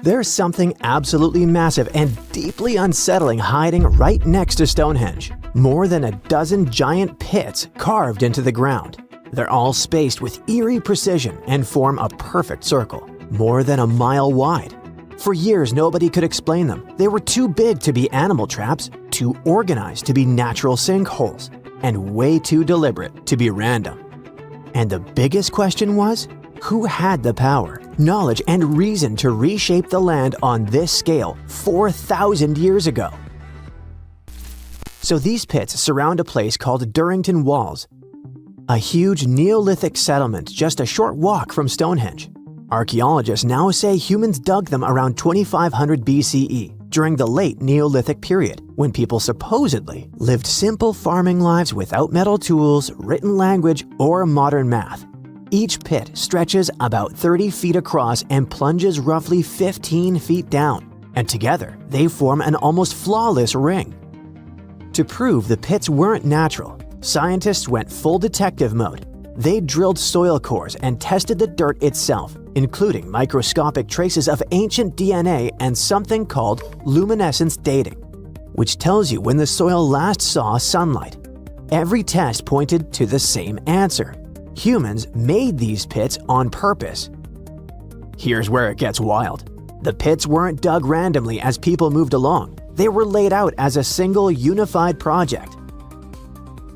There's something absolutely massive and deeply unsettling hiding right next to Stonehenge. More than a dozen giant pits carved into the ground. They're all spaced with eerie precision and form a perfect circle, more than a mile wide. For years, nobody could explain them. They were too big to be animal traps, too organized to be natural sinkholes, and way too deliberate to be random. And the biggest question was, who had the power, knowledge, and reason to reshape the land on this scale 4,000 years ago? So these pits surround a place called Durrington Walls, a huge Neolithic settlement just a short walk from Stonehenge. Archaeologists now say humans dug them around 2500 BCE during the late Neolithic period, when people supposedly lived simple farming lives without metal tools, written language, or modern math. Each pit stretches about 30 feet across and plunges roughly 15 feet down, and together they form an almost flawless ring. To prove the pits weren't natural, scientists went full detective mode. They drilled soil cores and tested the dirt itself, including microscopic traces of ancient DNA and something called luminescence dating, which tells you when the soil last saw sunlight. Every test pointed to the same answer. Humans made these pits on purpose. Here's where it gets wild. The pits weren't dug randomly as people moved along. They were laid out as a single unified project.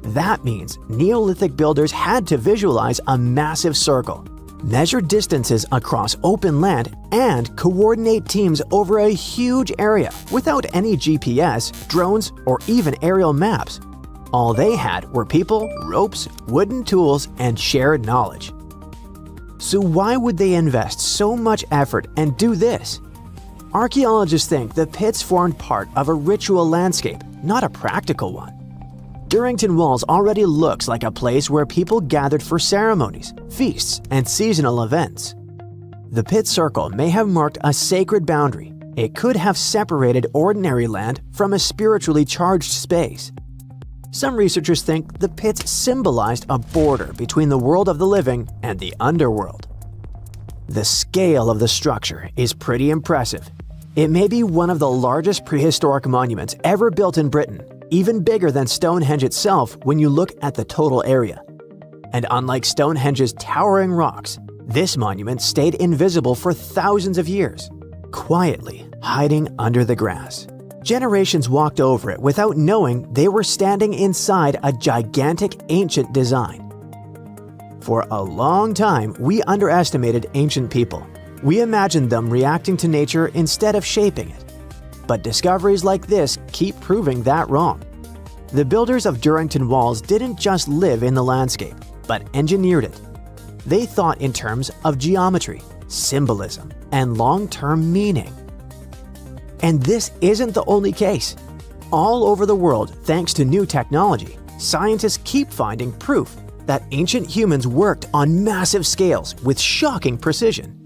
That means Neolithic builders had to visualize a massive circle, measure distances across open land, and coordinate teams over a huge area without any GPS, drones, or even aerial maps. All they had were people, ropes, wooden tools, and shared knowledge. So why would they invest so much effort and do this? Archaeologists think the pits formed part of a ritual landscape, not a practical one. Durrington Walls already looks like a place where people gathered for ceremonies, feasts, and seasonal events. The pit circle may have marked a sacred boundary. It could have separated ordinary land from a spiritually charged space. Some researchers think the pits symbolized a border between the world of the living and the underworld. The scale of the structure is pretty impressive. It may be one of the largest prehistoric monuments ever built in Britain, even bigger than Stonehenge itself when you look at the total area. And unlike Stonehenge's towering rocks, this monument stayed invisible for thousands of years, quietly hiding under the grass. Generations walked over it without knowing they were standing inside a gigantic ancient design. For a long time, we underestimated ancient people. We imagined them reacting to nature instead of shaping it. But discoveries like this keep proving that wrong. The builders of Durrington Walls didn't just live in the landscape, but engineered it. They thought in terms of geometry, symbolism, and long-term meaning. And this isn't the only case. All over the world, thanks to new technology, scientists keep finding proof that ancient humans worked on massive scales with shocking precision.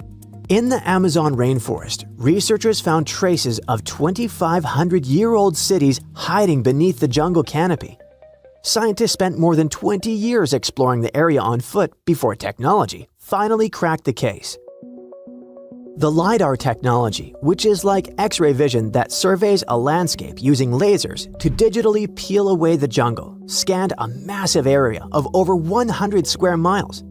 In the Amazon rainforest, researchers found traces of 2,500-year-old cities hiding beneath the jungle canopy. Scientists spent more than 20 years exploring the area on foot before technology finally cracked the case. The LiDAR technology, which is like X-ray vision that surveys a landscape using lasers to digitally peel away the jungle, scanned a massive area of over 100 square miles.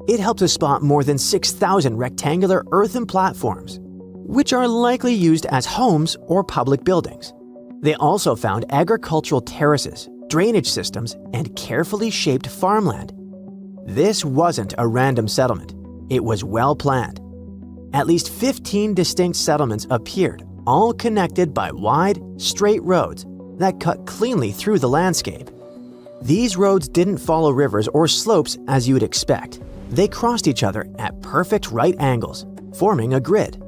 It helped to spot more than 6,000 rectangular earthen platforms, which are likely used as homes or public buildings. They also found agricultural terraces, drainage systems, and carefully shaped farmland. This wasn't a random settlement. It was well planned. At least 15 distinct settlements appeared, all connected by wide, straight roads that cut cleanly through the landscape. These roads didn't follow rivers or slopes as you'd expect. They crossed each other at perfect right angles, forming a grid.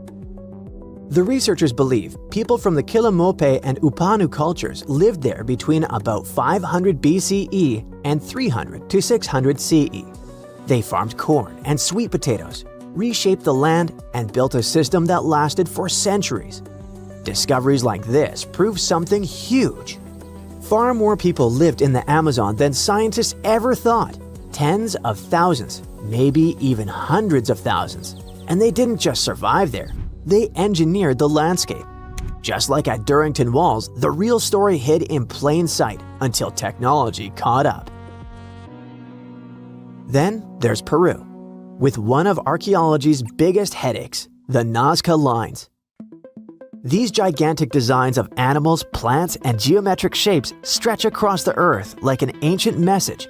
The researchers believe people from the Kilimope and Upanu cultures lived there between about 500 BCE and 300 to 600 CE. They farmed corn and sweet potatoes, reshaped the land, and built a system that lasted for centuries. Discoveries like this prove something huge. Far more people lived in the Amazon than scientists ever thought. Tens of thousands, maybe even hundreds of thousands. And they didn't just survive there. they engineered the landscape. Just like at Durrington Walls, the real story hid in plain sight until technology caught up. Then there's Peru, with one of archaeology's biggest headaches, the Nazca lines. These gigantic designs of animals, plants, and geometric shapes stretch across the earth like an ancient message,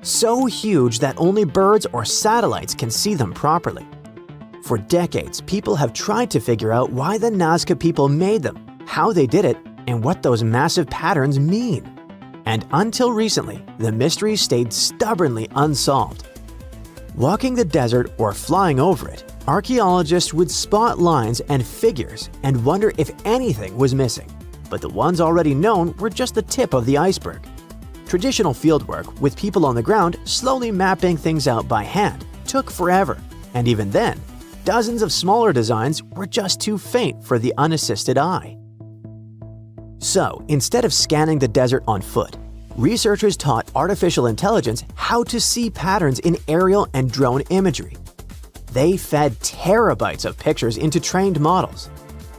so huge that only birds or satellites can see them properly. For decades, people have tried to figure out why the Nazca people made them, how they did it, and what those massive patterns mean. And until recently, the mystery stayed stubbornly unsolved. Walking the desert or flying over it, archaeologists would spot lines and figures and wonder if anything was missing. But the ones already known were just the tip of the iceberg. Traditional fieldwork, with people on the ground slowly mapping things out by hand, took forever, and even then, dozens of smaller designs were just too faint for the unassisted eye. So, instead of scanning the desert on foot, researchers taught artificial intelligence how to see patterns in aerial and drone imagery. They fed terabytes of pictures into trained models,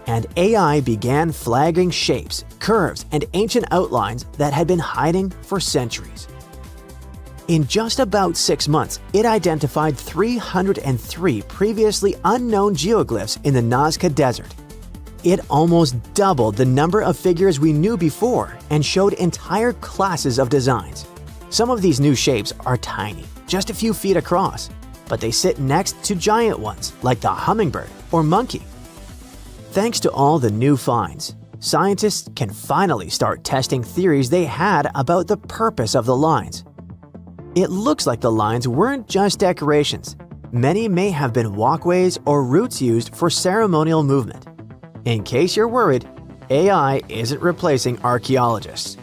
and AI began flagging shapes, curves, and ancient outlines that had been hiding for centuries. In just about 6 months, it identified 303 previously unknown geoglyphs in the Nazca Desert. It almost doubled the number of figures we knew before and showed entire classes of designs. Some of these new shapes are tiny, just a few feet across, but they sit next to giant ones like the hummingbird or monkey. Thanks to all the new finds, scientists can finally start testing theories they had about the purpose of the lines. It looks like the lines weren't just decorations. Many may have been walkways or routes used for ceremonial movement. In case you're worried, AI isn't replacing archaeologists.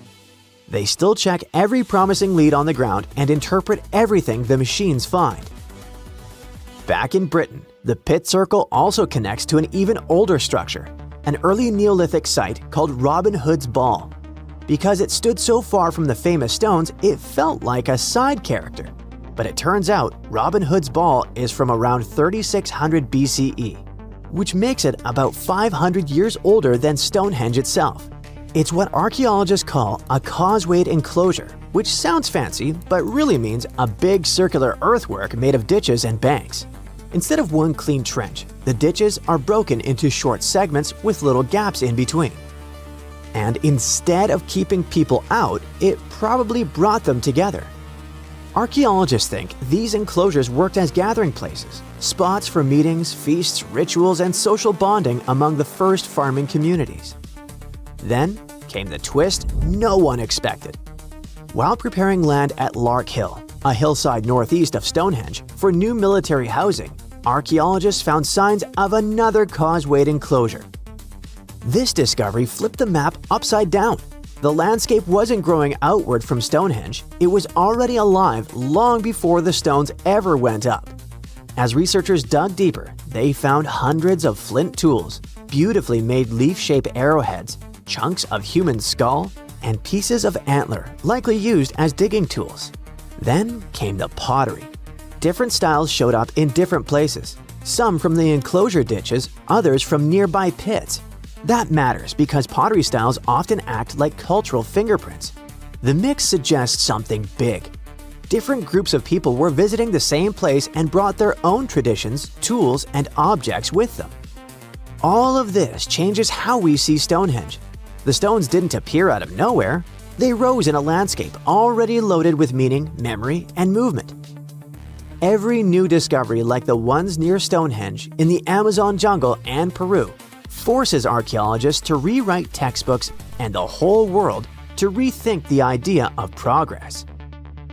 They still check every promising lead on the ground and interpret everything the machines find. Back in Britain, the pit circle also connects to an even older structure, an early Neolithic site called Robin Hood's Ball. Because it stood so far from the famous stones, it felt like a side character. But it turns out Robin Hood's Ball is from around 3600 BCE, which makes it about 500 years older than Stonehenge itself. It's what archaeologists call a causewayed enclosure, which sounds fancy but really means a big circular earthwork made of ditches and banks. Instead of one clean trench, the ditches are broken into short segments with little gaps in between. And instead of keeping people out, it probably brought them together. Archaeologists think these enclosures worked as gathering places, spots for meetings, feasts, rituals, and social bonding among the first farming communities. Then came the twist no one expected. While preparing land at Lark Hill, a hillside northeast of Stonehenge, for new military housing, archaeologists found signs of another causewayed enclosure. This discovery flipped the map upside down. The landscape wasn't growing outward from Stonehenge, it was already alive long before the stones ever went up. As researchers dug deeper, they found hundreds of flint tools, beautifully made leaf-shaped arrowheads, chunks of human skull, and pieces of antler, likely used as digging tools. Then came the pottery. Different styles showed up in different places, some from the enclosure ditches, others from nearby pits. That matters because pottery styles often act like cultural fingerprints. The mix suggests something big. Different groups of people were visiting the same place and brought their own traditions, tools, and objects with them. All of this changes how we see Stonehenge. The stones didn't appear out of nowhere. They rose in a landscape already loaded with meaning, memory, and movement. Every new discovery like the ones near Stonehenge, in the Amazon jungle and Peru, forces archaeologists to rewrite textbooks and the whole world to rethink the idea of progress.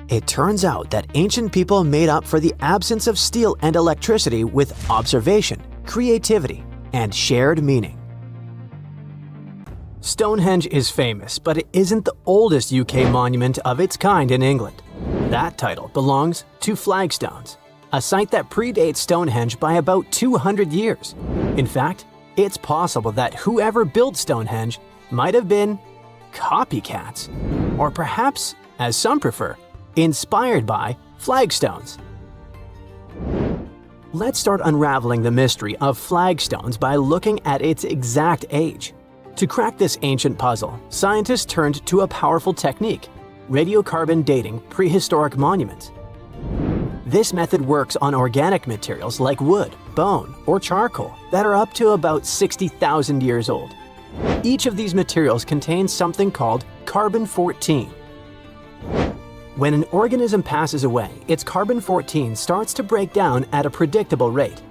It turns out that ancient people made up for the absence of steel and electricity with observation, creativity, and shared meaning. Stonehenge is famous, but it isn't the oldest UK monument of its kind in England. That title belongs to Flagstones, a site that predates Stonehenge by about 200 years. In fact, it's possible that whoever built Stonehenge might have been copycats, or perhaps, as some prefer, inspired by flagstones. Let's start unraveling the mystery of flagstones by looking at its exact age. To crack this ancient puzzle, scientists turned to a powerful technique: radiocarbon dating prehistoric monuments. This method works on organic materials like wood, bone, or charcoal that are up to about 60,000 years old. Each of these materials contains something called carbon-14. When an organism passes away, its carbon-14 starts to break down at a predictable rate.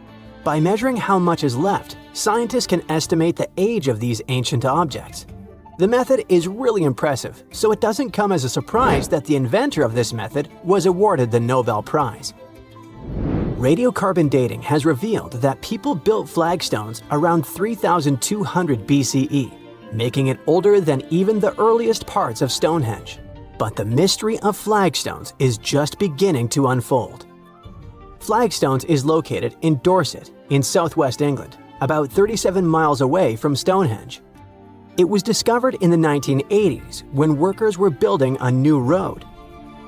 By measuring how much is left, scientists can estimate the age of these ancient objects. The method is really impressive, so it doesn't come as a surprise that the inventor of this method was awarded the Nobel Prize. Radiocarbon dating has revealed that people built flagstones around 3,200 BCE, making it older than even the earliest parts of Stonehenge. But the mystery of flagstones is just beginning to unfold. Flagstones is located in Dorset, in southwest England, about 37 miles away from Stonehenge. It was discovered in the 1980s when workers were building a new road.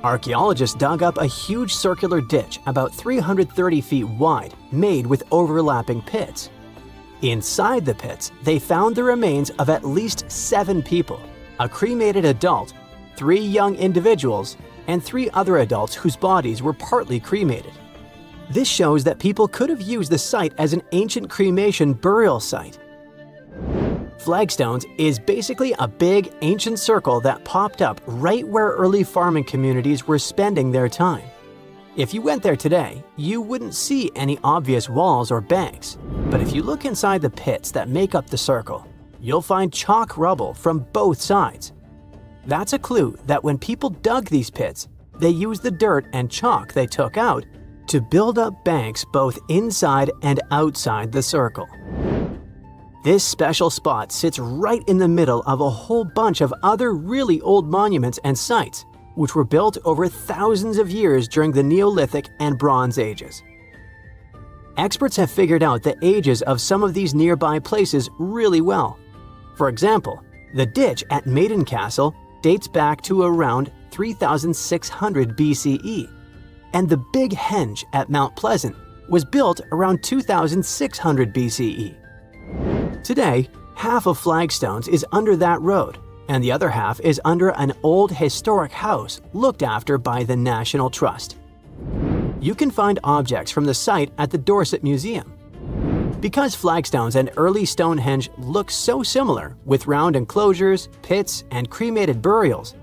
Archaeologists dug up a huge circular ditch about 330 feet wide, made with overlapping pits. Inside the pits, they found the remains of at least 7 people, a cremated adult, 3 young individuals, and 3 other adults whose bodies were partly cremated. This shows that people could have used the site as an ancient cremation burial site. Flagstones is basically a big, ancient circle that popped up right where early farming communities were spending their time. If you went there today, you wouldn't see any obvious walls or banks. But if you look inside the pits that make up the circle, you'll find chalk rubble from both sides. That's a clue that when people dug these pits, they used the dirt and chalk they took out to build up banks both inside and outside the circle. This special spot sits right in the middle of a whole bunch of other really old monuments and sites, which were built over thousands of years during the Neolithic and Bronze Ages. Experts have figured out the ages of some of these nearby places really well. For example, the ditch at Maiden Castle dates back to around 3,600 BCE, and the Big Henge at Mount Pleasant was built around 2,600 BCE. Today, half of flagstones is under that road, and the other half is under an old historic house looked after by the National Trust. You can find objects from the site at the Dorset Museum. Because flagstones and early Stonehenge look so similar, with round enclosures, pits, and cremated burials,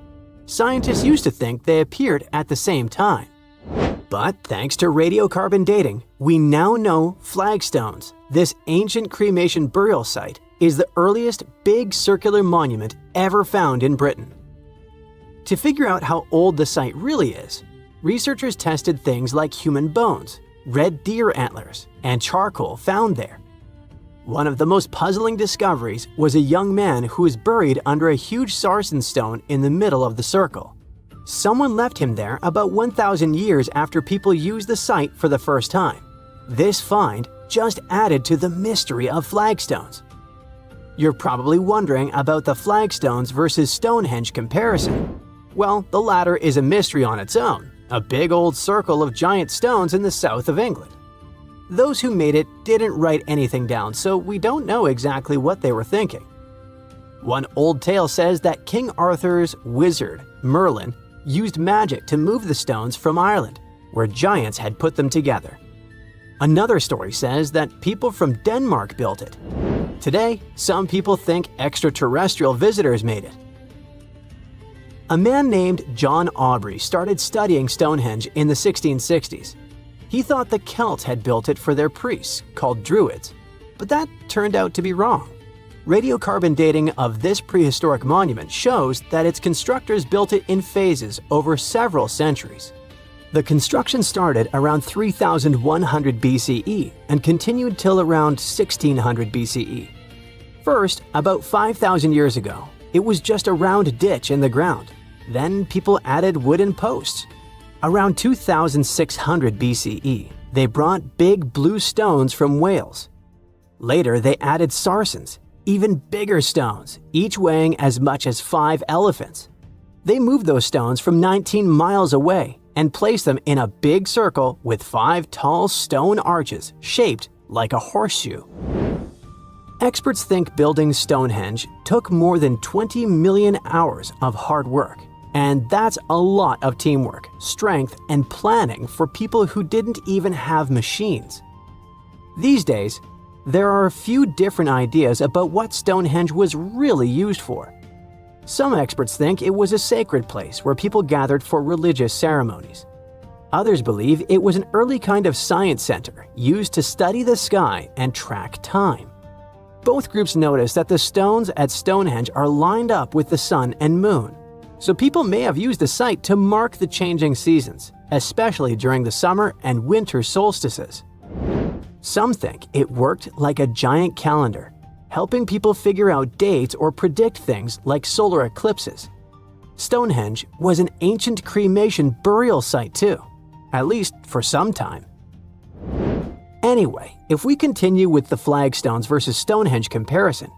scientists used to think they appeared at the same time. But thanks to radiocarbon dating, we now know flagstones, this ancient cremation burial site, is the earliest big circular monument ever found in Britain. To figure out how old the site really is, researchers tested things like human bones, red deer antlers, and charcoal found there. One of the most puzzling discoveries was a young man who was buried under a huge sarsen stone in the middle of the circle. Someone left him there about 1,000 years after people used the site for the first time. This find just added to the mystery of flagstones. You're probably wondering about the flagstones versus Stonehenge comparison. Well, the latter is a mystery on its own, a big old circle of giant stones in the south of England. Those who made it didn't write anything down, so we don't know exactly what they were thinking. One old tale says that King Arthur's wizard, Merlin, used magic to move the stones from Ireland, where giants had put them together. Another story says that people from Denmark built it. Today, some people think extraterrestrial visitors made it. A man named John Aubrey started studying Stonehenge in the 1660s. He thought the Celts had built it for their priests, called Druids, but that turned out to be wrong. Radiocarbon dating of this prehistoric monument shows that its constructors built it in phases over several centuries. The construction started around 3,100 BCE and continued till around 1600 BCE. First, about 5,000 years ago, it was just a round ditch in the ground. Then people added wooden posts. Around 2,600 BCE, they brought big blue stones from Wales. Later, they added sarsens, even bigger stones, each weighing as much as 5 elephants. They moved those stones from 19 miles away and placed them in a big circle with 5 tall stone arches shaped like a horseshoe. Experts think building Stonehenge took more than 20 million hours of hard work. And that's a lot of teamwork, strength, and planning for people who didn't even have machines. These days, there are a few different ideas about what Stonehenge was really used for. Some experts think it was a sacred place where people gathered for religious ceremonies. Others believe it was an early kind of science center used to study the sky and track time. Both groups notice that the stones at Stonehenge are lined up with the sun and moon, so people may have used the site to mark the changing seasons, especially during the summer and winter solstices. Some think it worked like a giant calendar, helping people figure out dates or predict things like solar eclipses. Stonehenge was an ancient cremation burial site too, at least for some time. Anyway, if we continue with the flagstones versus Stonehenge comparison,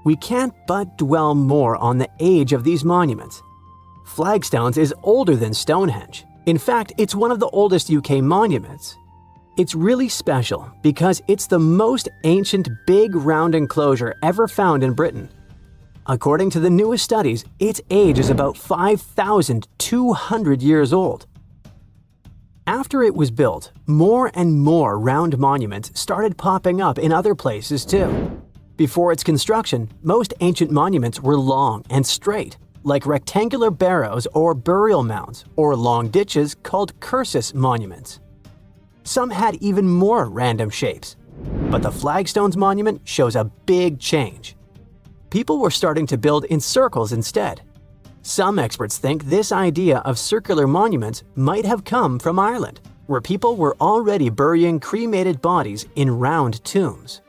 we can't but dwell more on the age of these monuments. Flagstones is older than Stonehenge. In fact, it's one of the oldest UK monuments. It's really special because it's the most ancient big round enclosure ever found in Britain. According to the newest studies, its age is about 5,200 years old. After it was built, more and more round monuments started popping up in other places too. Before its construction, most ancient monuments were long and straight, like rectangular barrows or burial mounds, or long ditches called cursus monuments. Some had even more random shapes, but the flagstones monument shows a big change. People were starting to build in circles instead. Some experts think this idea of circular monuments might have come from Ireland, where people were already burying cremated bodies in round tombs.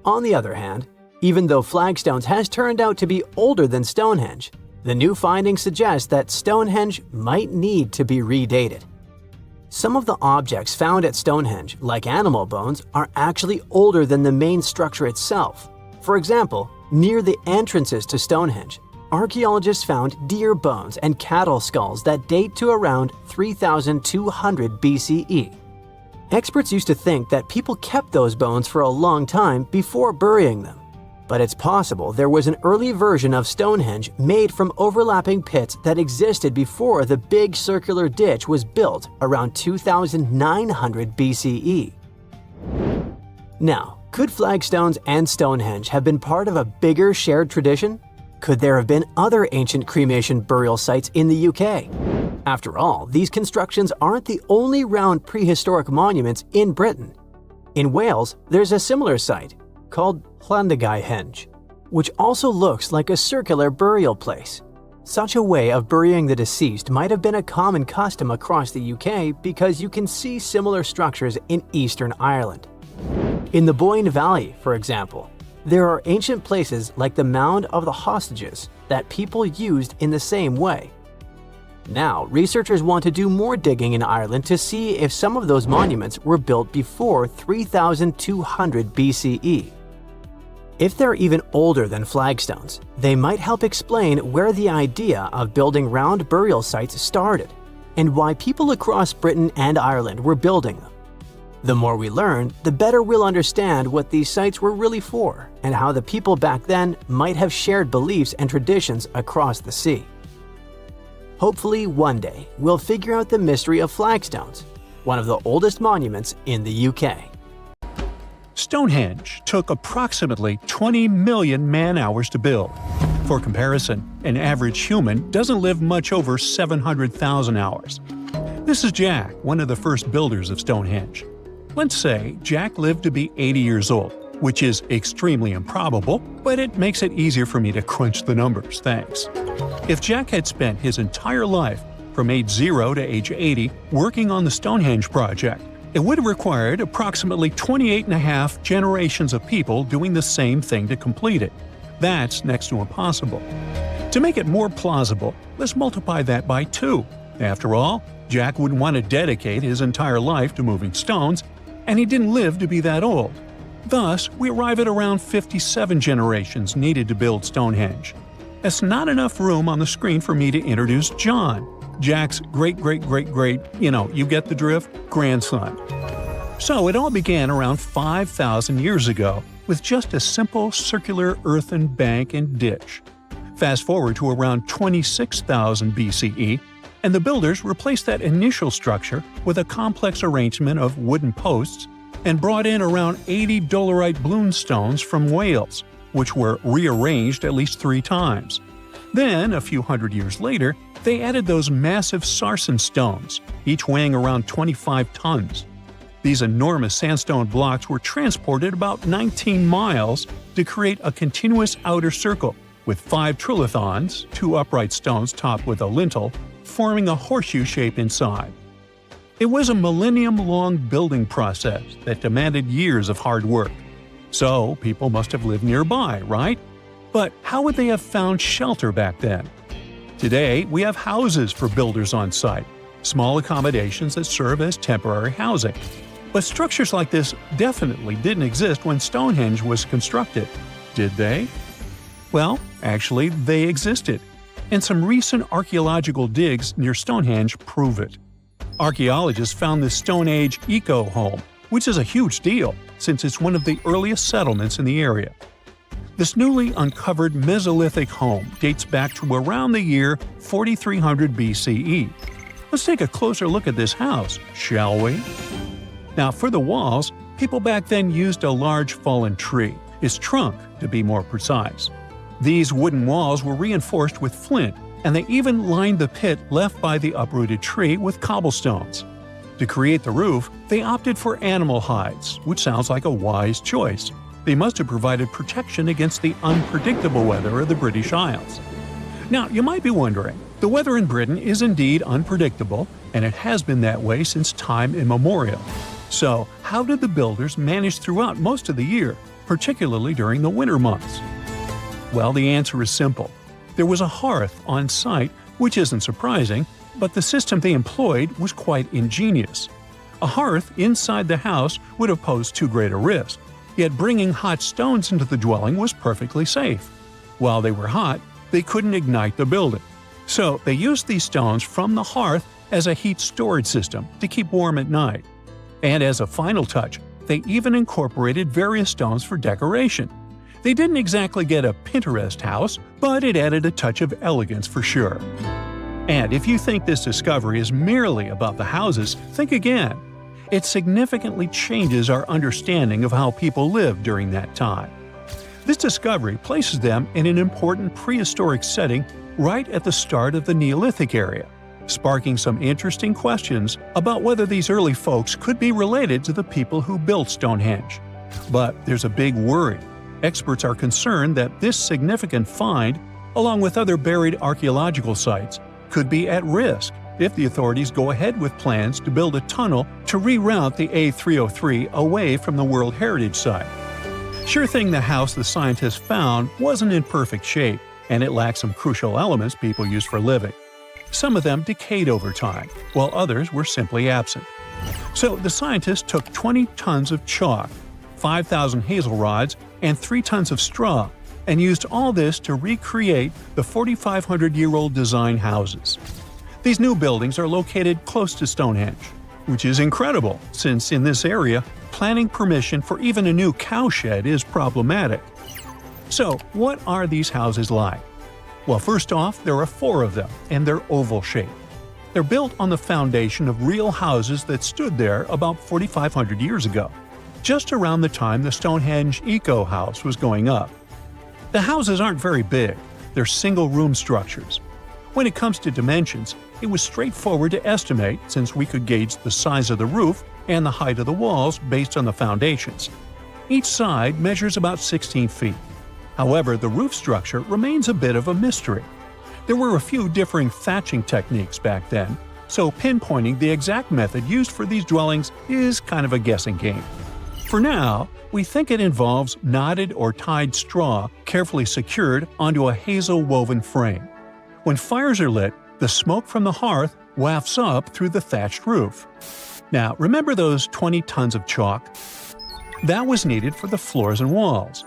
On the other hand, even though flagstones has turned out to be older than Stonehenge, the new findings suggest that Stonehenge might need to be redated. Some of the objects found at Stonehenge, like animal bones, are actually older than the main structure itself. For example, near the entrances to Stonehenge, archaeologists found deer bones and cattle skulls that date to around 3,200 BCE. Experts used to think that people kept those bones for a long time before burying them. But it's possible there was an early version of Stonehenge made from overlapping pits that existed before the big circular ditch was built around 2,900 BCE. Now, could flagstones and Stonehenge have been part of a bigger shared tradition? Could there have been other ancient cremation burial sites in the UK? After all, these constructions aren't the only round prehistoric monuments in Britain. In Wales, there's a similar site called Stonehenge, which also looks like a circular burial place. Such a way of burying the deceased might have been a common custom across the UK because you can see similar structures in Eastern Ireland. In the Boyne Valley, for example, there are ancient places like the Mound of the Hostages that people used in the same way. Now, researchers want to do more digging in Ireland to see if some of those monuments were built before 3,200 BCE. If they're even older than flagstones, they might help explain where the idea of building round burial sites started and why people across Britain and Ireland were building them. The more we learn, the better we'll understand what these sites were really for and how the people back then might have shared beliefs and traditions across the sea. Hopefully, one day, we'll figure out the mystery of flagstones, one of the oldest monuments in the UK. Stonehenge took approximately 20 million man-hours to build. For comparison, an average human doesn't live much over 700,000 hours. This is Jack, one of the first builders of Stonehenge. Let's say Jack lived to be 80 years old, which is extremely improbable, but it makes it easier for me to crunch the numbers, thanks. If Jack had spent his entire life, from age 0 to age 80, working on the Stonehenge project, it would have required approximately 28.5 generations of people doing the same thing to complete it. That's next to impossible. To make it more plausible, let's multiply that by 2. After all, Jack wouldn't want to dedicate his entire life to moving stones, and he didn't live to be that old. Thus, we arrive at around 57 generations needed to build Stonehenge. That's not enough room on the screen for me to introduce John. Jack's great, you get the drift, grandson. So it all began around 5,000 years ago with just a simple circular earthen bank and ditch. Fast forward to around 26,000 BCE, and the builders replaced that initial structure with a complex arrangement of wooden posts and brought in around 80 dolerite bloom stones from Wales, which were rearranged at least 3 times. Then, a few hundred years later, they added those massive sarsen stones, each weighing around 25 tons. These enormous sandstone blocks were transported about 19 miles to create a continuous outer circle, with 5 trilithons, 2 upright stones topped with a lintel, forming a horseshoe shape inside. It was a millennium-long building process that demanded years of hard work. So, people must have lived nearby, right? But how would they have found shelter back then? Today, we have houses for builders on site, small accommodations that serve as temporary housing. But structures like this definitely didn't exist when Stonehenge was constructed, did they? Well, actually, they existed, and some recent archaeological digs near Stonehenge prove it. Archaeologists found this Stone Age eco-home, which is a huge deal since it's one of the earliest settlements in the area. This newly uncovered Mesolithic home dates back to around the year 4300 BCE. Let's take a closer look at this house, shall we? Now, for the walls, people back then used a large fallen tree, its trunk to be more precise. These wooden walls were reinforced with flint, and they even lined the pit left by the uprooted tree with cobblestones. To create the roof, they opted for animal hides, which sounds like a wise choice. They must have provided protection against the unpredictable weather of the British Isles. Now, you might be wondering, the weather in Britain is indeed unpredictable, and it has been that way since time immemorial. So, how did the builders manage throughout most of the year, particularly during the winter months? Well, the answer is simple. There was a hearth on site, which isn't surprising, but the system they employed was quite ingenious. A hearth inside the house would have posed too great a risk, yet bringing hot stones into the dwelling was perfectly safe. While they were hot, they couldn't ignite the building. So they used these stones from the hearth as a heat storage system to keep warm at night. And as a final touch, they even incorporated various stones for decoration. They didn't exactly get a Pinterest house, but it added a touch of elegance for sure. And if you think this discovery is merely about the houses, think again. It significantly changes our understanding of how people lived during that time. This discovery places them in an important prehistoric setting right at the start of the Neolithic area, sparking some interesting questions about whether these early folks could be related to the people who built Stonehenge. But there's a big worry. Experts are concerned that this significant find, along with other buried archaeological sites, could be at risk if the authorities go ahead with plans to build a tunnel to reroute the A303 away from the World Heritage Site. Sure thing the house the scientists found wasn't in perfect shape, and it lacked some crucial elements people use for living. Some of them decayed over time, while others were simply absent. So the scientists took 20 tons of chalk, 5,000 hazel rods, and 3 tons of straw, and used all this to recreate the 4,500-year-old design houses. These new buildings are located close to Stonehenge, which is incredible since in this area, planning permission for even a new cowshed is problematic. So, what are these houses like? Well, first off, there are 4 of them, and they're oval-shaped. They're built on the foundation of real houses that stood there about 4,500 years ago, just around the time the Stonehenge Eco House was going up. The houses aren't very big, they're single-room structures. When it comes to dimensions, it was straightforward to estimate since we could gauge the size of the roof and the height of the walls based on the foundations. Each side measures about 16 feet. However, the roof structure remains a bit of a mystery. There were a few differing thatching techniques back then, so pinpointing the exact method used for these dwellings is kind of a guessing game. For now, we think it involves knotted or tied straw carefully secured onto a hazel-woven frame. When fires are lit, the smoke from the hearth wafts up through the thatched roof. Now, remember those 20 tons of chalk? That was needed for the floors and walls.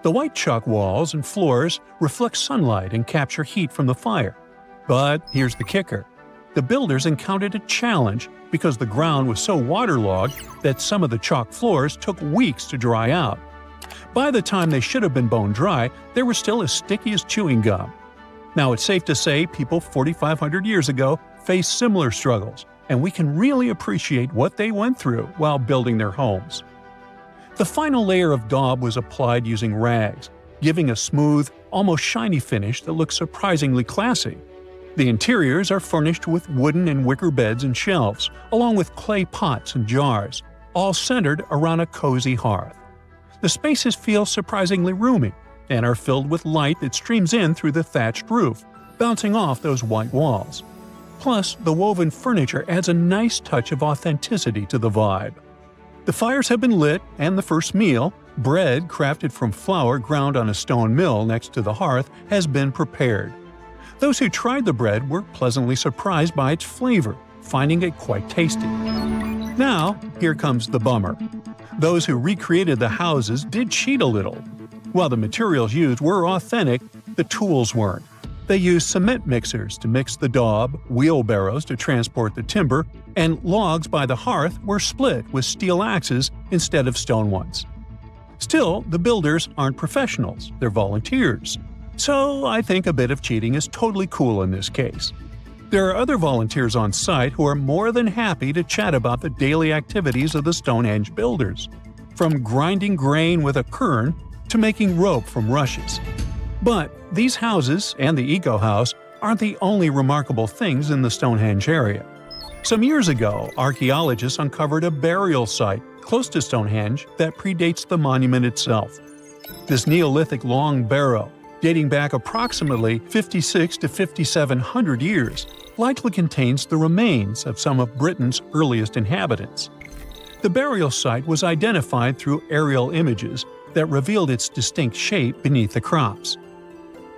The white chalk walls and floors reflect sunlight and capture heat from the fire. But here's the kicker. the builders encountered a challenge because the ground was so waterlogged that some of the chalk floors took weeks to dry out. By the time they should have been bone dry, they were still as sticky as chewing gum. Now, it's safe to say people 4,500 years ago faced similar struggles, and we can really appreciate what they went through while building their homes. The final layer of daub was applied using rags, giving a smooth, almost shiny finish that looks surprisingly classy. The interiors are furnished with wooden and wicker beds and shelves, along with clay pots and jars, all centered around a cozy hearth. The spaces feel surprisingly roomy and are filled with light that streams in through the thatched roof, bouncing off those white walls. Plus, the woven furniture adds a nice touch of authenticity to the vibe. The fires have been lit, and the first meal, bread crafted from flour ground on a stone mill next to the hearth, has been prepared. Those who tried the bread were pleasantly surprised by its flavor, finding it quite tasty. Now, here comes the bummer. Those who recreated the houses did cheat a little. While the materials used were authentic, the tools weren't. They used cement mixers to mix the daub, wheelbarrows to transport the timber, and logs by the hearth were split with steel axes instead of stone ones. Still, the builders aren't professionals, they're volunteers. So I think a bit of cheating is totally cool in this case. There are other volunteers on site who are more than happy to chat about the daily activities of the Stonehenge builders, from grinding grain with a quern to making rope from rushes. But these houses and the Eco House aren't the only remarkable things in the Stonehenge area. Some years ago, archaeologists uncovered a burial site close to Stonehenge that predates the monument itself. This Neolithic long barrow, dating back approximately 56 to 5,700 years, likely contains the remains of some of Britain's earliest inhabitants. The burial site was identified through aerial images that revealed its distinct shape beneath the crops.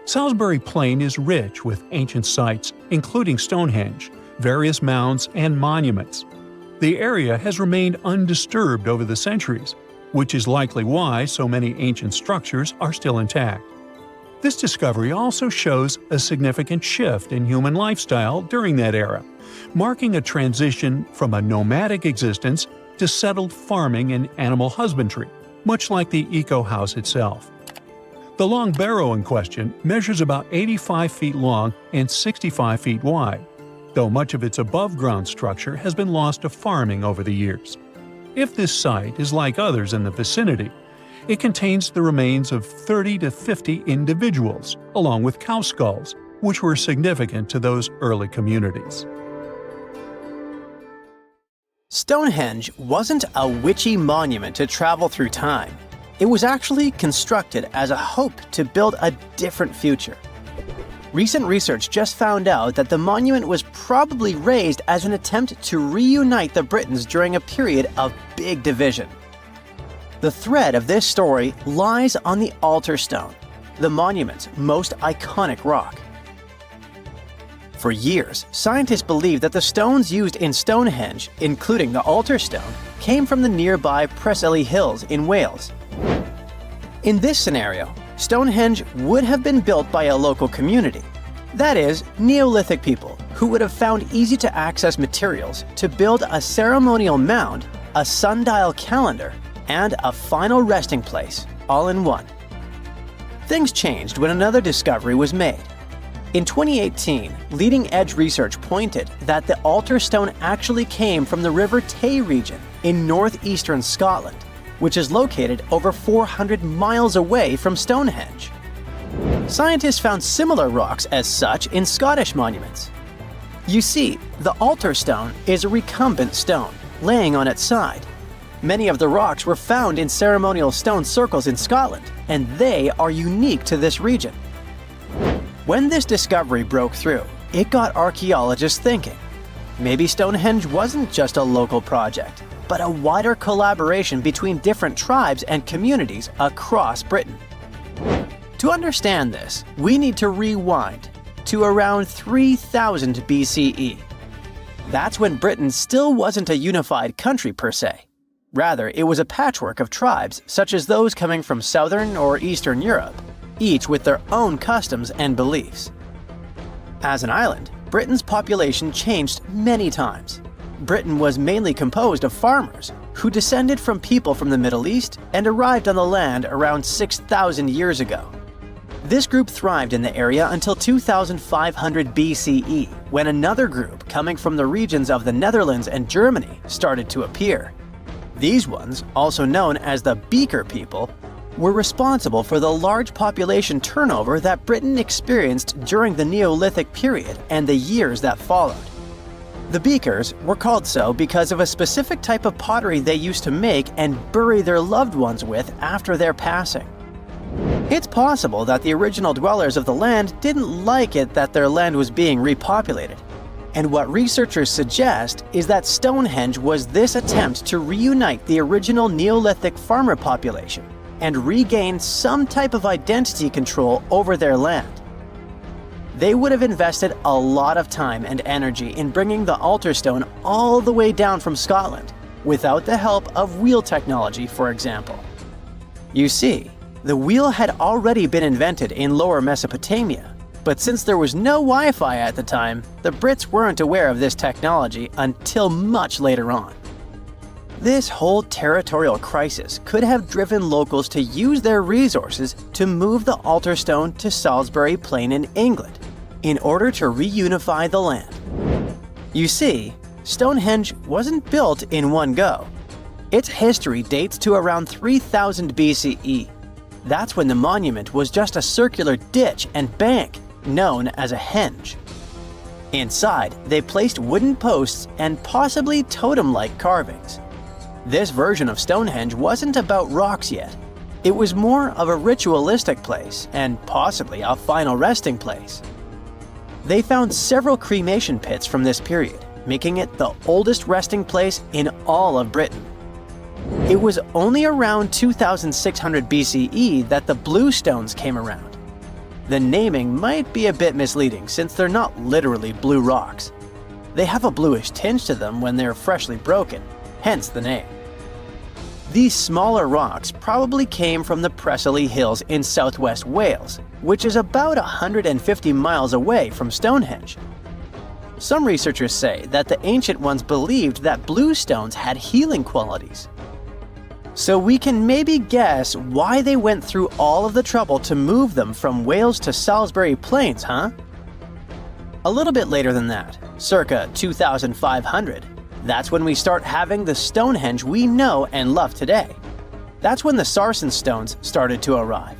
Salisbury Plain is rich with ancient sites, including Stonehenge, various mounds, and monuments. The area has remained undisturbed over the centuries, which is likely why so many ancient structures are still intact. This discovery also shows a significant shift in human lifestyle during that era, marking a transition from a nomadic existence to settled farming and animal husbandry, much like the Eco House itself. The long barrow in question measures about 85 feet long and 65 feet wide, though much of its above-ground structure has been lost to farming over the years. If this site is like others in the vicinity, it contains the remains of 30 to 50 individuals, along with cow skulls, which were significant to those early communities. Stonehenge wasn't a witchy monument to travel through time. It was actually constructed as a hope to build a different future. Recent research just found out that the monument was probably raised as an attempt to reunite the Britons during a period of big division. The thread of this story lies on the altar stone, the monument's most iconic rock. For years, scientists believed that the stones used in Stonehenge, including the altar stone, came from the nearby Preseli Hills in Wales. In this scenario, Stonehenge would have been built by a local community, that is, Neolithic people who would have found easy-to-access materials to build a ceremonial mound, a sundial calendar, and a final resting place, all in one. Things changed when another discovery was made. In 2018, leading-edge research pointed that the altar stone actually came from the River Tay region in northeastern Scotland, which is located over 400 miles away from Stonehenge. Scientists found similar rocks as such in Scottish monuments. You see, the altar stone is a recumbent stone, laying on its side. Many of the rocks were found in ceremonial stone circles in Scotland, and they are unique to this region. When this discovery broke through, it got archaeologists thinking. Maybe Stonehenge wasn't just a local project, but a wider collaboration between different tribes and communities across Britain. To understand this, we need to rewind to around 3000 BCE. That's when Britain still wasn't a unified country per se. Rather, it was a patchwork of tribes such as those coming from southern or eastern Europe, each with their own customs and beliefs. As an island, Britain's population changed many times. Britain was mainly composed of farmers who descended from people from the Middle East and arrived on the land around 6,000 years ago. This group thrived in the area until 2500 BCE, when another group coming from the regions of the Netherlands and Germany started to appear. These ones, also known as the Beaker people, were responsible for the large population turnover that Britain experienced during the Neolithic period and the years that followed. The Beakers were called so because of a specific type of pottery they used to make and bury their loved ones with after their passing. It's possible that the original dwellers of the land didn't like it that their land was being repopulated. And what researchers suggest is that Stonehenge was this attempt to reunite the original Neolithic farmer population and regain some type of identity control over their land. They would have invested a lot of time and energy in bringing the altar stone all the way down from Scotland, without the help of wheel technology, for example. You see, the wheel had already been invented in Lower Mesopotamia, but since there was no Wi-Fi at the time, the Brits weren't aware of this technology until much later on. This whole territorial crisis could have driven locals to use their resources to move the altar stone to Salisbury Plain in England, in order to reunify the land. You see, Stonehenge wasn't built in one go. Its history dates to around 3000 BCE. That's when the monument was just a circular ditch and bank known as a henge. Inside, they placed wooden posts and possibly totem-like carvings. This version of Stonehenge wasn't about rocks yet. It was more of a ritualistic place and possibly a final resting place. They found several cremation pits from this period, making it the oldest resting place in all of Britain. It was only around 2600 BCE that the blue stones came around. The naming might be a bit misleading since they're not literally blue rocks. They have a bluish tinge to them when they're freshly broken, hence the name. These smaller rocks probably came from the Preseli Hills in southwest Wales, which is about 150 miles away from Stonehenge. Some researchers say that the ancient ones believed that blue stones had healing qualities. So we can maybe guess why they went through all of the trouble to move them from Wales to Salisbury Plains, huh? A little bit later than that, circa 2500, that's when we start having the Stonehenge we know and love today. That's when the Sarsen stones started to arrive.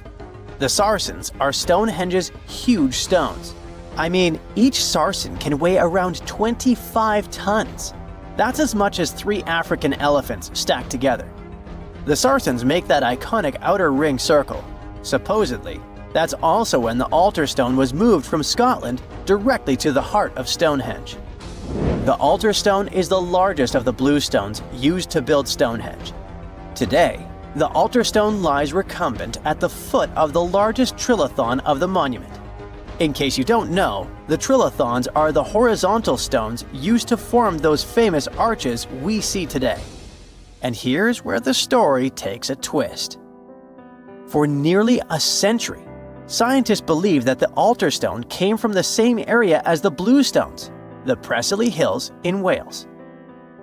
The Sarsens are Stonehenge's huge stones. I mean, each Sarsen can weigh around 25 tons. That's as much as 3 African elephants stacked together. The Sarsens make that iconic outer ring circle. Supposedly, that's also when the altar stone was moved from Scotland directly to the heart of Stonehenge. The altar stone is the largest of the blue stones used to build Stonehenge. Today, the altar stone lies recumbent at the foot of the largest trilithon of the monument. In case you don't know, the trilithons are the horizontal stones used to form those famous arches we see today. And here's where the story takes a twist. For nearly a century, scientists believe that the altar stone came from the same area as the blue stones, the Preseli Hills in Wales.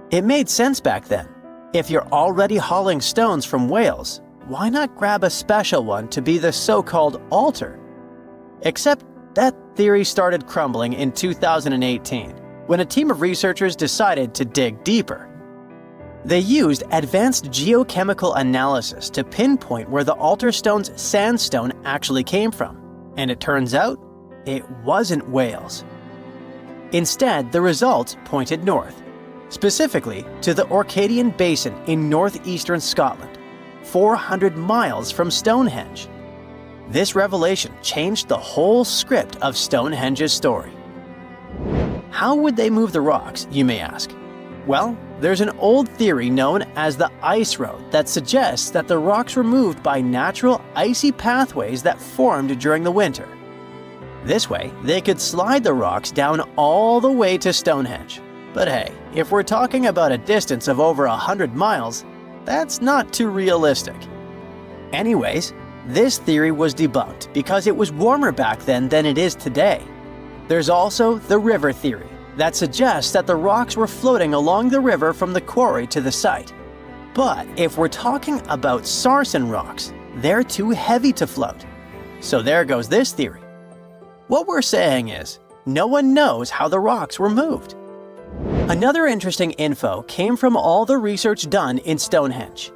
It made sense back then. If you're already hauling stones from Wales, why not grab a special one to be the so-called altar? Except that theory started crumbling in 2018, when a team of researchers decided to dig deeper. They used advanced geochemical analysis to pinpoint where the altar stone's sandstone actually came from, and it turns out it wasn't Wales. Instead, the results pointed north, specifically to the Orcadian Basin in northeastern Scotland, 400 miles from Stonehenge. This revelation changed the whole script of Stonehenge's story. How would they move the rocks, you may ask? Well, there's an old theory known as the ice road that suggests that the rocks were moved by natural icy pathways that formed during the winter. This way, they could slide the rocks down all the way to Stonehenge. But hey, if we're talking about a distance of over 100 miles, that's not too realistic. Anyways, this theory was debunked because it was warmer back then than it is today. There's also the river theory that suggests that the rocks were floating along the river from the quarry to the site. But if we're talking about sarsen rocks, they're too heavy to float. So there goes this theory. What we're saying is, no one knows how the rocks were moved. Another interesting info came from all the research done in Stonehenge.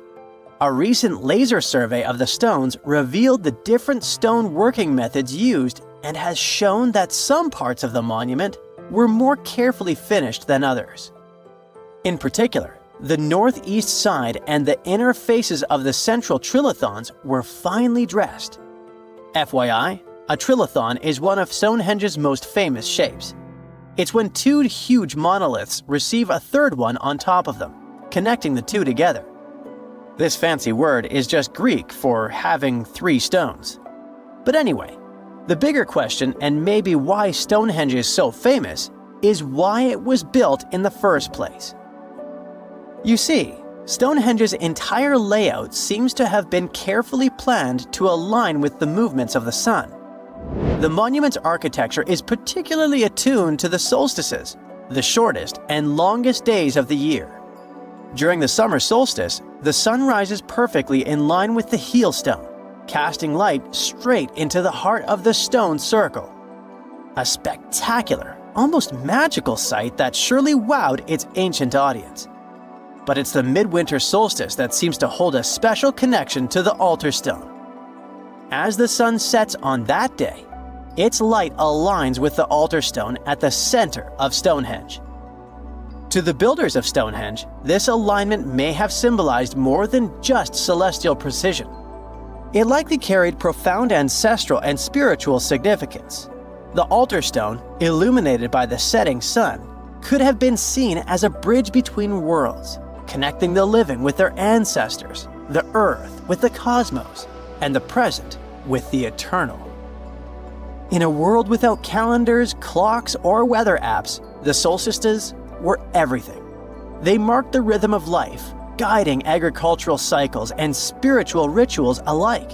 A recent laser survey of the stones revealed the different stone working methods used and has shown that some parts of the monument were more carefully finished than others. In particular, the northeast side and the inner faces of the central trilithons were finely dressed. FYI, a trilithon is one of Stonehenge's most famous shapes. It's when two huge monoliths receive a third one on top of them, connecting the two together. This fancy word is just Greek for having three stones. But anyway, the bigger question, and maybe why Stonehenge is so famous, is why it was built in the first place. You see, Stonehenge's entire layout seems to have been carefully planned to align with the movements of the sun. The monument's architecture is particularly attuned to the solstices, the shortest and longest days of the year. During the summer solstice, the sun rises perfectly in line with the heel stone, casting light straight into the heart of the stone circle. A spectacular, almost magical sight that surely wowed its ancient audience. But it's the midwinter solstice that seems to hold a special connection to the altar stone. As the sun sets on that day, its light aligns with the altar stone at the center of Stonehenge. To the builders of Stonehenge, this alignment may have symbolized more than just celestial precision. It likely carried profound ancestral and spiritual significance. The altar stone, illuminated by the setting sun, could have been seen as a bridge between worlds, connecting the living with their ancestors, the earth with the cosmos, and the present with the eternal. In a world without calendars, clocks, or weather apps, the solstices were everything. They marked the rhythm of life, guiding agricultural cycles and spiritual rituals alike.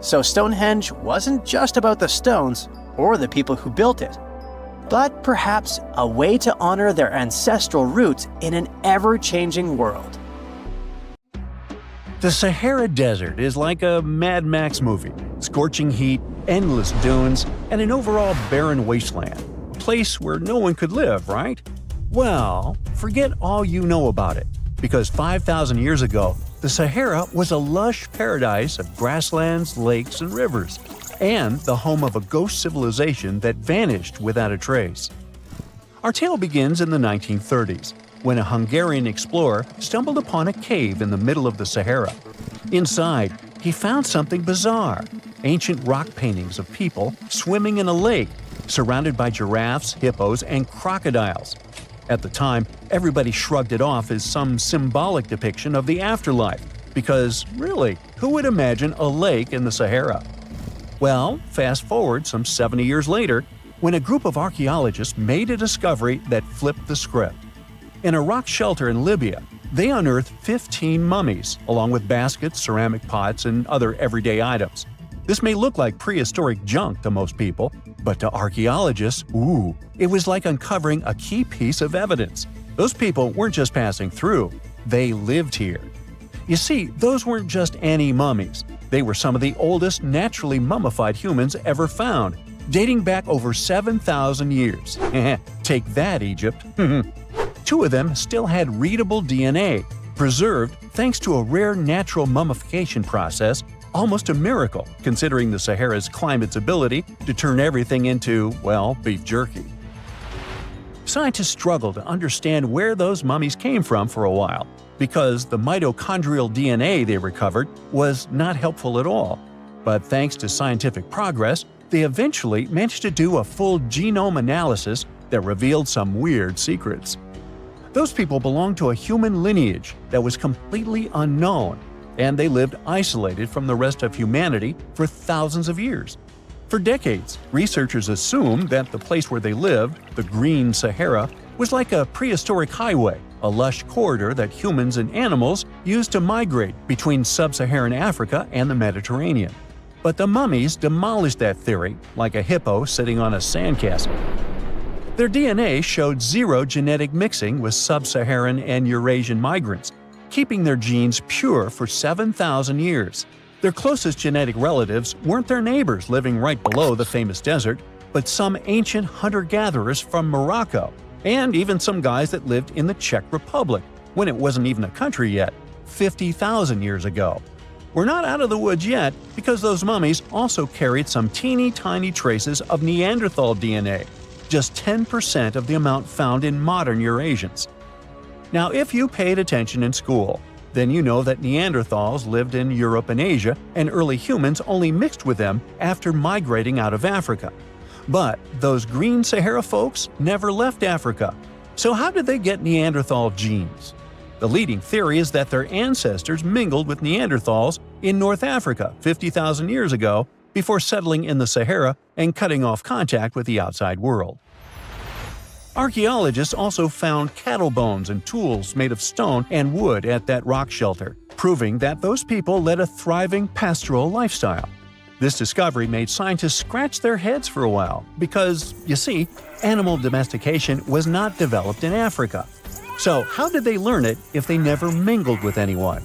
So Stonehenge wasn't just about the stones or the people who built it, but perhaps a way to honor their ancestral roots in an ever-changing world. The Sahara Desert is like a Mad Max movie. Scorching heat, endless dunes, and an overall barren wasteland. A place where no one could live, right? Well, forget all you know about it, because 5,000 years ago, the Sahara was a lush paradise of grasslands, lakes, and rivers, and the home of a ghost civilization that vanished without a trace. Our tale begins in the 1930s, when a Hungarian explorer stumbled upon a cave in the middle of the Sahara. Inside, he found something bizarre: ancient rock paintings of people swimming in a lake, surrounded by giraffes, hippos, and crocodiles. At the time, everybody shrugged it off as some symbolic depiction of the afterlife, because really, who would imagine a lake in the Sahara? Well, fast forward some 70 years later, when a group of archaeologists made a discovery that flipped the script. In a rock shelter in Libya, they unearthed 15 mummies, along with baskets, ceramic pots, and other everyday items. This may look like prehistoric junk to most people, but to archaeologists, it was like uncovering a key piece of evidence. Those people weren't just passing through, they lived here. You see, those weren't just any mummies. They were some of the oldest naturally mummified humans ever found, dating back over 7,000 years. Take that, Egypt. Two of them still had readable DNA, preserved thanks to a rare natural mummification process, almost a miracle considering the Sahara's climate's ability to turn everything into, well, beef jerky. Scientists struggled to understand where those mummies came from for a while, because the mitochondrial DNA they recovered was not helpful at all. But thanks to scientific progress, they eventually managed to do a full genome analysis that revealed some weird secrets. Those people belonged to a human lineage that was completely unknown, and they lived isolated from the rest of humanity for thousands of years. For decades, researchers assumed that the place where they lived, the Green Sahara, was like a prehistoric highway, a lush corridor that humans and animals used to migrate between sub-Saharan Africa and the Mediterranean. But the mummies demolished that theory, like a hippo sitting on a sandcastle. Their DNA showed zero genetic mixing with sub-Saharan and Eurasian migrants, keeping their genes pure for 7,000 years. Their closest genetic relatives weren't their neighbors living right below the famous desert, but some ancient hunter-gatherers from Morocco, and even some guys that lived in the Czech Republic, when it wasn't even a country yet, 50,000 years ago. We're not out of the woods yet, because those mummies also carried some teeny-tiny traces of Neanderthal DNA, just 10% of the amount found in modern Eurasians. Now, if you paid attention in school, then you know that Neanderthals lived in Europe and Asia, and early humans only mixed with them after migrating out of Africa. But those green Sahara folks never left Africa. So how did they get Neanderthal genes? The leading theory is that their ancestors mingled with Neanderthals in North Africa 50,000 years ago before settling in the Sahara and cutting off contact with the outside world. Archaeologists also found cattle bones and tools made of stone and wood at that rock shelter, proving that those people led a thriving pastoral lifestyle. This discovery made scientists scratch their heads for a while because, you see, animal domestication was not developed in Africa. So how did they learn it if they never mingled with anyone?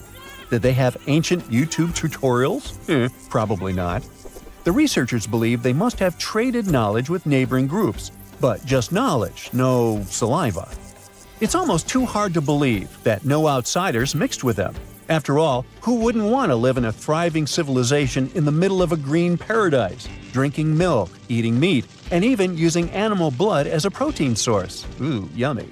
Did they have ancient YouTube tutorials? Probably not. The researchers believe they must have traded knowledge with neighboring groups, but just knowledge, no saliva. It's almost too hard to believe that no outsiders mixed with them. After all, who wouldn't want to live in a thriving civilization in the middle of a green paradise, drinking milk, eating meat, and even using animal blood as a protein source? Ooh, yummy.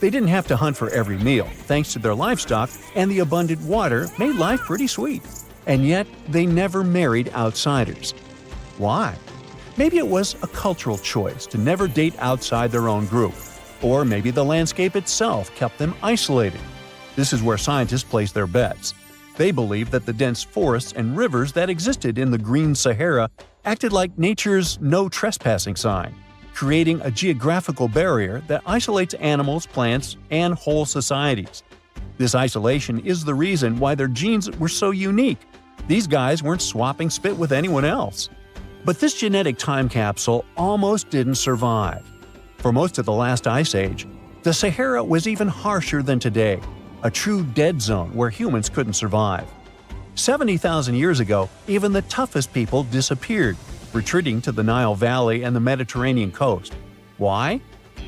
They didn't have to hunt for every meal, thanks to their livestock, and the abundant water made life pretty sweet. And yet, they never married outsiders. Why? Maybe it was a cultural choice to never date outside their own group. Or maybe the landscape itself kept them isolated. This is where scientists place their bets. They believe that the dense forests and rivers that existed in the Green Sahara acted like nature's no trespassing sign, creating a geographical barrier that isolates animals, plants, and whole societies. This isolation is the reason why their genes were so unique. These guys weren't swapping spit with anyone else. But this genetic time capsule almost didn't survive. For most of the last ice age, the Sahara was even harsher than today, a true dead zone where humans couldn't survive. 70,000 years ago, even the toughest people disappeared, retreating to the Nile Valley and the Mediterranean coast. Why?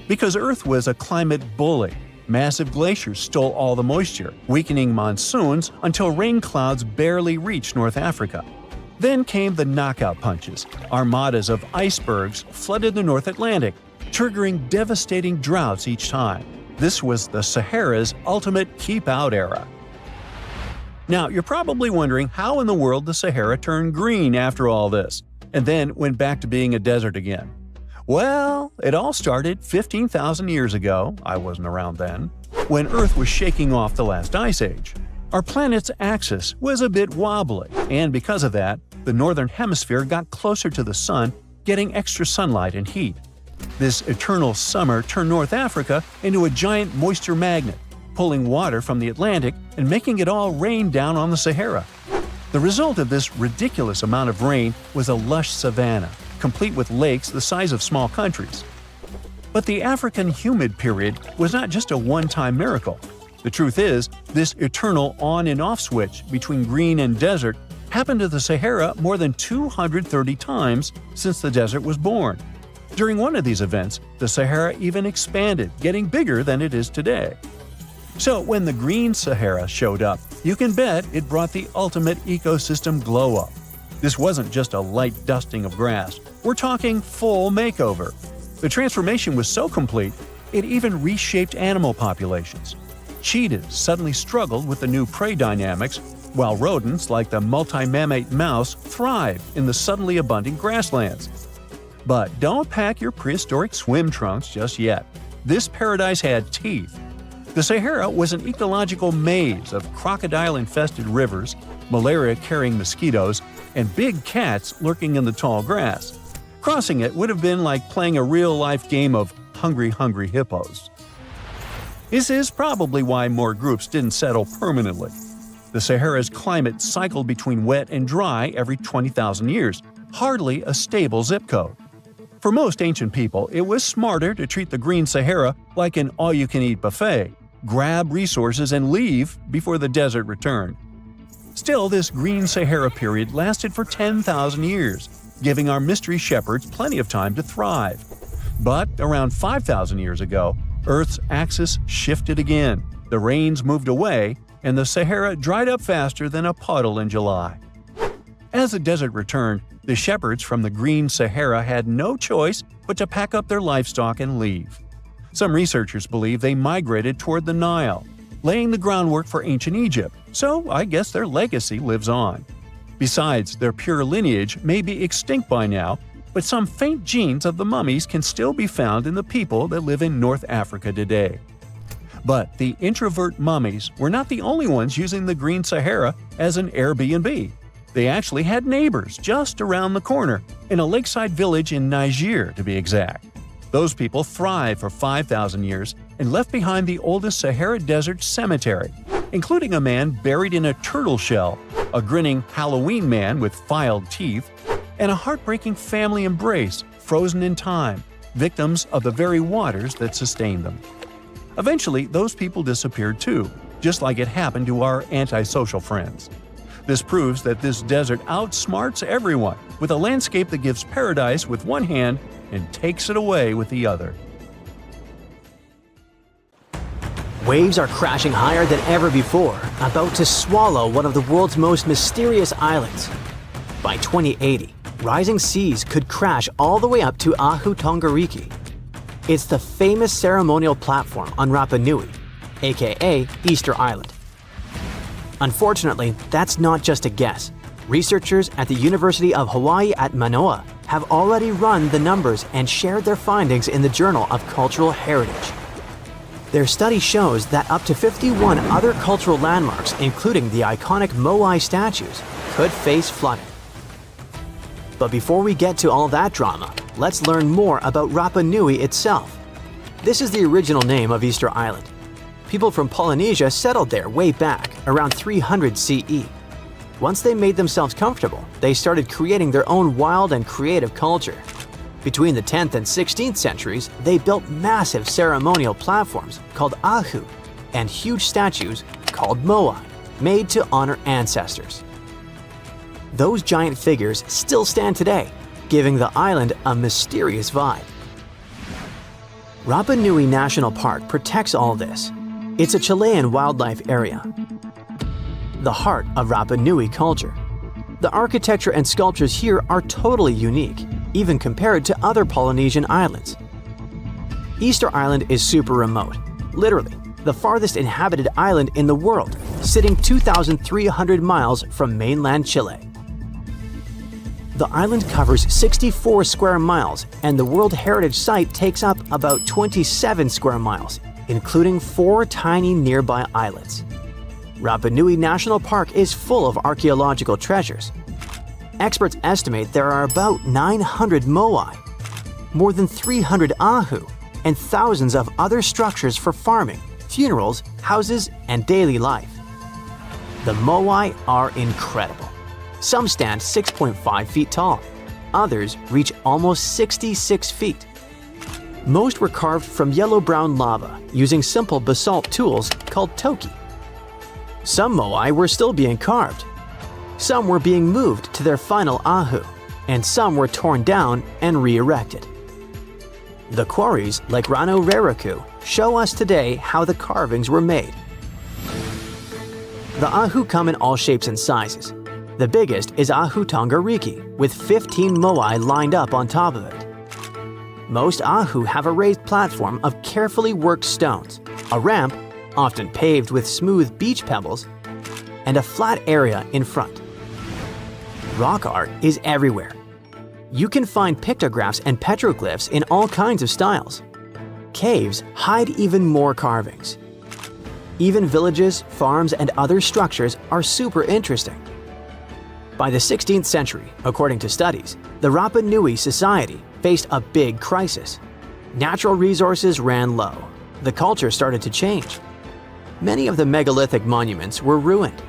Because Earth was a climate bully. Massive glaciers stole all the moisture, weakening monsoons until rain clouds barely reached North Africa. Then came the knockout punches. Armadas of icebergs flooded the North Atlantic, triggering devastating droughts each time. This was the Sahara's ultimate keep-out era. Now, you're probably wondering how in the world the Sahara turned green after all this, and then went back to being a desert again. Well, it all started 15,000 years ago, I wasn't around then, when Earth was shaking off the last ice age. Our planet's axis was a bit wobbly, and because of that, the northern hemisphere got closer to the sun, getting extra sunlight and heat. This eternal summer turned North Africa into a giant moisture magnet, pulling water from the Atlantic and making it all rain down on the Sahara. The result of this ridiculous amount of rain was a lush savanna, complete with lakes the size of small countries. But the African humid period was not just a one-time miracle. The truth is, this eternal on and off switch between green and desert happened to the Sahara more than 230 times since the desert was born. During one of these events, the Sahara even expanded, getting bigger than it is today. So when the Green Sahara showed up, you can bet it brought the ultimate ecosystem glow-up. This wasn't just a light dusting of grass. We're talking full makeover. The transformation was so complete, it even reshaped animal populations. Cheetahs suddenly struggled with the new prey dynamics, while rodents like the multi-mammate mouse thrived in the suddenly abundant grasslands. But don't pack your prehistoric swim trunks just yet. This paradise had teeth. The Sahara was an ecological maze of crocodile-infested rivers, malaria-carrying mosquitoes, and big cats lurking in the tall grass. Crossing it would have been like playing a real-life game of Hungry Hungry Hippos. This is probably why more groups didn't settle permanently. The Sahara's climate cycled between wet and dry every 20,000 years, hardly a stable zip code. For most ancient people, it was smarter to treat the Green Sahara like an all-you-can-eat buffet, grab resources and leave before the desert returned. Still, this Green Sahara period lasted for 10,000 years, giving our mystery shepherds plenty of time to thrive. But around 5,000 years ago, Earth's axis shifted again, the rains moved away, and the Sahara dried up faster than a puddle in July. As the desert returned, the shepherds from the Green Sahara had no choice but to pack up their livestock and leave. Some researchers believe they migrated toward the Nile, laying the groundwork for ancient Egypt, so I guess their legacy lives on. Besides, their pure lineage may be extinct by now, but some faint genes of the mummies can still be found in the people that live in North Africa today. But the introvert mummies were not the only ones using the Green Sahara as an Airbnb. They actually had neighbors just around the corner, in a lakeside village in Niger to be exact. Those people thrived for 5,000 years and left behind the oldest Sahara Desert cemetery, including a man buried in a turtle shell, a grinning Halloween man with filed teeth, and a heartbreaking family embrace frozen in time, victims of the very waters that sustained them. Eventually, those people disappeared too, just like it happened to our antisocial friends. This proves that this desert outsmarts everyone, with a landscape that gives paradise with one hand and takes it away with the other. Waves are crashing higher than ever before, about to swallow one of the world's most mysterious islands. By 2080, rising seas could crash all the way up to Ahu Tongariki. It's the famous ceremonial platform on Rapa Nui, aka Easter Island. Unfortunately, that's not just a guess. Researchers at the University of Hawaii at Manoa have already run the numbers and shared their findings in the Journal of Cultural Heritage. Their study shows that up to 51 other cultural landmarks, including the iconic Moai statues, could face flooding. But before we get to all that drama, let's learn more about Rapa Nui itself. This is the original name of Easter Island. People from Polynesia settled there way back, around 300 CE. Once they made themselves comfortable, they started creating their own wild and creative culture. Between the 10th and 16th centuries, they built massive ceremonial platforms called ahu and huge statues called moai, made to honor ancestors. Those giant figures still stand today, giving the island a mysterious vibe. Rapa Nui National Park protects all this. It's a Chilean wildlife area, the heart of Rapa Nui culture. The architecture and sculptures here are totally unique, even compared to other Polynesian islands. Easter Island is super remote, literally the farthest inhabited island in the world, sitting 2,300 miles from mainland Chile. The island covers 64 square miles, and the World Heritage Site takes up about 27 square miles, including 4 tiny nearby islets. Rapa Nui National Park is full of archaeological treasures. Experts estimate there are about 900 moai, more than 300 ahu, and thousands of other structures for farming, funerals, houses, and daily life. The moai are incredible. Some stand 6.5 feet tall. Others reach almost 66 feet. Most were carved from yellow-brown lava using simple basalt tools called toki. Some moai were still being carved. Some were being moved to their final ahu, and some were torn down and re-erected. The quarries, like Rano Raraku, show us today how the carvings were made. The ahu come in all shapes and sizes. The biggest is Ahu Tongariki, with 15 moai lined up on top of it. Most ahu have a raised platform of carefully worked stones, a ramp, often paved with smooth beach pebbles, and a flat area in front. Rock art is everywhere. You can find pictographs and petroglyphs in all kinds of styles. Caves hide even more carvings. Even villages, farms, and other structures are super interesting. By the 16th century, according to studies, the Rapa Nui society faced a big crisis. Natural resources ran low. The culture started to change. Many of the megalithic monuments were ruined.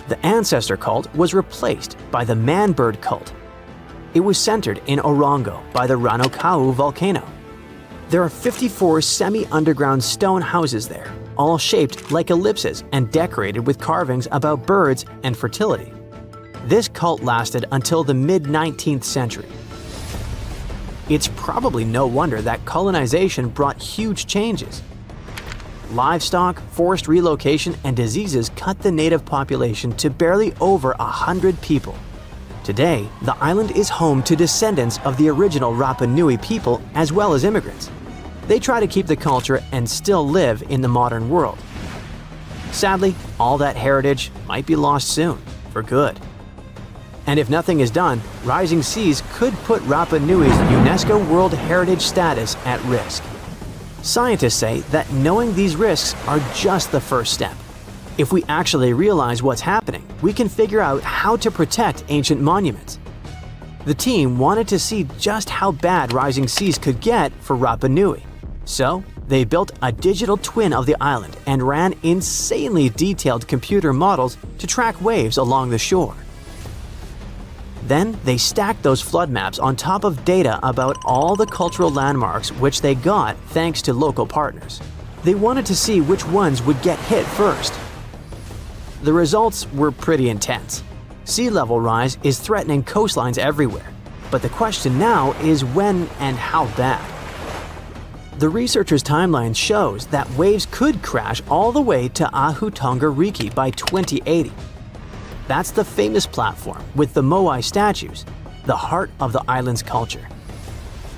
The ancestor cult was replaced by the man-bird cult. It was centered in Orongo by the Ranokau volcano. There are 54 semi-underground stone houses there, all shaped like ellipses and decorated with carvings about birds and fertility. This cult lasted until the mid-19th century. It's probably no wonder that colonization brought huge changes. Livestock, forced relocation, and diseases cut the native population to barely over 100 people. Today, the island is home to descendants of the original Rapa Nui people as well as immigrants. They try to keep the culture and still live in the modern world. Sadly, all that heritage might be lost soon, for good. And if nothing is done, rising seas could put Rapa Nui's UNESCO World Heritage status at risk. Scientists say that knowing these risks are just the first step. If we actually realize what's happening, we can figure out how to protect ancient monuments. The team wanted to see just how bad rising seas could get for Rapa Nui. So, they built a digital twin of the island and ran insanely detailed computer models to track waves along the shore. Then they stacked those flood maps on top of data about all the cultural landmarks which they got thanks to local partners. They wanted to see which ones would get hit first. The results were pretty intense. Sea level rise is threatening coastlines everywhere, but the question now is when and how bad. The researchers' timeline shows that waves could crash all the way to Ahutonga Riki by 2080. That's the famous platform with the Moai statues, the heart of the island's culture.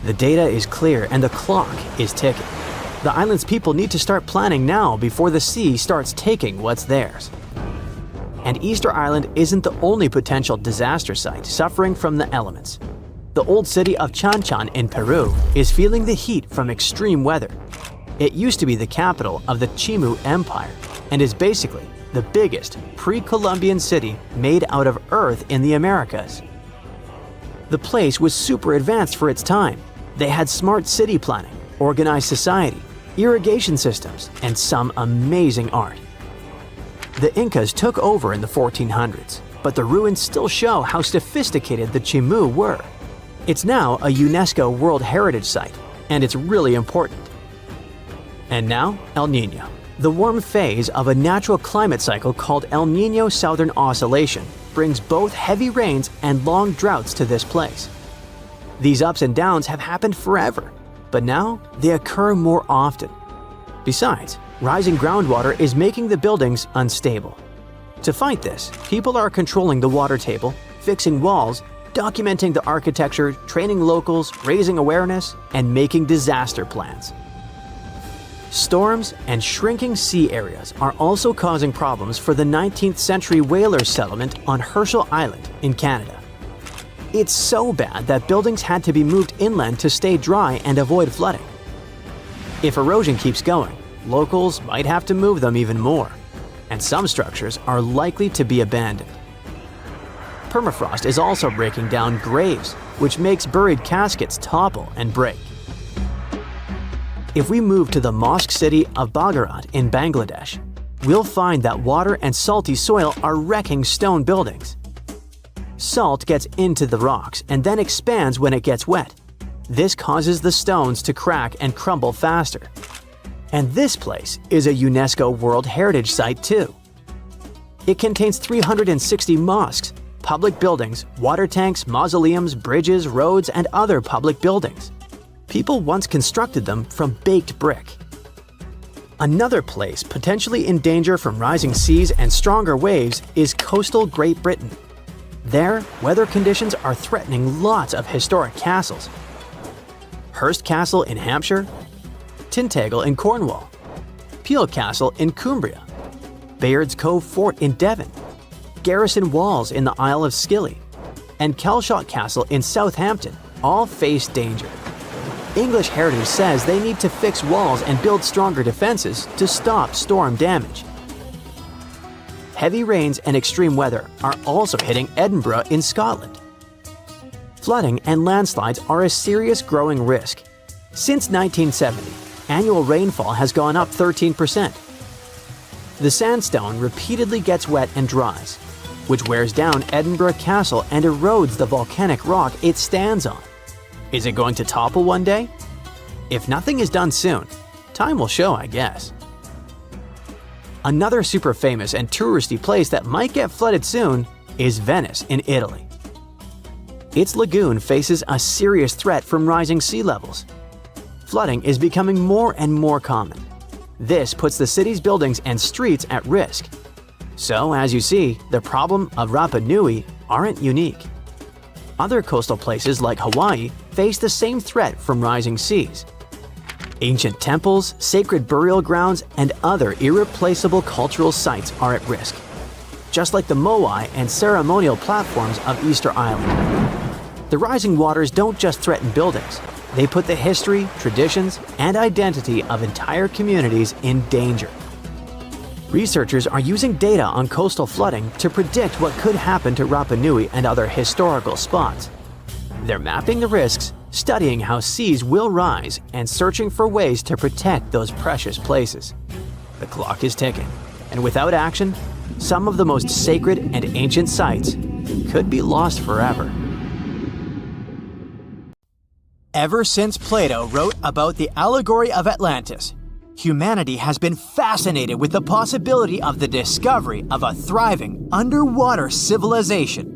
The data is clear and the clock is ticking. The island's people need to start planning now before the sea starts taking what's theirs. And Easter Island isn't the only potential disaster site suffering from the elements. The old city of Chanchan in Peru is feeling the heat from extreme weather. It used to be the capital of the Chimu Empire and is basically the biggest pre-Columbian city made out of earth in the Americas. The place was super advanced for its time. They had smart city planning, organized society, irrigation systems, and some amazing art. The Incas took over in the 1400s, but the ruins still show how sophisticated the Chimu were. It's now a UNESCO World Heritage Site, and it's really important. And now, El Niño. The warm phase of a natural climate cycle called El Niño Southern Oscillation brings both heavy rains and long droughts to this place. These ups and downs have happened forever, but now they occur more often. Besides, rising groundwater is making the buildings unstable. To fight this, people are controlling the water table, fixing walls, documenting the architecture, training locals, raising awareness, and making disaster plans. Storms and shrinking sea areas are also causing problems for the 19th century whaler settlement on Herschel Island in Canada. It's so bad that buildings had to be moved inland to stay dry and avoid flooding. If erosion keeps going, locals might have to move them even more, and some structures are likely to be abandoned. Permafrost is also breaking down graves, which makes buried caskets topple and break. If we move to the mosque city of Bagarat in Bangladesh, we'll find that water and salty soil are wrecking stone buildings. Salt gets into the rocks and then expands when it gets wet. This causes the stones to crack and crumble faster. And this place is a UNESCO World Heritage Site too. It contains 360 mosques, public buildings, water tanks, mausoleums, bridges, roads, and other public buildings. People once constructed them from baked brick. Another place potentially in danger from rising seas and stronger waves is coastal Great Britain. There, weather conditions are threatening lots of historic castles. Hurst Castle in Hampshire, Tintagel in Cornwall, Peel Castle in Cumbria, Bayard's Cove Fort in Devon, Garrison Walls in the Isle of Scilly, and Kelshot Castle in Southampton all face danger. English Heritage says they need to fix walls and build stronger defenses to stop storm damage. Heavy rains and extreme weather are also hitting Edinburgh in Scotland. Flooding and landslides are a serious growing risk. Since 1970, annual rainfall has gone up 13%. The sandstone repeatedly gets wet and dries, which wears down Edinburgh Castle and erodes the volcanic rock it stands on. Is it going to topple one day? If nothing is done soon, time will show, I guess. Another super famous and touristy place that might get flooded soon is Venice in Italy. Its lagoon faces a serious threat from rising sea levels. Flooding is becoming more and more common. This puts the city's buildings and streets at risk. So, as you see, the problem of Rapa Nui aren't unique. Other coastal places like Hawaii face the same threat from rising seas. Ancient temples, sacred burial grounds, and other irreplaceable cultural sites are at risk, just like the moai and ceremonial platforms of Easter Island. The rising waters don't just threaten buildings, they put the history, traditions, and identity of entire communities in danger. Researchers are using data on coastal flooding to predict what could happen to Rapa Nui and other historical spots. They're mapping the risks, studying how seas will rise, and searching for ways to protect those precious places. The clock is ticking, and without action, some of the most sacred and ancient sites could be lost forever. Ever since Plato wrote about the allegory of Atlantis, humanity has been fascinated with the possibility of the discovery of a thriving underwater civilization.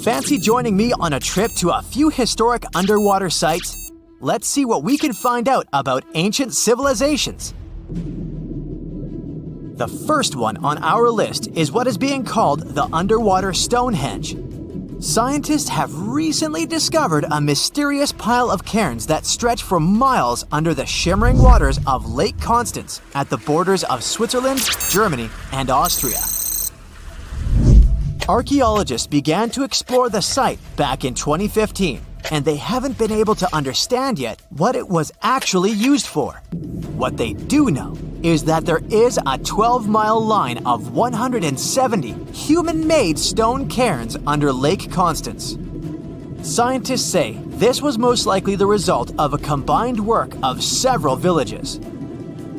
Fancy joining me on a trip to a few historic underwater sites? Let's see what we can find out about ancient civilizations. The first one on our list is what is being called the underwater Stonehenge. Scientists have recently discovered a mysterious pile of cairns that stretch for miles under the shimmering waters of Lake Constance at the borders of Switzerland, Germany, and Austria. Archaeologists began to explore the site back in 2015, and they haven't been able to understand yet what it was actually used for. What they do know is that there is a 12-mile line of 170 human-made stone cairns under Lake Constance. Scientists say this was most likely the result of a combined work of several villages.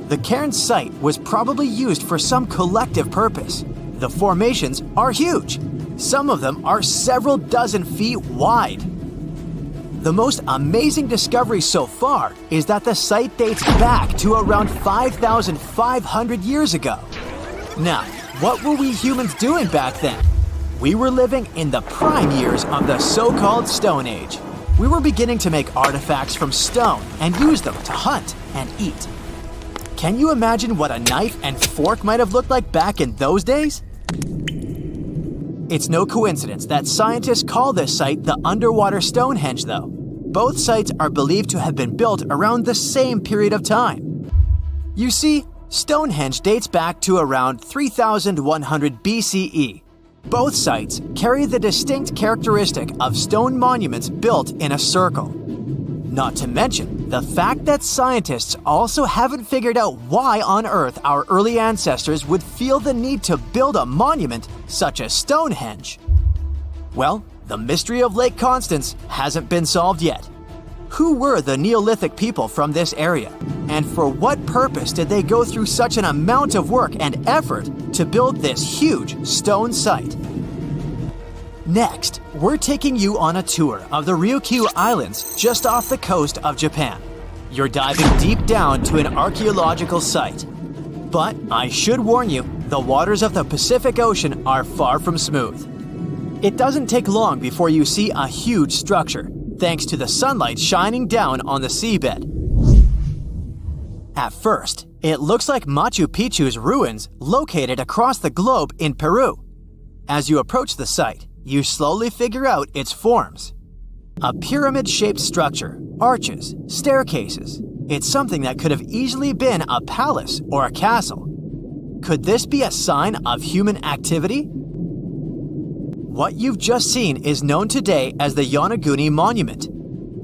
The cairn site was probably used for some collective purpose. The formations are huge. Some of them are several dozen feet wide. The most amazing discovery so far is that the site dates back to around 5,500 years ago. Now, what were we humans doing back then? We were living in the prime years of the so-called Stone Age. We were beginning to make artifacts from stone and use them to hunt and eat. Can you imagine what a knife and fork might have looked like back in those days? It's no coincidence that scientists call this site the underwater Stonehenge, though. Both sites are believed to have been built around the same period of time. You see, Stonehenge dates back to around 3100 BCE. Both sites carry the distinct characteristic of stone monuments built in a circle. Not to mention the fact that scientists also haven't figured out why on earth our early ancestors would feel the need to build a monument such as Stonehenge. Well, the mystery of Lake Constance hasn't been solved yet. Who were the Neolithic people from this area? And for what purpose did they go through such an amount of work and effort to build this huge stone site? Next, we're taking you on a tour of the Ryukyu Islands just off the coast of Japan. You're diving deep down to an archaeological site. But I should warn you, the waters of the Pacific Ocean are far from smooth. It doesn't take long before you see a huge structure, thanks to the sunlight shining down on the seabed. At first, it looks like Machu Picchu's ruins located across the globe in Peru. As you approach the site, you slowly figure out its forms. A pyramid-shaped structure, arches, staircases. It's something that could have easily been a palace or a castle. Could this be a sign of human activity? What you've just seen is known today as the Yonaguni Monument.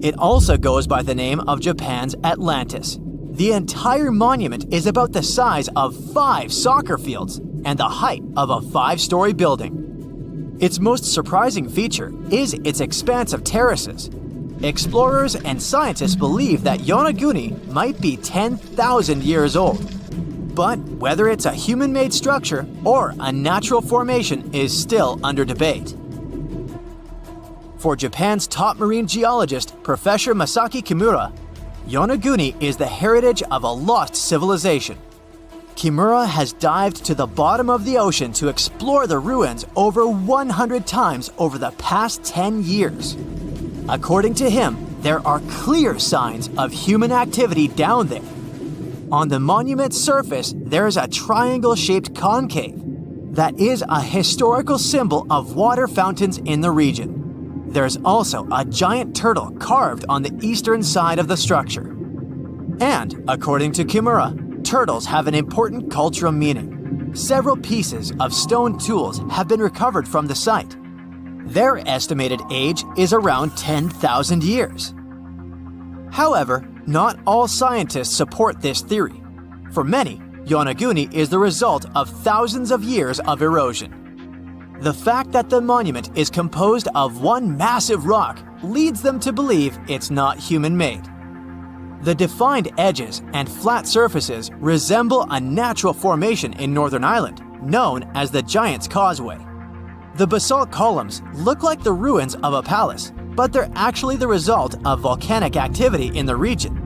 It also goes by the name of Japan's Atlantis. The entire monument is about the size of 5 soccer fields and the height of a 5-story building. Its most surprising feature is its expanse of terraces. Explorers and scientists believe that Yonaguni might be 10,000 years old. But whether it's a human-made structure or a natural formation is still under debate. For Japan's top marine geologist, Professor Masaki Kimura, Yonaguni is the heritage of a lost civilization. Kimura has dived to the bottom of the ocean to explore the ruins over 100 times over the past 10 years. According to him, there are clear signs of human activity down there. On the monument's surface, there is a triangle-shaped concave that is a historical symbol of water fountains in the region. There's also a giant turtle carved on the eastern side of the structure. And, according to Kimura, turtles have an important cultural meaning. Several pieces of stone tools have been recovered from the site. Their estimated age is around 10,000 years. However, not all scientists support this theory. For many, Yonaguni is the result of thousands of years of erosion. The fact that the monument is composed of one massive rock leads them to believe it's not human-made. The defined edges and flat surfaces resemble a natural formation in Northern Ireland, known as the Giant's Causeway. The basalt columns look like the ruins of a palace, but they're actually the result of volcanic activity in the region.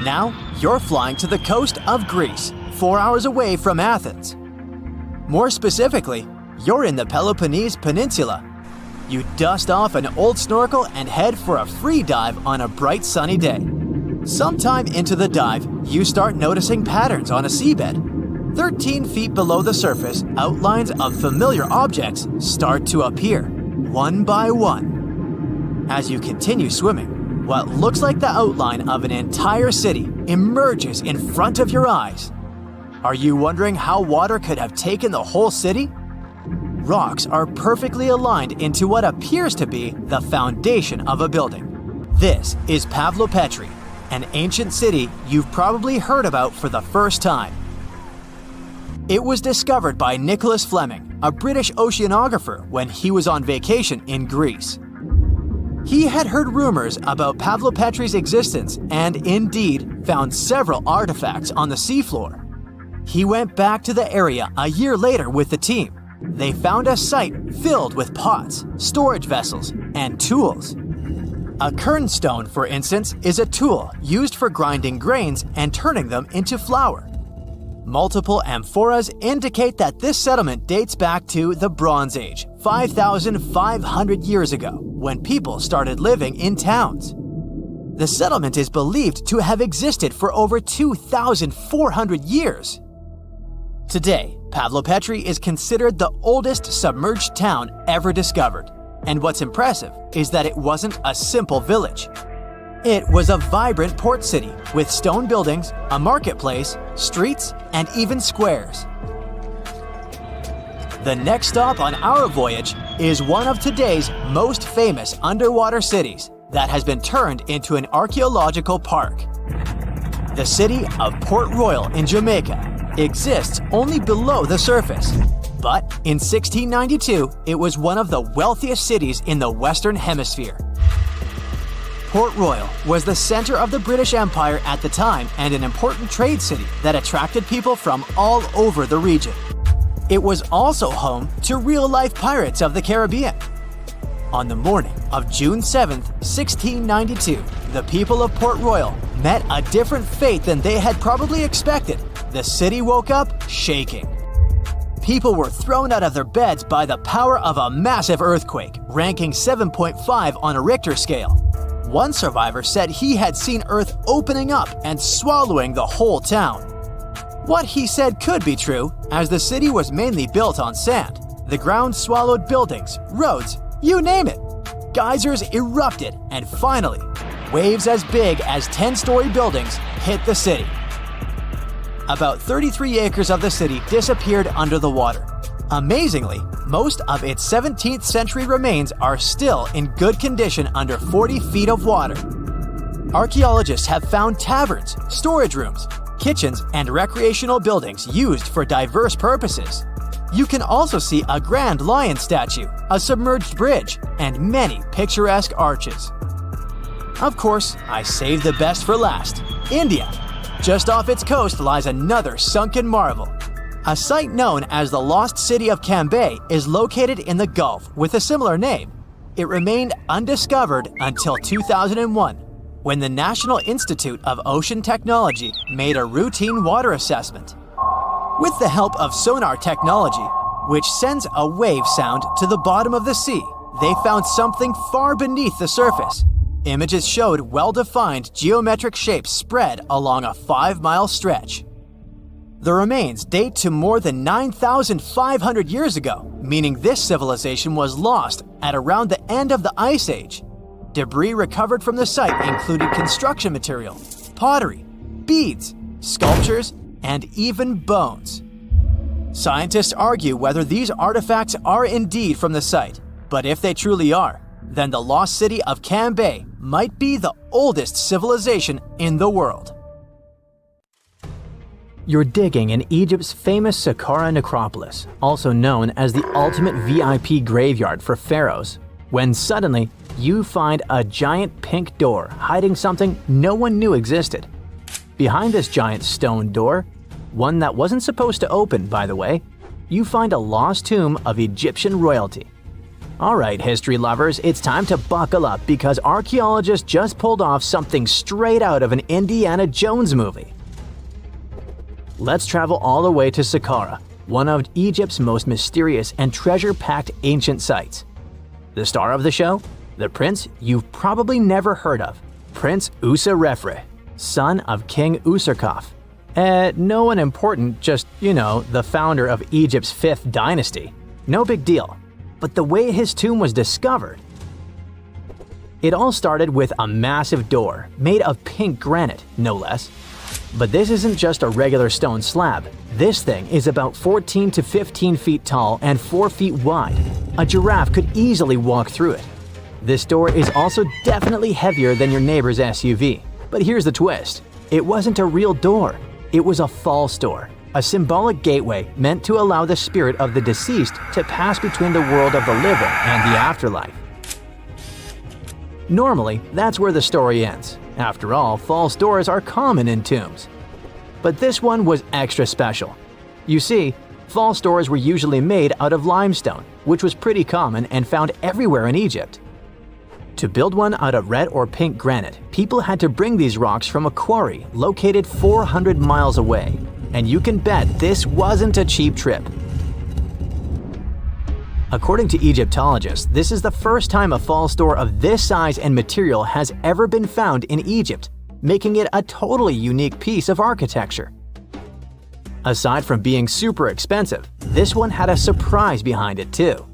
Now, you're flying to the coast of Greece, 4 hours away from Athens. More specifically, you're in the Peloponnese Peninsula. You dust off an old snorkel and head for a free dive on a bright sunny day. Sometime into the dive, you start noticing patterns on a seabed. 13 feet below the surface, outlines of familiar objects start to appear, one by one. As you continue swimming, what looks like the outline of an entire city emerges in front of your eyes. Are you wondering how water could have taken the whole city? Rocks are perfectly aligned into what appears to be the foundation of a building. This is Pavlopetri, an ancient city you've probably heard about for the first time. It was discovered by Nicholas Fleming, a British oceanographer, when he was on vacation in Greece. He had heard rumors about Pavlopetri's existence and indeed found several artifacts on the seafloor. He went back to the area a year later with the team. They found a site filled with pots, storage vessels, and tools. A kernstone, for instance, is a tool used for grinding grains and turning them into flour. Multiple amphoras indicate that this settlement dates back to the Bronze Age, 5,500 years ago, when people started living in towns. The settlement is believed to have existed for over 2,400 years. Today, Pavlopetri is considered the oldest submerged town ever discovered. And what's impressive is that it wasn't a simple village. It was a vibrant port city with stone buildings, a marketplace, streets, and even squares. The next stop on our voyage is one of today's most famous underwater cities that has been turned into an archaeological park. The city of Port Royal in Jamaica exists only below the surface. But in 1692, it was one of the wealthiest cities in the Western Hemisphere. Port Royal was the center of the British Empire at the time and an important trade city that attracted people from all over the region. It was also home to real-life pirates of the Caribbean. On the morning of June 7, 1692, the people of Port Royal met a different fate than they had probably expected. The city woke up shaking. People were thrown out of their beds by the power of a massive earthquake, ranking 7.5 on a Richter scale. One survivor said he had seen Earth opening up and swallowing the whole town. What he said could be true, as the city was mainly built on sand. The ground swallowed buildings, roads, you name it. Geysers erupted, and finally, waves as big as 10-story buildings hit the city. About 33 acres of the city disappeared under the water. Amazingly, most of its 17th century remains are still in good condition under 40 feet of water. Archaeologists have found taverns, storage rooms, kitchens, and recreational buildings used for diverse purposes. You can also see a grand lion statue, a submerged bridge, and many picturesque arches. Of course, I saved the best for last: India. Just off its coast lies another sunken marvel. A site known as the Lost City of Cambay is located in the Gulf with a similar name. It remained undiscovered until 2001, when the National Institute of Ocean Technology made a routine water assessment. With the help of sonar technology, which sends a wave sound to the bottom of the sea, they found something far beneath the surface. Images showed well-defined geometric shapes spread along a 5-mile stretch. The remains date to more than 9,500 years ago, meaning this civilization was lost at around the end of the Ice Age. Debris recovered from the site included construction material, pottery, beads, sculptures, and even bones. Scientists argue whether these artifacts are indeed from the site, but if they truly are, then the lost city of Cambay might be the oldest civilization in the world. You're digging in Egypt's famous Saqqara necropolis, also known as the ultimate VIP graveyard for pharaohs, when suddenly you find a giant pink door hiding something no one knew existed. Behind this giant stone door, one that wasn't supposed to open, by the way, you find a lost tomb of Egyptian royalty. Alright, history lovers, it's time to buckle up because archaeologists just pulled off something straight out of an Indiana Jones movie. Let's travel all the way to Saqqara, one of Egypt's most mysterious and treasure-packed ancient sites. The star of the show? The prince you've probably never heard of, Prince Userefre, son of King Userkaf. No one important, just, the founder of Egypt's 5th dynasty. No big deal. But the way his tomb was discovered. It all started with a massive door, made of pink granite, no less. But this isn't just a regular stone slab. This thing is about 14 to 15 feet tall and 4 feet wide. A giraffe could easily walk through it. This door is also definitely heavier than your neighbor's SUV. But here's the twist. It wasn't a real door. It was a false door, a symbolic gateway meant to allow the spirit of the deceased to pass between the world of the living and the afterlife. Normally, that's where the story ends. After all, false doors are common in tombs. But this one was extra special. You see, false doors were usually made out of limestone, which was pretty common and found everywhere in Egypt. To build one out of red or pink granite, people had to bring these rocks from a quarry located 400 miles away. And you can bet this wasn't a cheap trip. According to Egyptologists, this is the first time a false door of this size and material has ever been found in Egypt, making it a totally unique piece of architecture. Aside from being super expensive, this one had a surprise behind it too.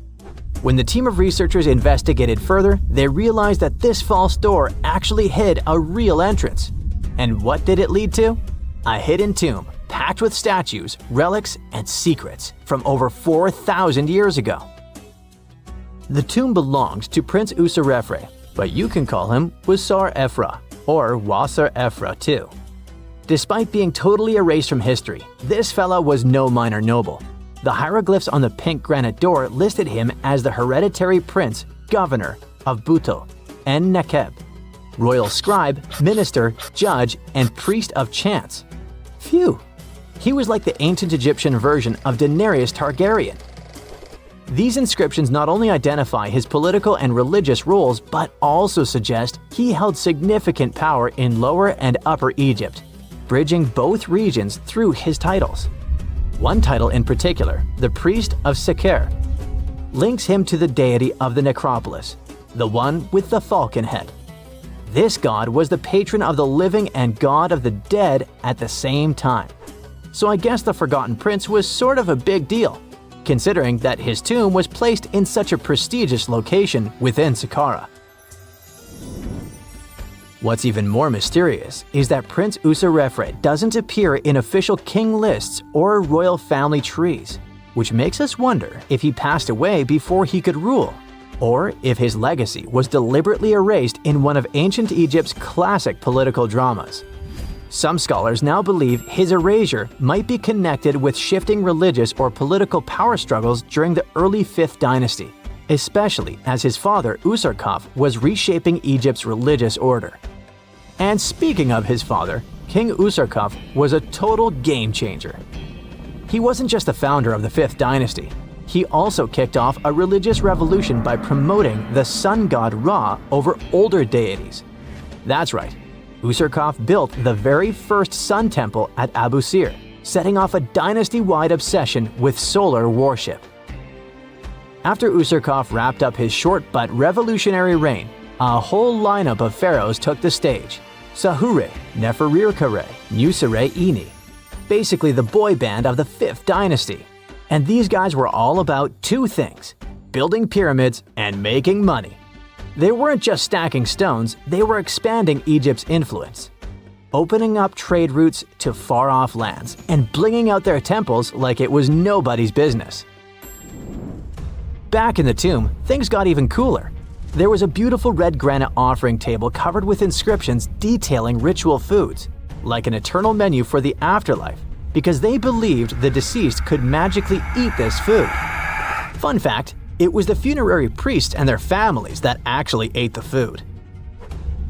When the team of researchers investigated further, they realized that this false door actually hid a real entrance. And what did it lead to? A hidden tomb, packed with statues, relics, and secrets from over 4,000 years ago. The tomb belonged to Prince Userefre, but you can call him Wasar Efra, or Wasar Efra too. Despite being totally erased from history, this fella was no minor noble. The hieroglyphs on the pink granite door listed him as the hereditary prince, governor of Buto and Nekeb, royal scribe, minister, judge, and priest of chance. Phew! He was like the ancient Egyptian version of Daenerys Targaryen. These inscriptions not only identify his political and religious roles, but also suggest he held significant power in Lower and Upper Egypt, bridging both regions through his titles. One title in particular, the Priest of Seker, links him to the deity of the necropolis, the one with the falcon head. This god was the patron of the living and god of the dead at the same time. So I guess the Forgotten Prince was sort of a big deal, considering that his tomb was placed in such a prestigious location within Saqqara. What's even more mysterious is that Prince Userefre doesn't appear in official king lists or royal family trees, which makes us wonder if he passed away before he could rule, or if his legacy was deliberately erased in one of ancient Egypt's classic political dramas. Some scholars now believe his erasure might be connected with shifting religious or political power struggles during the early 5th dynasty, especially as his father Userkaf was reshaping Egypt's religious order. And speaking of his father, King Userkaf was a total game changer. He wasn't just the founder of the 5th dynasty. He also kicked off a religious revolution by promoting the sun god Ra over older deities. That's right, Userkaf built the very first sun temple at Abu Sir, setting off a dynasty-wide obsession with solar worship. After Userkaf wrapped up his short but revolutionary reign, a whole lineup of pharaohs took the stage. Sahure, Neferirkare, Nusere-Ini, basically the boy band of the 5th dynasty. And these guys were all about two things: building pyramids and making money. They weren't just stacking stones, they were expanding Egypt's influence, opening up trade routes to far-off lands and blinging out their temples like it was nobody's business. Back in the tomb, things got even cooler. There was a beautiful red granite offering table covered with inscriptions detailing ritual foods, like an eternal menu for the afterlife, because they believed the deceased could magically eat this food. Fun fact, it was the funerary priests and their families that actually ate the food.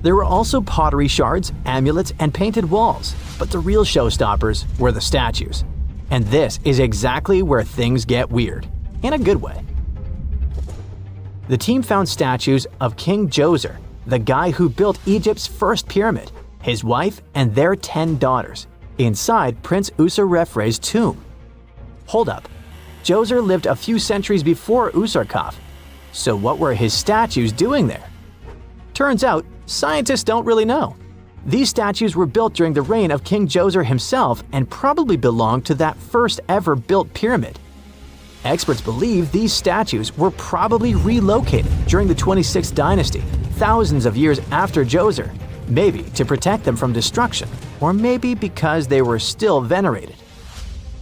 There were also pottery shards, amulets, and painted walls, but the real showstoppers were the statues. And this is exactly where things get weird, in a good way. The team found statues of King Djoser, the guy who built Egypt's first pyramid, his wife, and their 10 daughters, inside Prince Userefre's tomb. Hold up, Djoser lived a few centuries before Userkaf, so what were his statues doing there? Turns out, scientists don't really know. These statues were built during the reign of King Djoser himself and probably belonged to that first ever built pyramid. Experts believe these statues were probably relocated during the 26th dynasty, thousands of years after Djoser, maybe to protect them from destruction, or maybe because they were still venerated.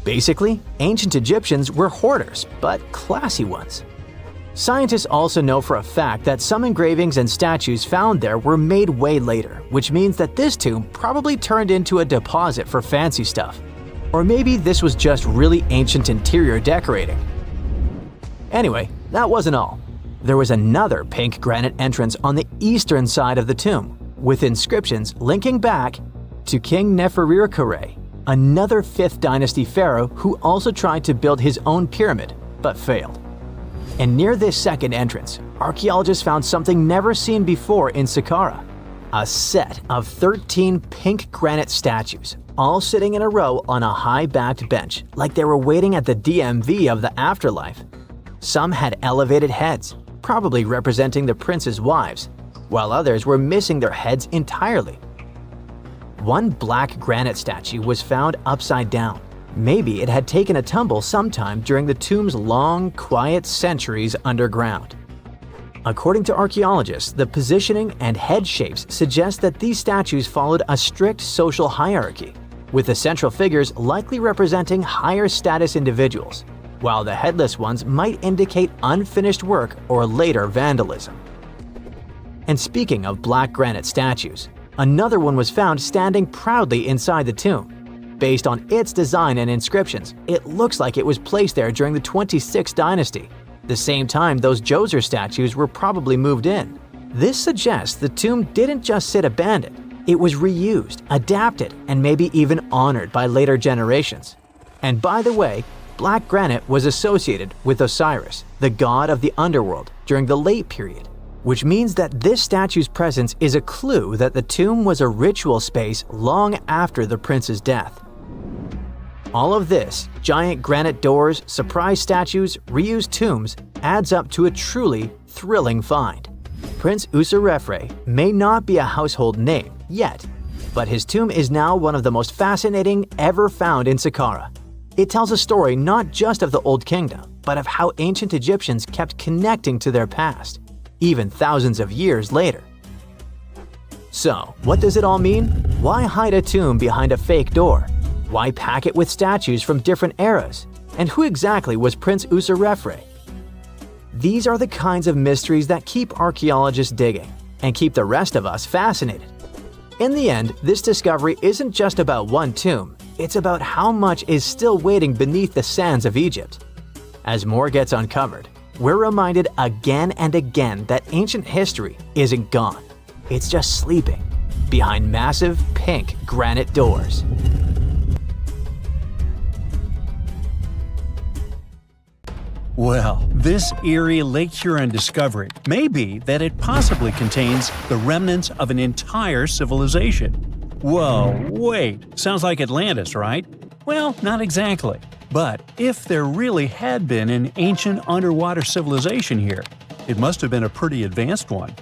Basically, ancient Egyptians were hoarders, but classy ones. Scientists also know for a fact that some engravings and statues found there were made way later, which means that this tomb probably turned into a deposit for fancy stuff. Or maybe this was just really ancient interior decorating. Anyway, that wasn't all. There was another pink granite entrance on the eastern side of the tomb, with inscriptions linking back to King Neferirkare, another 5th dynasty pharaoh who also tried to build his own pyramid, but failed. And near this second entrance, archaeologists found something never seen before in Saqqara: a set of 13 pink granite statues, all sitting in a row on a high-backed bench, like they were waiting at the DMV of the afterlife. Some had elevated heads, probably representing the prince's wives, while others were missing their heads entirely. One black granite statue was found upside down. Maybe it had taken a tumble sometime during the tomb's long, quiet centuries underground. According to archaeologists, the positioning and head shapes suggest that these statues followed a strict social hierarchy, with the central figures likely representing higher status individuals, while the headless ones might indicate unfinished work or later vandalism. And speaking of black granite statues, another one was found standing proudly inside the tomb. Based on its design and inscriptions, it looks like it was placed there during the 26th dynasty, the same time those Djoser statues were probably moved in. This suggests the tomb didn't just sit abandoned, it was reused, adapted, and maybe even honored by later generations. And by the way, black granite was associated with Osiris, the god of the underworld, during the late period, which means that this statue's presence is a clue that the tomb was a ritual space long after the prince's death. All of this, giant granite doors, surprise statues, reused tombs, adds up to a truly thrilling find. Prince Userefre may not be a household name yet, but his tomb is now one of the most fascinating ever found in Saqqara. It tells a story not just of the Old Kingdom, but of how ancient Egyptians kept connecting to their past, even thousands of years later. So, what does it all mean? Why hide a tomb behind a fake door? Why pack it with statues from different eras? And who exactly was Prince Userefre? These are the kinds of mysteries that keep archaeologists digging and keep the rest of us fascinated. In the end, this discovery isn't just about one tomb, it's about how much is still waiting beneath the sands of Egypt. As more gets uncovered, we're reminded again and again that ancient history isn't gone. It's just sleeping, behind massive pink granite doors. Well, this eerie Lake Huron discovery may be that it possibly contains the remnants of an entire civilization. Whoa, wait, sounds like Atlantis, right? Well, not exactly. But if there really had been an ancient underwater civilization here, it must have been a pretty advanced one.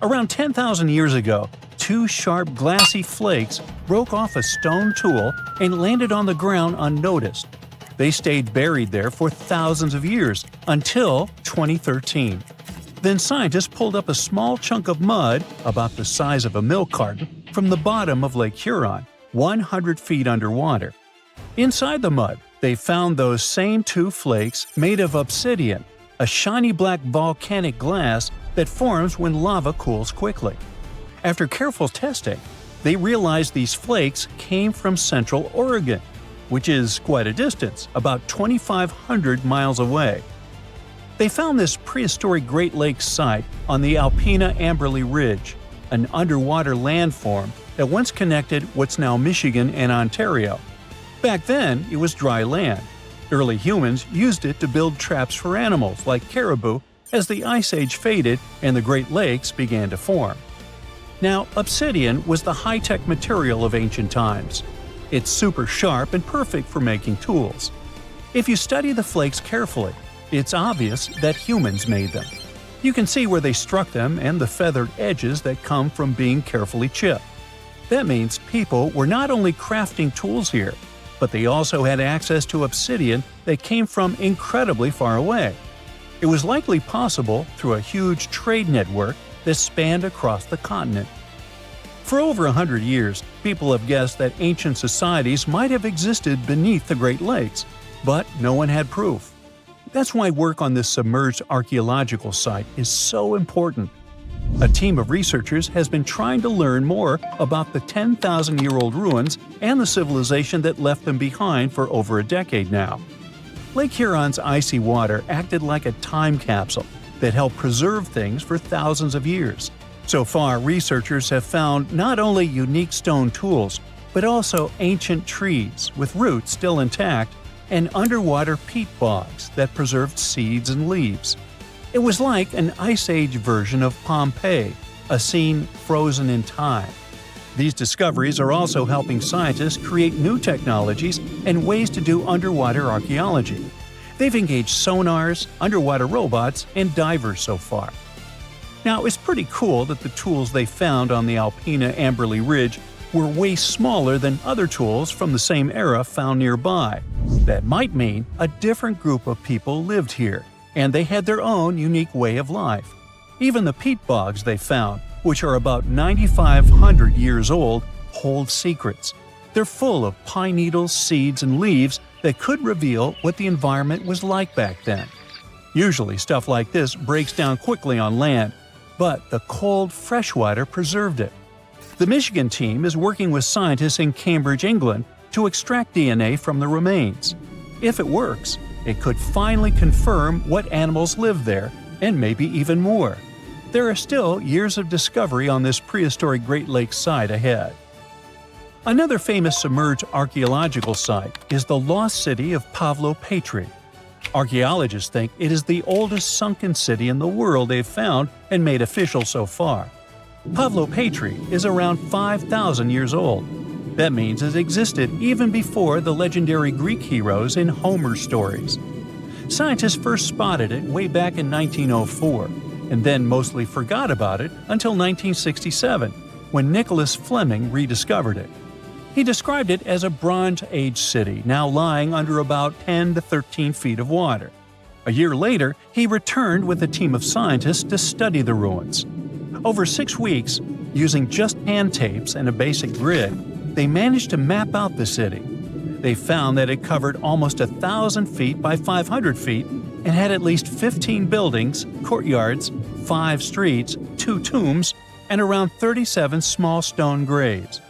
Around 10,000 years ago, two sharp glassy flakes broke off a stone tool and landed on the ground unnoticed. They stayed buried there for thousands of years, until 2013. Then scientists pulled up a small chunk of mud, about the size of a milk carton, from the bottom of Lake Huron, 100 feet underwater. Inside the mud, they found those same two flakes made of obsidian, a shiny black volcanic glass that forms when lava cools quickly. After careful testing, they realized these flakes came from Central Oregon, which is quite a distance, about 2,500 miles away. They found this prehistoric Great Lakes site on the Alpena Amberley Ridge, an underwater landform that once connected what's now Michigan and Ontario. Back then, it was dry land. Early humans used it to build traps for animals like caribou as the Ice Age faded and the Great Lakes began to form. Now, obsidian was the high-tech material of ancient times. It's super sharp and perfect for making tools. If you study the flakes carefully, it's obvious that humans made them. You can see where they struck them and the feathered edges that come from being carefully chipped. That means people were not only crafting tools here, but they also had access to obsidian that came from incredibly far away. It was likely possible through a huge trade network that spanned across the continent. For over 100 years, people have guessed that ancient societies might have existed beneath the Great Lakes, but no one had proof. That's why work on this submerged archaeological site is so important. A team of researchers has been trying to learn more about the 10,000-year-old ruins and the civilization that left them behind for over a decade now. Lake Huron's icy water acted like a time capsule that helped preserve things for thousands of years. So far, researchers have found not only unique stone tools, but also ancient trees with roots still intact and underwater peat bogs that preserved seeds and leaves. It was like an Ice Age version of Pompeii, a scene frozen in time. These discoveries are also helping scientists create new technologies and ways to do underwater archaeology. They've engaged sonars, underwater robots, and divers so far. Now, it's pretty cool that the tools they found on the Alpena Amberley Ridge were way smaller than other tools from the same era found nearby. That might mean a different group of people lived here, and they had their own unique way of life. Even the peat bogs they found, which are about 9,500 years old, hold secrets. They're full of pine needles, seeds, and leaves that could reveal what the environment was like back then. Usually stuff like this breaks down quickly on land, but the cold freshwater preserved it. The Michigan team is working with scientists in Cambridge, England, to extract DNA from the remains. If it works, it could finally confirm what animals lived there, and maybe even more. There are still years of discovery on this prehistoric Great Lakes site ahead. Another famous submerged archaeological site is the lost city of Pavlo-Petri. Archaeologists think it is the oldest sunken city in the world they've found and made official so far. Pavlo-Petri is around 5,000 years old. That means it existed even before the legendary Greek heroes in Homer's stories. Scientists first spotted it way back in 1904, and then mostly forgot about it until 1967, when Nicholas Fleming rediscovered it. He described it as a Bronze Age city now lying under about 10 to 13 feet of water. A year later, he returned with a team of scientists to study the ruins. Over 6 weeks, using just hand tapes and a basic grid, they managed to map out the city. They found that it covered almost 1,000 feet by 500 feet and had at least 15 buildings, courtyards, 5 streets, 2 tombs, and around 37 small stone graves.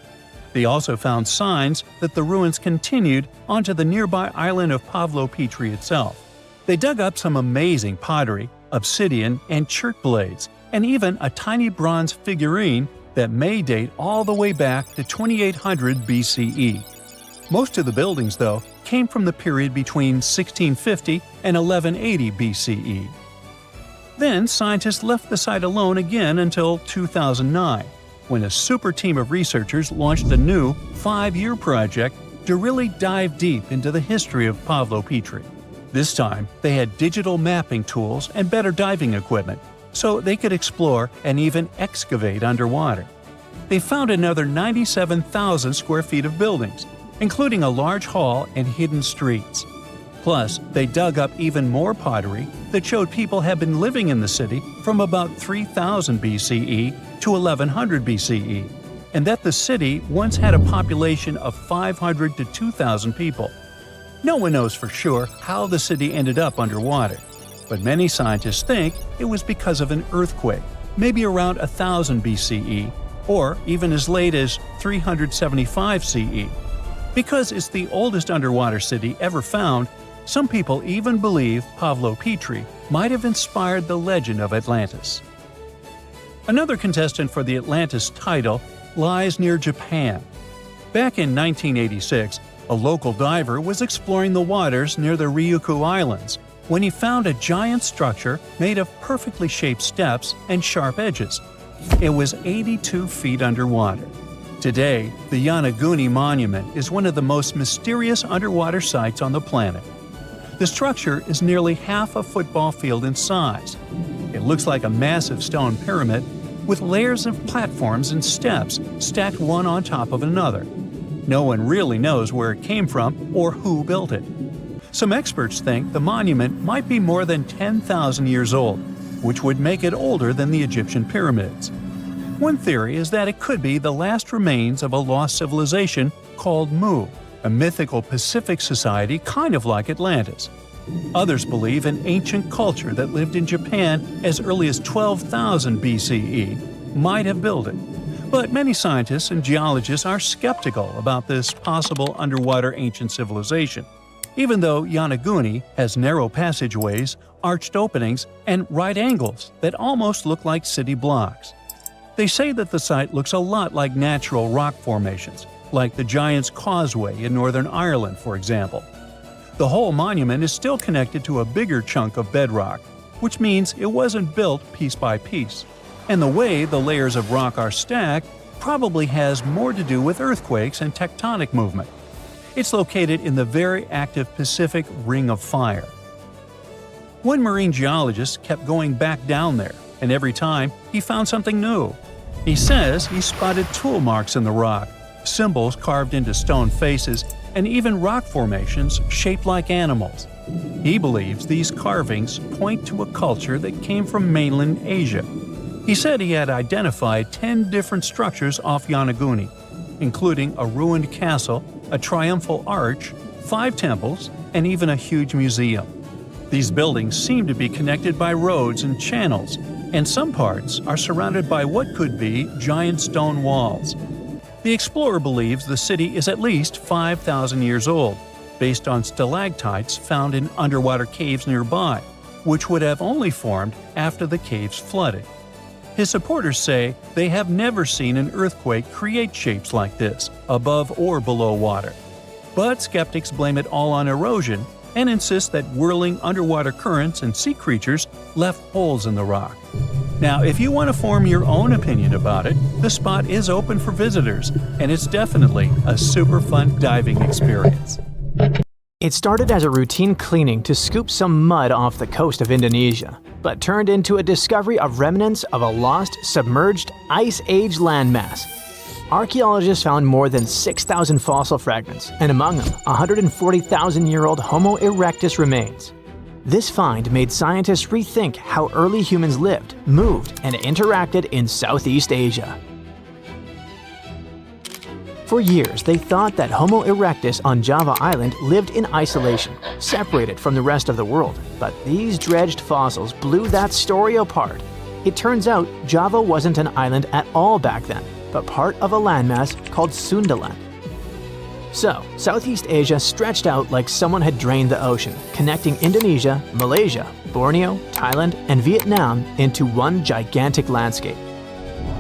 They also found signs that the ruins continued onto the nearby island of Pavlo-Petri itself. They dug up some amazing pottery, obsidian, and chert blades, and even a tiny bronze figurine that may date all the way back to 2800 BCE. Most of the buildings, though, came from the period between 1650 and 1180 BCE. Then scientists left the site alone again until 2009, when a super team of researchers launched a new 5-year project to really dive deep into the history of Pavlo-Petri. This time, they had digital mapping tools and better diving equipment, so they could explore and even excavate underwater. They found another 97,000 square feet of buildings, including a large hall and hidden streets. Plus, they dug up even more pottery that showed people had been living in the city from about 3000 BCE to 1100 BCE, and that the city once had a population of 500 to 2,000 people. No one knows for sure how the city ended up underwater, but many scientists think it was because of an earthquake, maybe around 1000 BCE, or even as late as 375 CE. Because it's the oldest underwater city ever found, some people even believe Pavlo-Petri might have inspired the legend of Atlantis. Another contestant for the Atlantis title lies near Japan. Back in 1986, a local diver was exploring the waters near the Ryukyu Islands when he found a giant structure made of perfectly shaped steps and sharp edges. It was 82 feet underwater. Today, the Yonaguni Monument is one of the most mysterious underwater sites on the planet. The structure is nearly half a football field in size. It looks like a massive stone pyramid with layers of platforms and steps stacked one on top of another. No one really knows where it came from or who built it. Some experts think the monument might be more than 10,000 years old, which would make it older than the Egyptian pyramids. One theory is that it could be the last remains of a lost civilization called Mu, a mythical Pacific society kind of like Atlantis. Others believe an ancient culture that lived in Japan as early as 12,000 BCE might have built it. But many scientists and geologists are skeptical about this possible underwater ancient civilization, even though Yonaguni has narrow passageways, arched openings, and right angles that almost look like city blocks. They say that the site looks a lot like natural rock formations, like the Giant's Causeway in Northern Ireland, for example. The whole monument is still connected to a bigger chunk of bedrock, which means it wasn't built piece by piece. And the way the layers of rock are stacked probably has more to do with earthquakes and tectonic movement. It's located in the very active Pacific Ring of Fire. One marine geologist kept going back down there, and every time he found something new. He says he spotted tool marks in the rock, symbols carved into stone faces, and even rock formations shaped like animals. He believes these carvings point to a culture that came from mainland Asia. He said he had identified 10 different structures off Yonaguni, including a ruined castle, a triumphal arch, 5 temples, and even a huge museum. These buildings seem to be connected by roads and channels, and some parts are surrounded by what could be giant stone walls. The explorer believes the city is at least 5,000 years old, based on stalactites found in underwater caves nearby, which would have only formed after the caves flooded. His supporters say they have never seen an earthquake create shapes like this, above or below water. But skeptics blame it all on erosion and insist that whirling underwater currents and sea creatures left holes in the rock. Now, if you want to form your own opinion about it, the spot is open for visitors, and it's definitely a super fun diving experience. It started as a routine cleaning to scoop some mud off the coast of Indonesia, but turned into a discovery of remnants of a lost, submerged, ice-age landmass. Archaeologists found more than 6,000 fossil fragments, and among them, 140,000-year-old Homo erectus remains. This find made scientists rethink how early humans lived, moved, and interacted in Southeast Asia. For years, they thought that Homo erectus on Java Island lived in isolation, separated from the rest of the world. But these dredged fossils blew that story apart. It turns out Java wasn't an island at all back then, but part of a landmass called Sundaland. So, Southeast Asia stretched out like someone had drained the ocean, connecting Indonesia, Malaysia, Borneo, Thailand, and Vietnam into one gigantic landscape.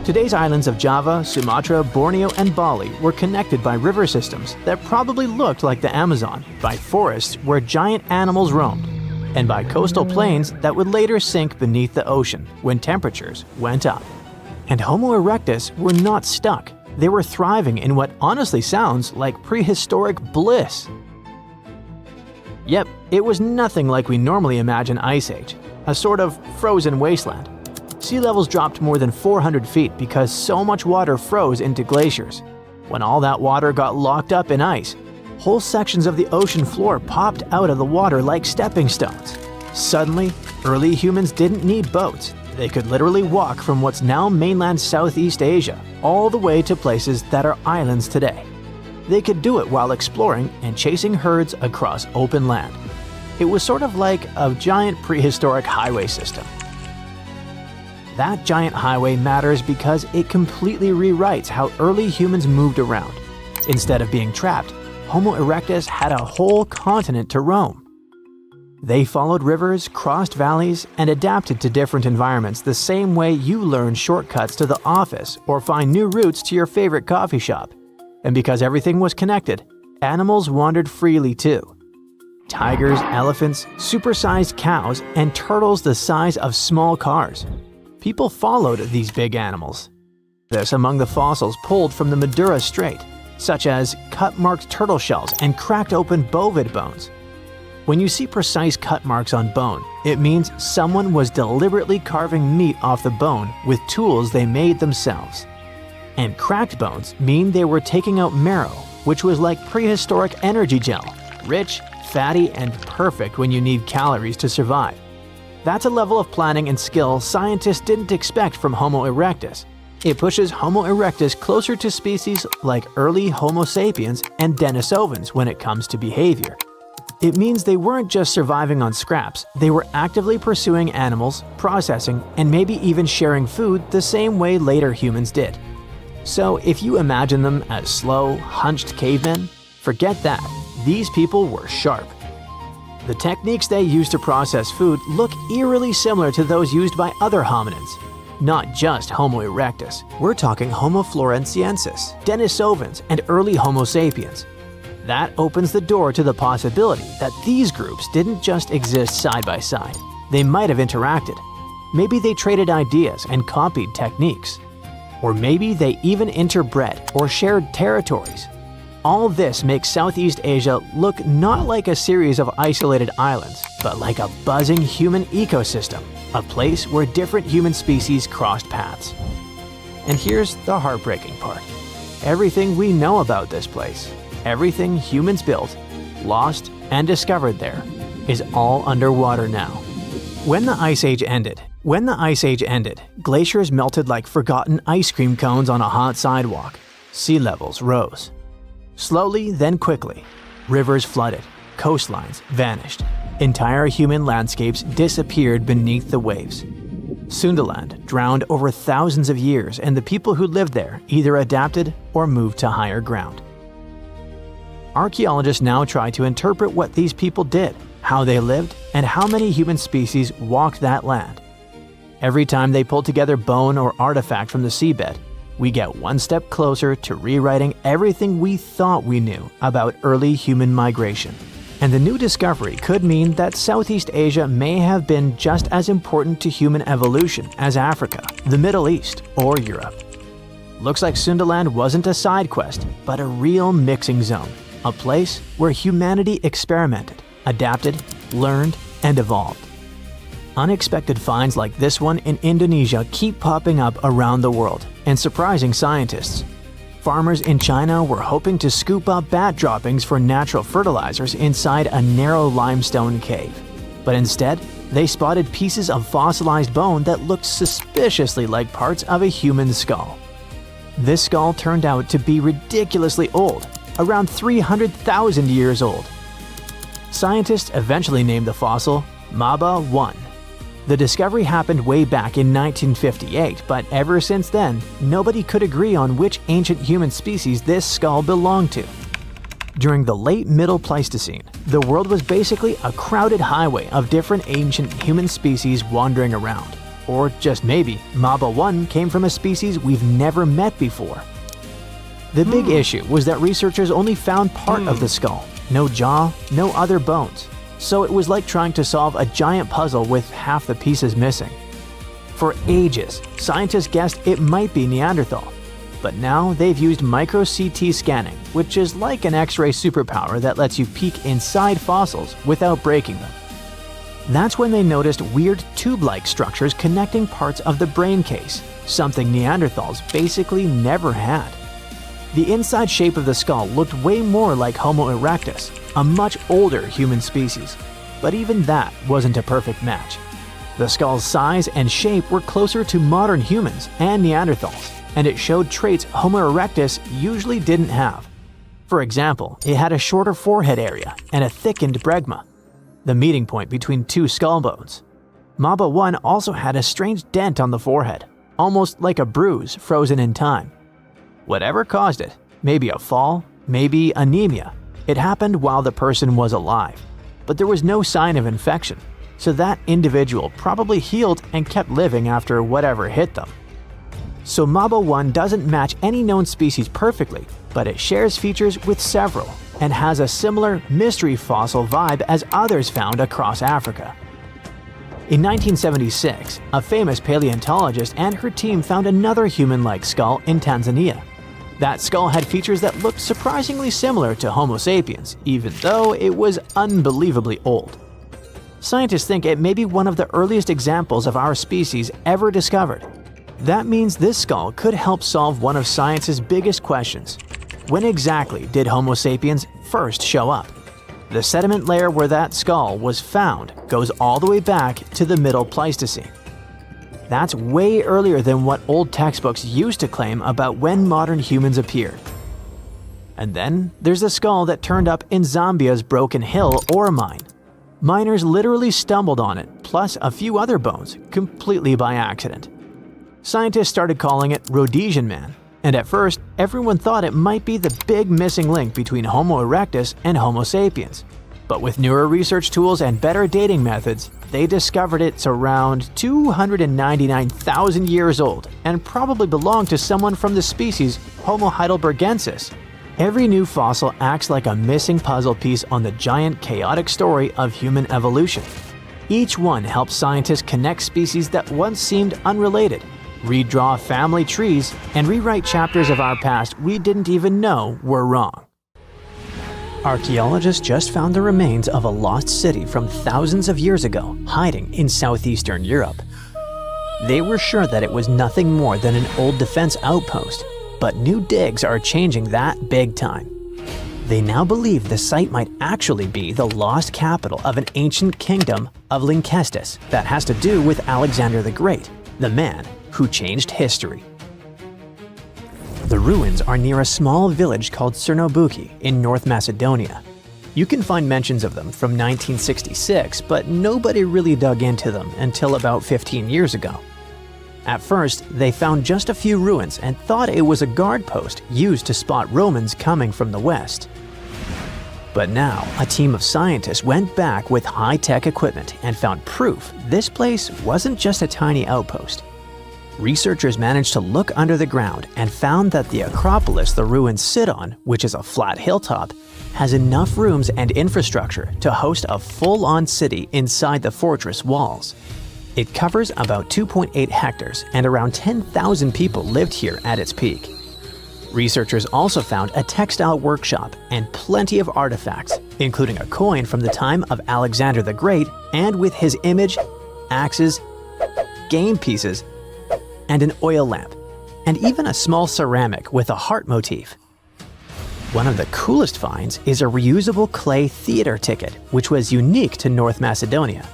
Today's islands of Java, Sumatra, Borneo, and Bali were connected by river systems that probably looked like the Amazon, by forests where giant animals roamed, and by coastal plains that would later sink beneath the ocean when temperatures went up. And Homo erectus were not stuck. They were thriving in what honestly sounds like prehistoric bliss. Yep, it was nothing like we normally imagine Ice Age, a sort of frozen wasteland. Sea levels dropped more than 400 feet because so much water froze into glaciers. When all that water got locked up in ice, whole sections of the ocean floor popped out of the water like stepping stones. Suddenly, early humans didn't need boats. They could literally walk from what's now mainland Southeast Asia all the way to places that are islands today. They could do it while exploring and chasing herds across open land. It was sort of like a giant prehistoric highway system. That giant highway matters because it completely rewrites how early humans moved around. Instead of being trapped, Homo erectus had a whole continent to roam. They followed rivers, crossed valleys, and adapted to different environments the same way you learn shortcuts to the office or find new routes to your favorite coffee shop. And because everything was connected, animals wandered freely too. Tigers, elephants, supersized cows, and turtles the size of small cars. People followed these big animals. This among the fossils pulled from the Madura Strait, such as cut-marked turtle shells and cracked open bovid bones. When you see precise cut marks on bone, it means someone was deliberately carving meat off the bone with tools they made themselves. And cracked bones mean they were taking out marrow, which was like prehistoric energy gel, rich, fatty, and perfect when you need calories to survive. That's a level of planning and skill scientists didn't expect from Homo erectus. It pushes Homo erectus closer to species like early Homo sapiens and Denisovans when it comes to behavior. It means they weren't just surviving on scraps, they were actively pursuing animals, processing, and maybe even sharing food the same way later humans did. So if you imagine them as slow, hunched cavemen, forget that. These people were sharp. The techniques they used to process food look eerily similar to those used by other hominins. Not just Homo erectus, we're talking Homo floresiensis, Denisovans, and early Homo sapiens. That opens the door to the possibility that these groups didn't just exist side by side. They might have interacted. Maybe they traded ideas and copied techniques. Or maybe they even interbred or shared territories. All this makes Southeast Asia look not like a series of isolated islands, but like a buzzing human ecosystem, a place where different human species crossed paths. And here's the heartbreaking part. Everything we know about this place, everything humans built, lost, and discovered there, is all underwater now. When the Ice Age ended, glaciers melted like forgotten ice cream cones on a hot sidewalk. Sea levels rose. Slowly, then quickly, rivers flooded, coastlines vanished, entire human landscapes disappeared beneath the waves. Sundaland drowned over thousands of years, and the people who lived there either adapted or moved to higher ground. Archaeologists now try to interpret what these people did, how they lived, and how many human species walked that land. Every time they pull together bone or artifact from the seabed, we get one step closer to rewriting everything we thought we knew about early human migration. And the new discovery could mean that Southeast Asia may have been just as important to human evolution as Africa, the Middle East, or Europe. Looks like Sundaland wasn't a side quest, but a real mixing zone, a place where humanity experimented, adapted, learned, and evolved. Unexpected finds like this one in Indonesia keep popping up around the world and surprising scientists. Farmers in China were hoping to scoop up bat droppings for natural fertilizers inside a narrow limestone cave. But instead, they spotted pieces of fossilized bone that looked suspiciously like parts of a human skull. This skull turned out to be ridiculously old, around 300,000 years old. Scientists eventually named the fossil Maba 1. The discovery happened way back in 1958, but ever since then, nobody could agree on which ancient human species this skull belonged to. During the late Middle Pleistocene, the world was basically a crowded highway of different ancient human species wandering around. Or just maybe, Maba 1 came from a species we've never met before. The big issue was that researchers only found part of the skull, no jaw, no other bones. So it was like trying to solve a giant puzzle with half the pieces missing. For ages, scientists guessed it might be Neanderthal. But now they've used micro-CT scanning, which is like an X-ray superpower that lets you peek inside fossils without breaking them. That's when they noticed weird tube-like structures connecting parts of the brain case, something Neanderthals basically never had. The inside shape of the skull looked way more like Homo erectus, a much older human species. But even that wasn't a perfect match. The skull's size and shape were closer to modern humans and Neanderthals, and it showed traits Homo erectus usually didn't have. For example, it had a shorter forehead area and a thickened bregma, the meeting point between two skull bones. Maba 1 also had a strange dent on the forehead, almost like a bruise frozen in time. Whatever caused it, maybe a fall, maybe anemia, it happened while the person was alive. But there was no sign of infection, so that individual probably healed and kept living after whatever hit them. So Maba 1 doesn't match any known species perfectly, but it shares features with several and has a similar mystery fossil vibe as others found across Africa. In 1976, a famous paleontologist and her team found another human-like skull in Tanzania. That skull had features that looked surprisingly similar to Homo sapiens, even though it was unbelievably old. Scientists think it may be one of the earliest examples of our species ever discovered. That means this skull could help solve one of science's biggest questions. When exactly did Homo sapiens first show up? The sediment layer where that skull was found goes all the way back to the Middle Pleistocene. That's way earlier than what old textbooks used to claim about when modern humans appeared. And then there's the skull that turned up in Zambia's Broken Hill ore mine. Miners literally stumbled on it, plus a few other bones, completely by accident. Scientists started calling it Rhodesian Man, and at first, everyone thought it might be the big missing link between Homo erectus and Homo sapiens. But with newer research tools and better dating methods, they discovered it's around 299,000 years old and probably belonged to someone from the species Homo heidelbergensis. Every new fossil acts like a missing puzzle piece on the giant chaotic story of human evolution. Each one helps scientists connect species that once seemed unrelated, redraw family trees, and rewrite chapters of our past we didn't even know were wrong. Archaeologists just found the remains of a lost city from thousands of years ago, hiding in southeastern Europe. They were sure that it was nothing more than an old defense outpost, but new digs are changing that big time. They now believe the site might actually be the lost capital of an ancient kingdom of Lynkestis that has to do with Alexander the Great, the man who changed history. The ruins are near a small village called Cernobuki in North Macedonia. You can find mentions of them from 1966, but nobody really dug into them until about 15 years ago. At first, they found just a few ruins and thought it was a guard post used to spot Romans coming from the west. But now, a team of scientists went back with high-tech equipment and found proof this place wasn't just a tiny outpost. Researchers managed to look under the ground and found that the Acropolis the ruins sit on, which is a flat hilltop, has enough rooms and infrastructure to host a full-on city inside the fortress walls. It covers about 2.8 hectares and around 10,000 people lived here at its peak. Researchers also found a textile workshop and plenty of artifacts, including a coin from the time of Alexander the Great and with his image, axes, game pieces, and an oil lamp, and even a small ceramic with a heart motif. One of the coolest finds is a reusable clay theater ticket, which was unique to North Macedonia.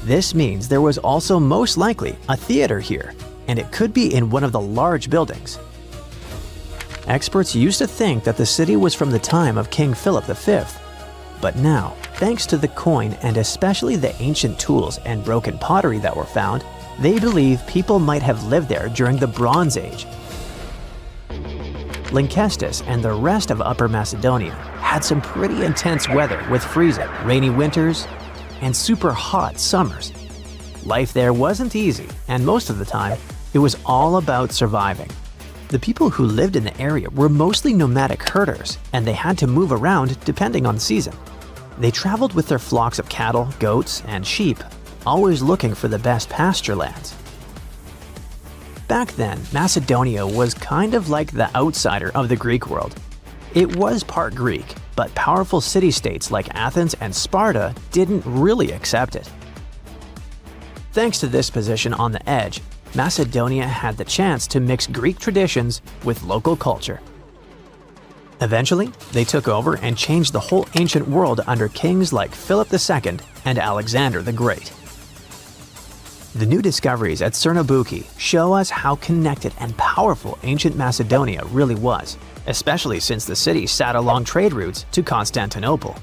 This means there was also most likely a theater here, and it could be in one of the large buildings. Experts used to think that the city was from the time of King Philip V, but now, thanks to the coin and especially the ancient tools and broken pottery that were found, they believe people might have lived there during the Bronze Age. Lynkestis and the rest of Upper Macedonia had some pretty intense weather with freezing, rainy winters, and super hot summers. life there wasn't easy, and most of the time, it was all about surviving. The people who lived in the area were mostly nomadic herders, and they had to move around depending on the season. They traveled with their flocks of cattle, goats, and sheep, always looking for the best pasture lands. Back then, Macedonia was kind of like the outsider of the Greek world. It was part Greek, but powerful city-states like Athens and Sparta didn't really accept it. Thanks to this position on the edge, Macedonia had the chance to mix Greek traditions with local culture. Eventually, they took over and changed the whole ancient world under kings like Philip II and Alexander the Great. The new discoveries at Cernabuki show us how connected and powerful ancient Macedonia really was, especially since the city sat along trade routes to Constantinople.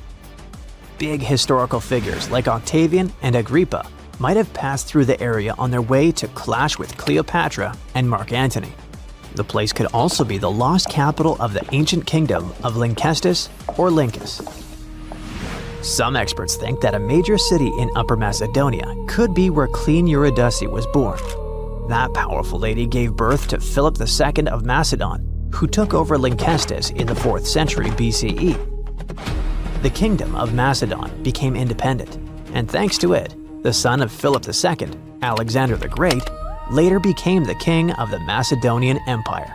Big historical figures like Octavian and Agrippa might have passed through the area on their way to clash with Cleopatra and Mark Antony. The place could also be the lost capital of the ancient kingdom of Lynkestis or Lyncus. Some experts think that a major city in Upper Macedonia could be where Queen Eurydice was born. That powerful lady gave birth to Philip II of Macedon, who took over Lynkestis in the 4th century BCE. The kingdom of Macedon became independent, and thanks to it, the son of Philip II, Alexander the Great, later became the king of the Macedonian Empire.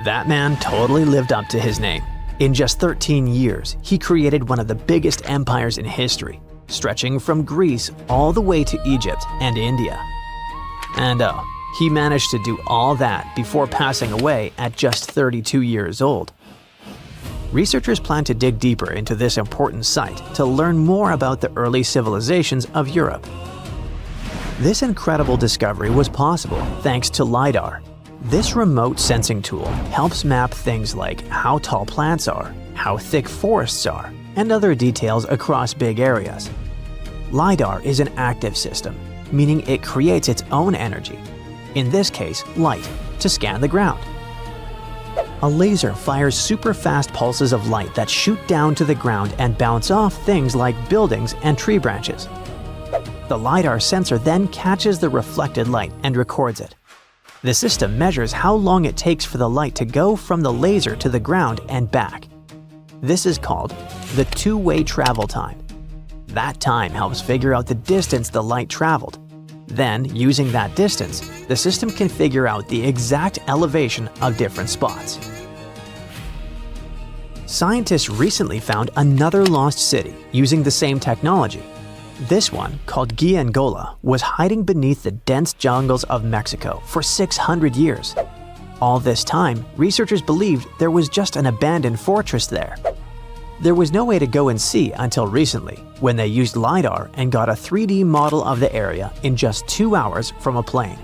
That man totally lived up to his name. In just 13 years, he created one of the biggest empires in history, stretching from Greece all the way to Egypt and India. And he managed to do all that before passing away at just 32 years old. Researchers plan to dig deeper into this important site to learn more about the early civilizations of Europe. This incredible discovery was possible thanks to LiDAR. This remote sensing tool helps map things like how tall plants are, how thick forests are, and other details across big areas. LiDAR is an active system, meaning it creates its own energy, in this case light, to scan the ground. A laser fires super-fast pulses of light that shoot down to the ground and bounce off things like buildings and tree branches. The LiDAR sensor then catches the reflected light and records it. The system measures how long it takes for the light to go from the laser to the ground and back. This is called the two-way travel time. That time helps figure out the distance the light traveled. Then, using that distance, the system can figure out the exact elevation of different spots. Scientists recently found another lost city using the same technology. This one, called Giangola, was hiding beneath the dense jungles of Mexico for 600 years. All this time, researchers believed there was just an abandoned fortress there. There was no way to go and see until recently, when they used LiDAR and got a 3D model of the area in just 2 hours from a plane.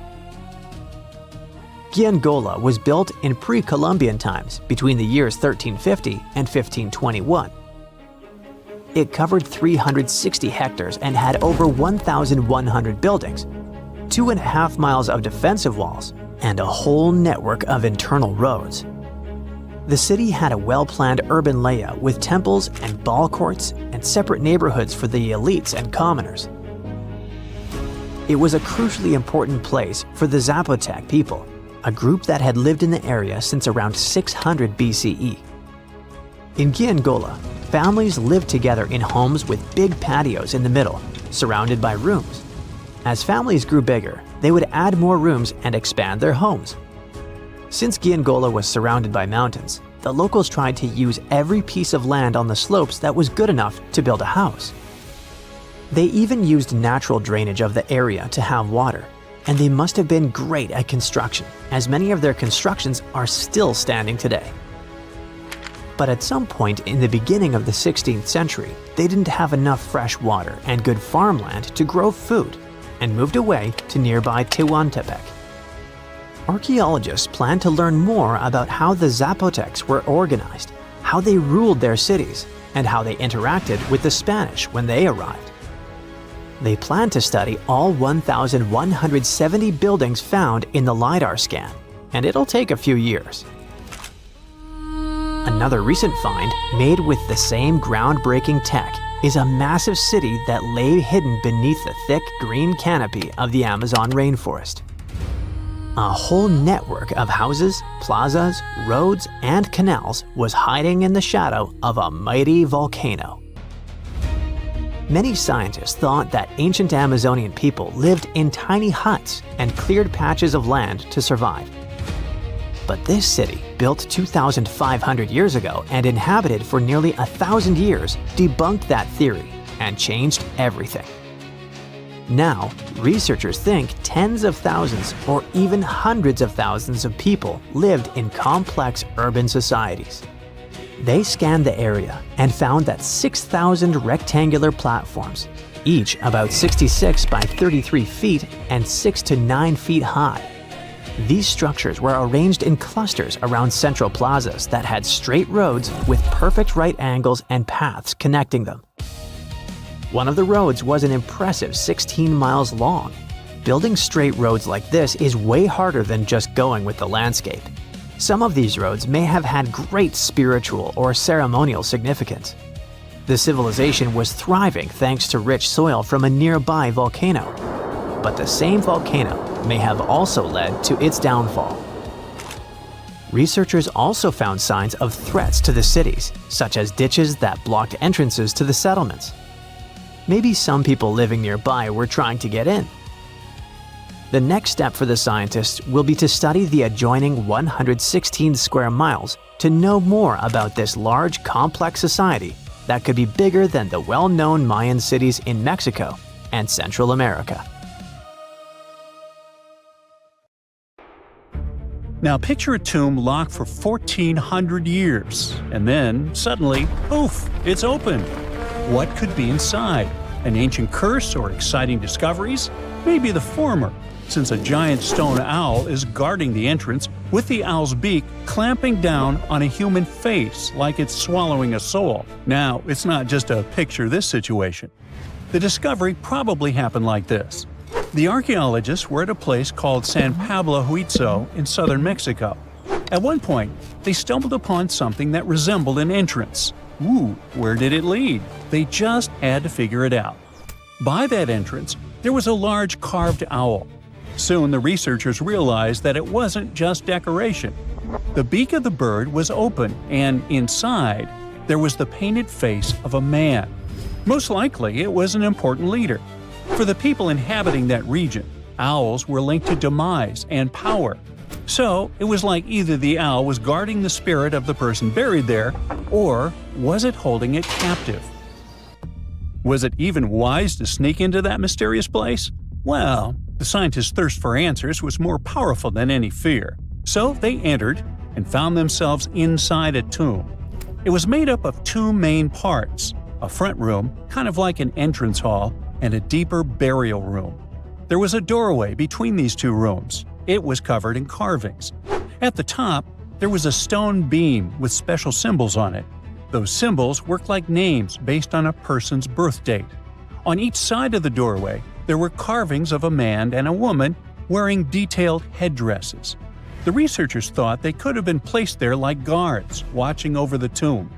Giangola was built in pre-Columbian times between the years 1350 and 1521. It covered 360 hectares and had over 1,100 buildings, 2.5 miles of defensive walls, and a whole network of internal roads. The city had a well-planned urban layout with temples and ball courts and separate neighborhoods for the elites and commoners. It was a crucially important place for the Zapotec people, a group that had lived in the area since around 600 BCE. In Giangola, families lived together in homes with big patios in the middle, surrounded by rooms. As families grew bigger, they would add more rooms and expand their homes. Since Giangola was surrounded by mountains, the locals tried to use every piece of land on the slopes that was good enough to build a house. They even used natural drainage of the area to have water, and they must have been great at construction, as many of their constructions are still standing today. But at some point in the beginning of the 16th century, they didn't have enough fresh water and good farmland to grow food, and moved away to nearby Tehuantepec. Archaeologists plan to learn more about how the Zapotecs were organized, how they ruled their cities, and how they interacted with the Spanish when they arrived. They plan to study all 1,170 buildings found in the LiDAR scan, and it'll take a few years. Another recent find, made with the same groundbreaking tech, is a massive city that lay hidden beneath the thick green canopy of the Amazon rainforest. A whole network of houses, plazas, roads, and canals was hiding in the shadow of a mighty volcano. Many scientists thought that ancient Amazonian people lived in tiny huts and cleared patches of land to survive. But this city, built 2,500 years ago and inhabited for nearly 1,000 years, debunked that theory and changed everything. Now, researchers think tens of thousands or even hundreds of thousands of people lived in complex urban societies. They scanned the area and found that 6,000 rectangular platforms, each about 66 by 33 feet and 6 to 9 feet high. These structures were arranged in clusters around central plazas that had straight roads with perfect right angles and paths connecting them. One of the roads was an impressive 16 miles long. Building straight roads like this is way harder than just going with the landscape. Some of these roads may have had great spiritual or ceremonial significance. The civilization was thriving thanks to rich soil from a nearby volcano. But the same volcano may have also led to its downfall. Researchers also found signs of threats to the cities, such as ditches that blocked entrances to the settlements. Maybe some people living nearby were trying to get in. The next step for the scientists will be to study the adjoining 116 square miles to know more about this large, complex society that could be bigger than the well-known Mayan cities in Mexico and Central America. Now picture a tomb locked for 1,400 years, and then, suddenly, poof, it's open. What could be inside? An ancient curse or exciting discoveries? Maybe the former, since a giant stone owl is guarding the entrance with the owl's beak clamping down on a human face like it's swallowing a soul. Now, it's not just a picture this situation. The discovery probably happened like this. The archaeologists were at a place called San Pablo Huitzo in southern Mexico. At one point, they stumbled upon something that resembled an entrance. Ooh, where did it lead? They just had to figure it out. By that entrance, there was a large carved owl. Soon the researchers realized that it wasn't just decoration. The beak of the bird was open, and inside, there was the painted face of a man. Most likely, it was an important leader. For the people inhabiting that region, owls were linked to demise and power. So, it was like either the owl was guarding the spirit of the person buried there, or was it holding it captive? Was it even wise to sneak into that mysterious place? Well, the scientists' thirst for answers was more powerful than any fear. So they entered and found themselves inside a tomb. It was made up of two main parts, a front room, kind of like an entrance hall, and a deeper burial room. There was a doorway between these two rooms. It was covered in carvings. At the top, there was a stone beam with special symbols on it. Those symbols worked like names based on a person's birth date. On each side of the doorway, there were carvings of a man and a woman wearing detailed headdresses. The researchers thought they could have been placed there like guards, watching over the tomb.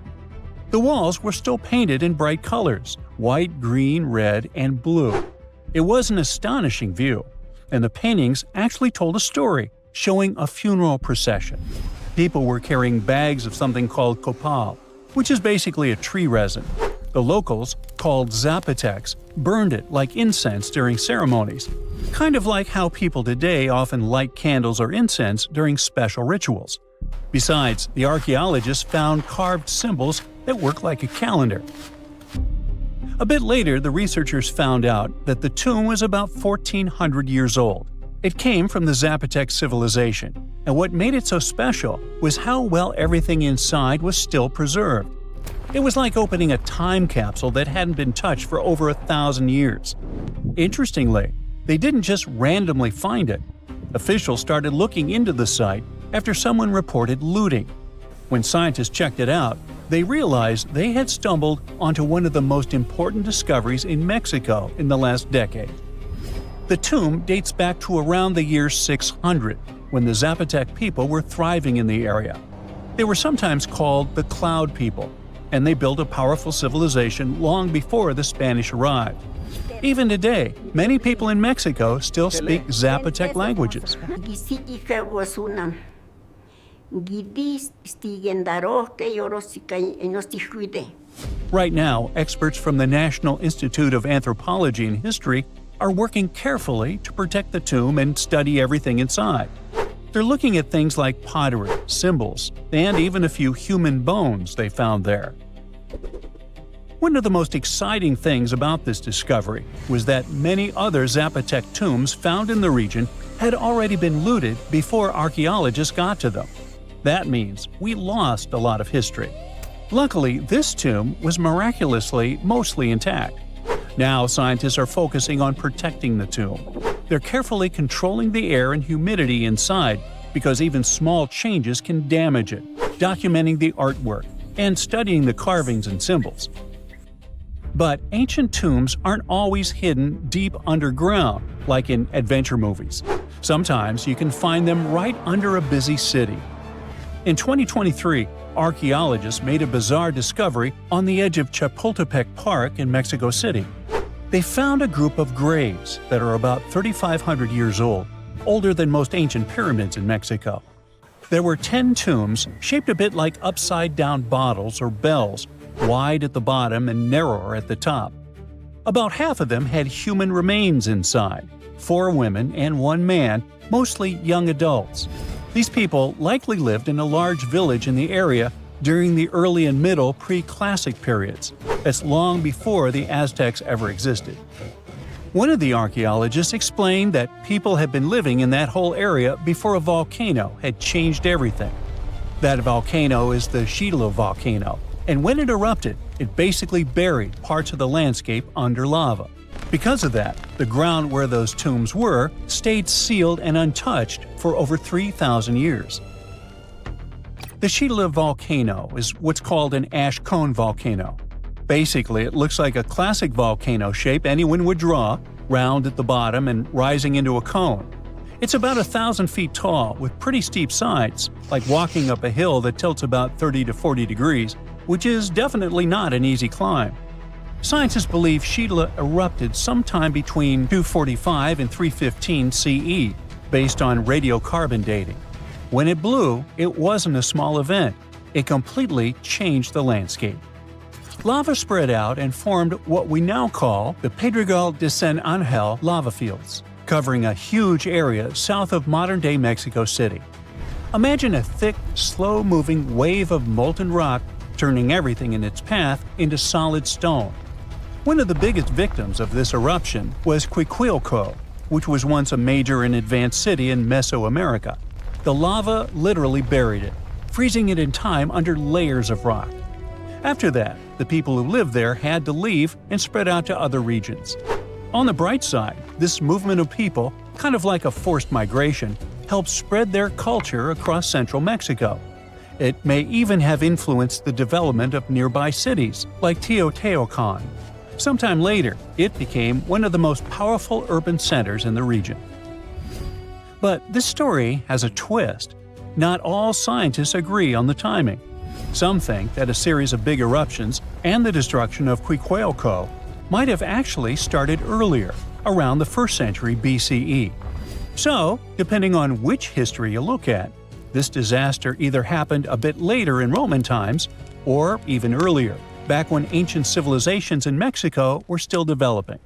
The walls were still painted in bright colors – white, green, red, and blue. It was an astonishing view, and the paintings actually told a story, showing a funeral procession. People were carrying bags of something called copal, which is basically a tree resin. The locals, called Zapotecs, burned it like incense during ceremonies, kind of like how people today often light candles or incense during special rituals. Besides, the archaeologists found carved symbols that work like a calendar. A bit later, the researchers found out that the tomb was about 1,400 years old. It came from the Zapotec civilization, and what made it so special was how well everything inside was still preserved. It was like opening a time capsule that hadn't been touched for over 1,000 years. Interestingly, they didn't just randomly find it. Officials started looking into the site after someone reported looting. When scientists checked it out, they realized they had stumbled onto one of the most important discoveries in Mexico in the last decade. The tomb dates back to around the year 600, when the Zapotec people were thriving in the area. They were sometimes called the Cloud People, and they built a powerful civilization long before the Spanish arrived. Even today, many people in Mexico still speak Zapotec languages. Right now, experts from the National Institute of Anthropology and History are working carefully to protect the tomb and study everything inside. They're looking at things like pottery, symbols, and even a few human bones they found there. One of the most exciting things about this discovery was that many other Zapotec tombs found in the region had already been looted before archaeologists got to them. That means we lost a lot of history. Luckily, this tomb was miraculously mostly intact. Now scientists are focusing on protecting the tomb. They're carefully controlling the air and humidity inside because even small changes can damage it, documenting the artwork, and studying the carvings and symbols. But ancient tombs aren't always hidden deep underground, like in adventure movies. Sometimes you can find them right under a busy city. In 2023, archaeologists made a bizarre discovery on the edge of Chapultepec Park in Mexico City. They found a group of graves that are about 3,500 years old, older than most ancient pyramids in Mexico. There were 10 tombs shaped a bit like upside-down bottles or bells, wide at the bottom and narrower at the top. About half of them had human remains inside, 4 women and 1 man, mostly young adults. These people likely lived in a large village in the area during the early and middle pre-classic periods. That's long before the Aztecs ever existed. One of the archaeologists explained that people had been living in that whole area before a volcano had changed everything. That volcano is the Chitla volcano, and when it erupted, it basically buried parts of the landscape under lava. Because of that, the ground where those tombs were stayed sealed and untouched for over 3,000 years. The Chitla volcano is what's called an ash cone volcano. Basically, it looks like a classic volcano shape anyone would draw, round at the bottom and rising into a cone. It's about 1,000 feet tall with pretty steep sides, like walking up a hill that tilts about 30 to 40 degrees, which is definitely not an easy climb. Scientists believe Chitla erupted sometime between 245 and 315 CE, based on radiocarbon dating. When it blew, it wasn't a small event. It completely changed the landscape. Lava spread out and formed what we now call the Pedregal de San Angel lava fields, covering a huge area south of modern-day Mexico City. Imagine a thick, slow-moving wave of molten rock turning everything in its path into solid stone. One of the biggest victims of this eruption was Cuicuilco, which was once a major and advanced city in Mesoamerica. The lava literally buried it, freezing it in time under layers of rock. After that, the people who lived there had to leave and spread out to other regions. On the bright side, this movement of people, kind of like a forced migration, helped spread their culture across central Mexico. It may even have influenced the development of nearby cities, like Teotihuacan. Sometime later, it became one of the most powerful urban centers in the region. But this story has a twist. Not all scientists agree on the timing. Some think that a series of big eruptions and the destruction of Cuicuilco might have actually started earlier, around the 1st century BCE. So, depending on which history you look at, this disaster either happened a bit later in Roman times or even earlier, back when ancient civilizations in Mexico were still developing.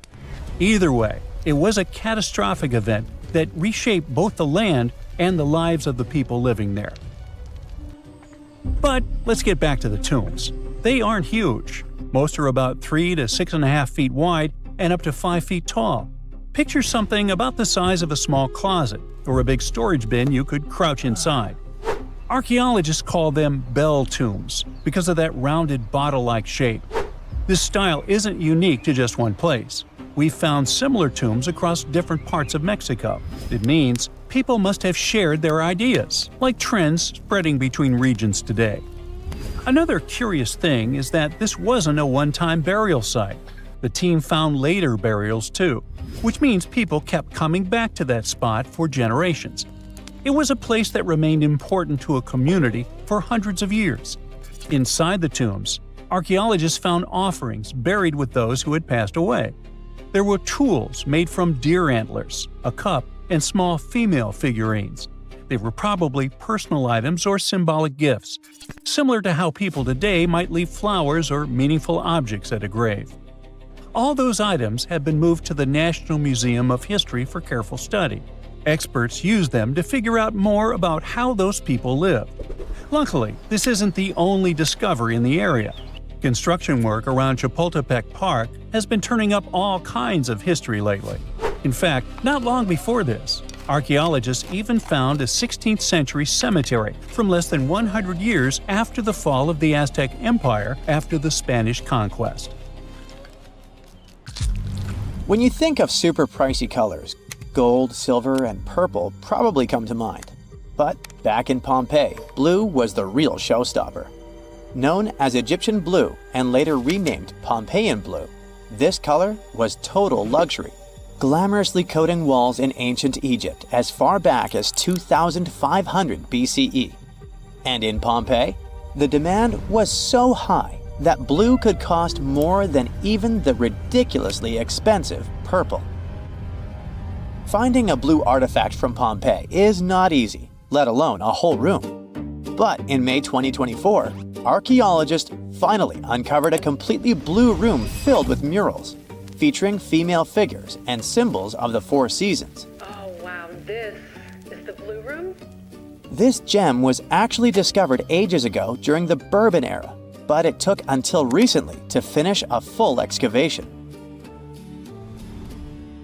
Either way, it was a catastrophic event that reshaped both the land and the lives of the people living there. But let's get back to the tombs. They aren't huge. Most are about 3 to 6.5 feet wide and up to 5 feet tall. Picture something about the size of a small closet or a big storage bin you could crouch inside. Archaeologists call them bell tombs because of that rounded bottle-like shape. This style isn't unique to just one place. We've found similar tombs across different parts of Mexico. It means people must have shared their ideas, like trends spreading between regions today. Another curious thing is that this wasn't a one-time burial site. The team found later burials too, which means people kept coming back to that spot for generations. It was a place that remained important to a community for hundreds of years. Inside the tombs, archaeologists found offerings buried with those who had passed away. There were tools made from deer antlers, a cup, and small female figurines. They were probably personal items or symbolic gifts, similar to how people today might leave flowers or meaningful objects at a grave. All those items have been moved to the National Museum of History for careful study. Experts use them to figure out more about how those people lived. Luckily, this isn't the only discovery in the area. Construction work around Chapultepec Park has been turning up all kinds of history lately. In fact, not long before this, archaeologists even found a 16th century cemetery from less than 100 years after the fall of the Aztec Empire after the Spanish conquest. When you think of super pricey colors, gold, silver, and purple probably come to mind. But back in Pompeii, blue was the real showstopper. Known as Egyptian blue and later renamed Pompeian blue, this color was total luxury, glamorously coating walls in ancient Egypt as far back as 2500 BCE. And in Pompeii, the demand was so high that blue could cost more than even the ridiculously expensive purple. Finding a blue artifact from Pompeii is not easy, let alone a whole room. But in May 2024, archaeologists finally uncovered a completely blue room filled with murals, featuring female figures and symbols of the four seasons. Oh wow, this is the blue room? This gem was actually discovered ages ago during the Bourbon era, but it took until recently to finish a full excavation.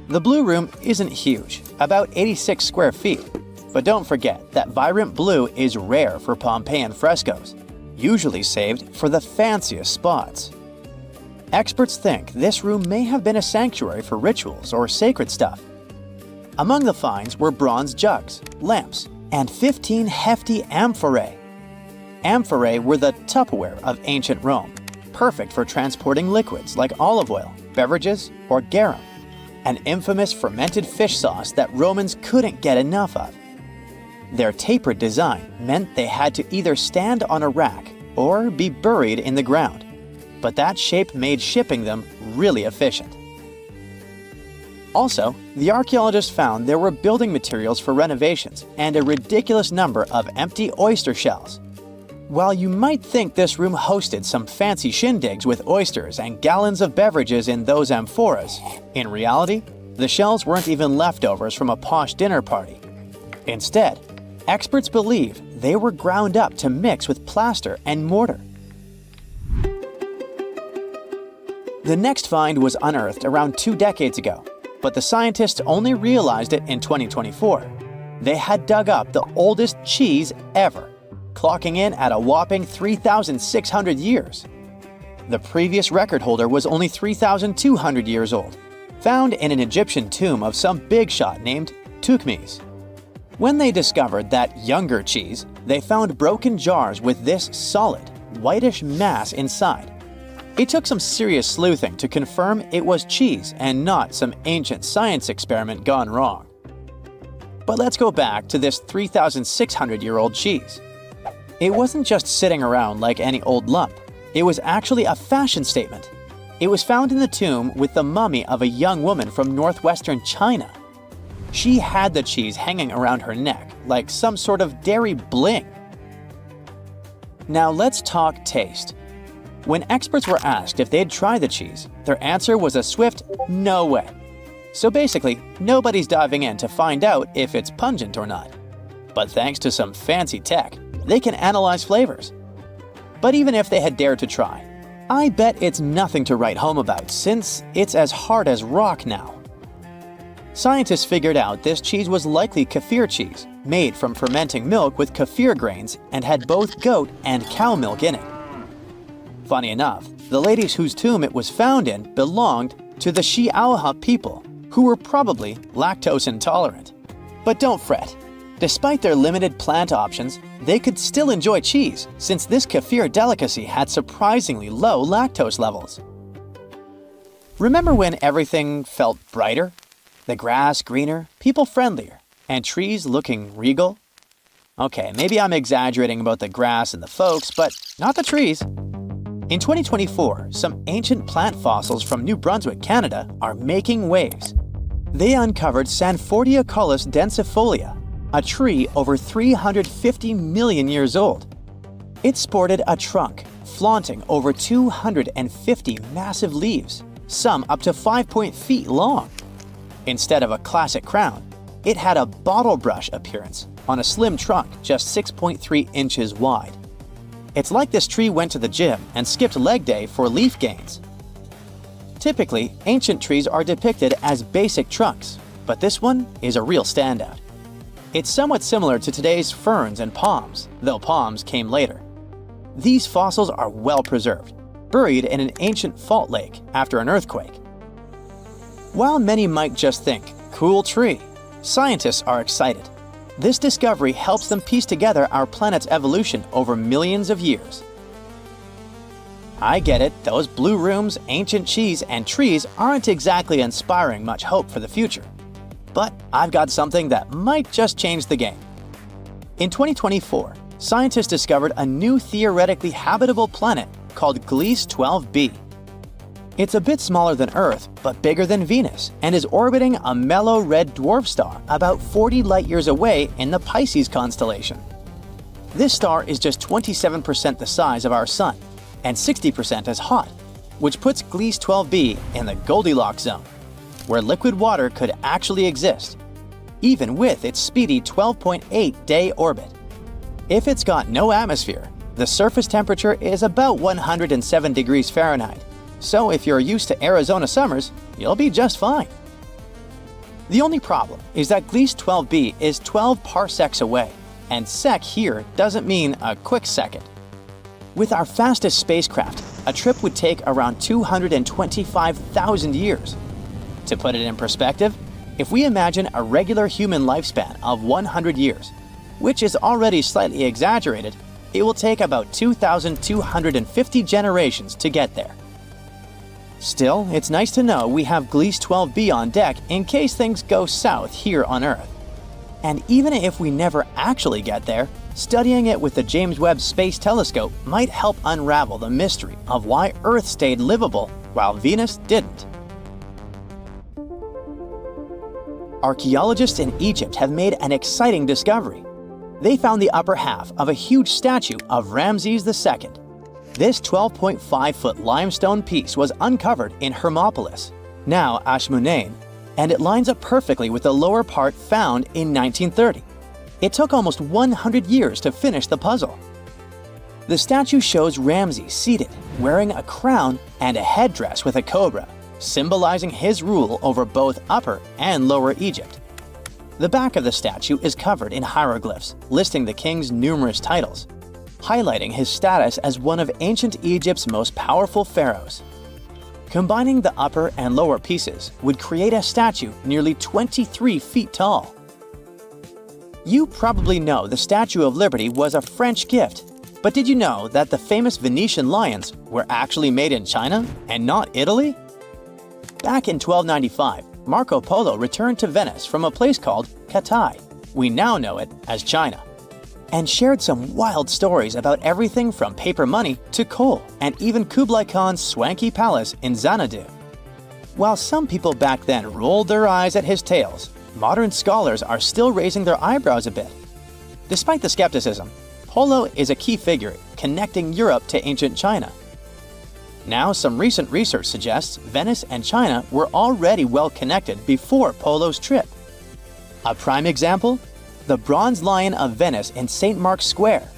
The blue room isn't huge, about 86 square feet, but don't forget that vibrant blue is rare for Pompeian frescoes, usually saved for the fanciest spots. Experts think this room may have been a sanctuary for rituals or sacred stuff. Among the finds were bronze jugs, lamps, and 15 hefty amphorae. Amphorae were the Tupperware of ancient Rome, perfect for transporting liquids like olive oil, beverages, or garum, an infamous fermented fish sauce that Romans couldn't get enough of. Their tapered design meant they had to either stand on a rack or be buried in the ground, but that shape made shipping them really efficient. Also, the archaeologists found there were building materials for renovations and a ridiculous number of empty oyster shells. While you might think this room hosted some fancy shindigs with oysters and gallons of beverages in those amphoras, in reality, the shells weren't even leftovers from a posh dinner party. Instead, experts believe they were ground up to mix with plaster and mortar. The next find was unearthed around 2 decades ago, but the scientists only realized it in 2024. They had dug up the oldest cheese ever, clocking in at a whopping 3,600 years. The previous record holder was only 3,200 years old, found in an Egyptian tomb of some big shot named Tookmes. When they discovered that younger cheese, they found broken jars with this solid, whitish mass inside. It took some serious sleuthing to confirm it was cheese and not some ancient science experiment gone wrong. But let's go back to this 3,600-year-old cheese. It wasn't just sitting around like any old lump. It was actually a fashion statement. It was found in the tomb with the mummy of a young woman from northwestern China. She had the cheese hanging around her neck like some sort of dairy bling. Now let's talk taste. When experts were asked if they'd try the cheese, their answer was a swift no way. So basically, nobody's diving in to find out if it's pungent or not. But thanks to some fancy tech, they can analyze flavors. But even if they had dared to try, I bet it's nothing to write home about since it's as hard as rock now. Scientists figured out this cheese was likely kefir cheese, made from fermenting milk with kefir grains and had both goat and cow milk in it. Funny enough, the ladies whose tomb it was found in belonged to the Xiaohe people, who were probably lactose intolerant. But don't fret. Despite their limited plant options, they could still enjoy cheese, since this kefir delicacy had surprisingly low lactose levels. Remember when everything felt brighter? The grass greener, people friendlier, and trees looking regal? Okay, maybe I'm exaggerating about the grass and the folks, but not the trees. In 2024, some ancient plant fossils from New Brunswick, Canada, are making waves. They uncovered Sanfordiaculus densifolia, a tree over 350 million years old. It sported a trunk, flaunting over 250 massive leaves, some up to 5 feet long. Instead of a classic crown, it had a bottle brush appearance on a slim trunk just 6.3 inches wide. It's like this tree went to the gym and skipped leg day for leaf gains. Typically, ancient trees are depicted as basic trunks, but this one is a real standout. It's somewhat similar to today's ferns and palms, though palms came later. These fossils are well preserved, buried in an ancient fault lake after an earthquake. While many might just think, cool tree, scientists are excited. This discovery helps them piece together our planet's evolution over millions of years. I get it, those blue rooms, ancient cheese, and trees aren't exactly inspiring much hope for the future. But I've got something that might just change the game. In 2024, scientists discovered a new theoretically habitable planet called Gliese 12b. It's a bit smaller than Earth, but bigger than Venus, and is orbiting a mellow red dwarf star about 40 light-years away in the Pisces constellation. This star is just 27% the size of our Sun, and 60% as hot, which puts Gliese 12b in the Goldilocks zone, where liquid water could actually exist, even with its speedy 12.8-day orbit. If it's got no atmosphere, the surface temperature is about 107 degrees Fahrenheit, so if you're used to Arizona summers, you'll be just fine. The only problem is that Gliese 12b is 12 parsecs away, and sec here doesn't mean a quick second. With our fastest spacecraft, a trip would take around 225,000 years. To put it in perspective, if we imagine a regular human lifespan of 100 years, which is already slightly exaggerated, it will take about 2,250 generations to get there. Still, it's nice to know we have Gliese 12b on deck in case things go south here on Earth. And even if we never actually get there, studying it with the James Webb Space Telescope might help unravel the mystery of why Earth stayed livable while Venus didn't. Archaeologists in Egypt have made an exciting discovery. They found the upper half of a huge statue of Ramses II. This 12.5-foot limestone piece was uncovered in Hermopolis, now Ashmunain, and it lines up perfectly with the lower part found in 1930. It took almost 100 years to finish the puzzle. The statue shows Ramses seated, wearing a crown and a headdress with a cobra, symbolizing his rule over both Upper and Lower Egypt. The back of the statue is covered in hieroglyphs, listing the king's numerous titles, highlighting his status as one of ancient Egypt's most powerful pharaohs. Combining the upper and lower pieces would create a statue nearly 23 feet tall. You probably know the Statue of Liberty was a French gift, but did you know that the famous Venetian lions were actually made in China and not Italy? Back in 1295, Marco Polo returned to Venice from a place called Cathay, we now know it as China, and shared some wild stories about everything from paper money to coal and even Kublai Khan's swanky palace in Xanadu. While some people back then rolled their eyes at his tales, modern scholars are still raising their eyebrows a bit. Despite the skepticism, Polo is a key figure connecting Europe to ancient China. Now, some recent research suggests Venice and China were already well connected before Polo's trip. A prime example? The Bronze Lion of Venice in St. Mark's Square.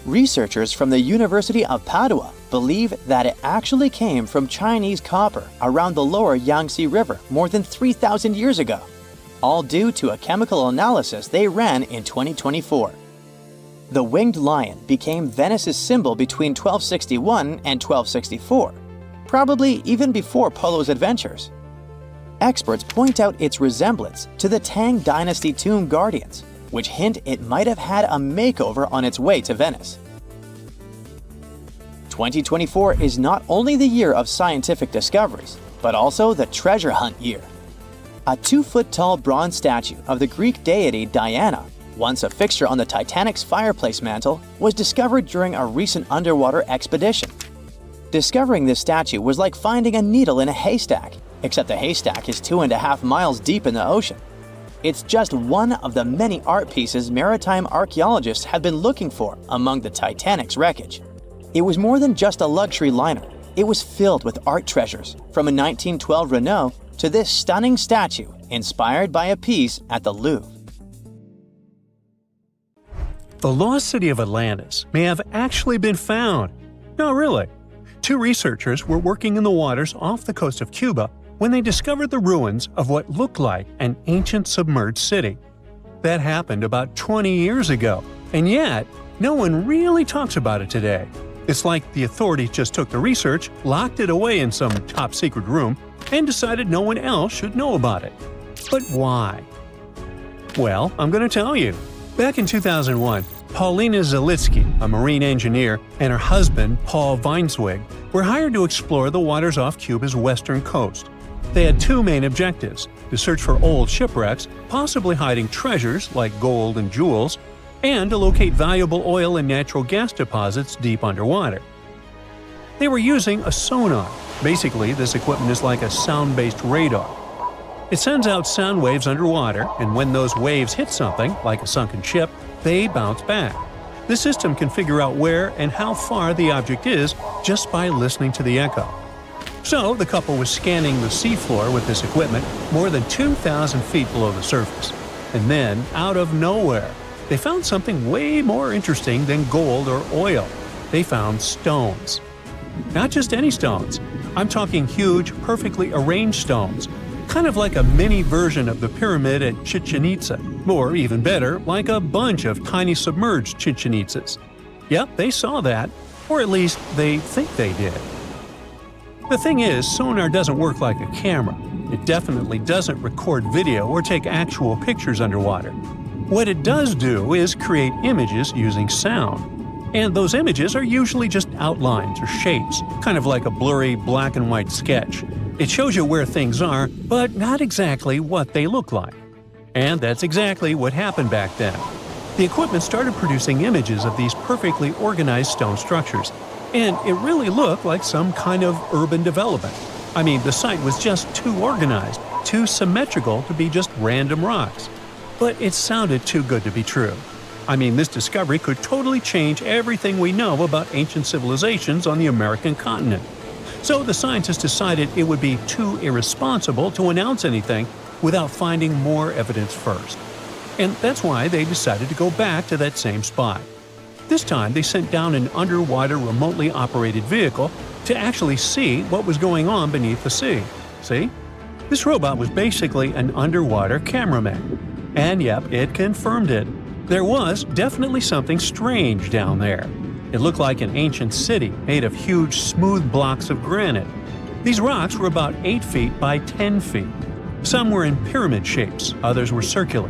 Researchers from the University of Padua believe that it actually came from Chinese copper around the lower Yangtze River more than 3,000 years ago, all due to a chemical analysis they ran in 2024. The winged lion became Venice's symbol between 1261 and 1264, probably even before Polo's adventures. Experts point out its resemblance to the Tang Dynasty tomb guardians, which hint it might have had a makeover on its way to Venice. 2024 is not only the year of scientific discoveries, but also the treasure hunt year. A 2-foot-tall bronze statue of the Greek deity Diana once a fixture on the Titanic's fireplace mantle, was discovered during a recent underwater expedition. Discovering this statue was like finding a needle in a haystack, except the haystack is 2.5 miles deep in the ocean. It's just one of the many art pieces maritime archaeologists have been looking for among the Titanic's wreckage. It was more than just a luxury liner. It was filled with art treasures, from a 1912 Renault to this stunning statue inspired by a piece at the Louvre. The lost city of Atlantis may have actually been found. No, really. 2 researchers were working in the waters off the coast of Cuba when they discovered the ruins of what looked like an ancient submerged city. That happened about 20 years ago, and yet no one really talks about it today. It's like the authorities just took the research, locked it away in some top-secret room, and decided no one else should know about it. But why? Well, I'm going to tell you. Back in 2001, Paulina Zalitsky, a marine engineer, and her husband, Paul Weinswig, were hired to explore the waters off Cuba's western coast. They had 2 main objectives: to search for old shipwrecks, possibly hiding treasures like gold and jewels, and to locate valuable oil and natural gas deposits deep underwater. They were using a sonar. Basically, this equipment is like a sound-based radar. It sends out sound waves underwater, and when those waves hit something, like a sunken ship, they bounce back. The system can figure out where and how far the object is just by listening to the echo. So, the couple was scanning the seafloor with this equipment more than 2,000 feet below the surface. And then, out of nowhere, they found something way more interesting than gold or oil. They found stones. Not just any stones. I'm talking huge, perfectly arranged stones. Kind of like a mini version of the pyramid at Chichen Itza, or even better, like a bunch of tiny submerged Chichen Itzas. Yep, they saw that, or at least they think they did. The thing is, sonar doesn't work like a camera. It definitely doesn't record video or take actual pictures underwater. What it does do is create images using sound. And those images are usually just outlines or shapes, kind of like a blurry black and white sketch. It shows you where things are, but not exactly what they look like. And that's exactly what happened back then. The equipment started producing images of these perfectly organized stone structures, and it really looked like some kind of urban development. I mean, the site was just too organized, too symmetrical to be just random rocks. But it sounded too good to be true. I mean, this discovery could totally change everything we know about ancient civilizations on the American continent. So the scientists decided it would be too irresponsible to announce anything without finding more evidence first. And that's why they decided to go back to that same spot. This time they sent down an underwater remotely operated vehicle to actually see what was going on beneath the sea. See? This robot was basically an underwater cameraman. And yep, it confirmed it. There was definitely something strange down there. It looked like an ancient city made of huge, smooth blocks of granite. These rocks were about 8 feet by 10 feet. Some were in pyramid shapes, others were circular.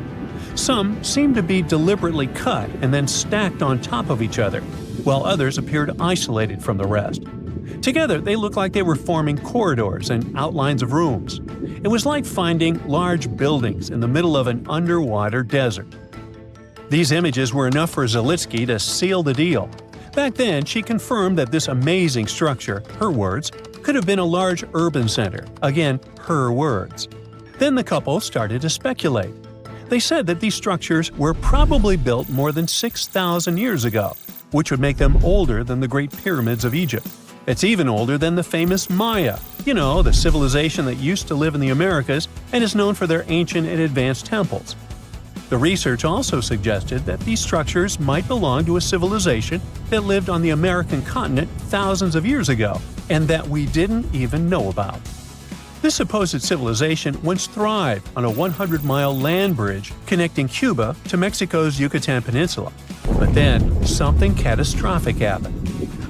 Some seemed to be deliberately cut and then stacked on top of each other, while others appeared isolated from the rest. Together, they looked like they were forming corridors and outlines of rooms. It was like finding large buildings in the middle of an underwater desert. These images were enough for Zalitsky to seal the deal. Back then, she confirmed that this amazing structure, her words, could have been a large urban center. Again, her words. Then the couple started to speculate. They said that these structures were probably built more than 6,000 years ago, which would make them older than the Great Pyramids of Egypt. It's even older than the famous Maya, the civilization that used to live in the Americas and is known for their ancient and advanced temples. The research also suggested that these structures might belong to a civilization that lived on the American continent thousands of years ago, and that we didn't even know about. This supposed civilization once thrived on a 100-mile land bridge connecting Cuba to Mexico's Yucatan Peninsula. But then, something catastrophic happened.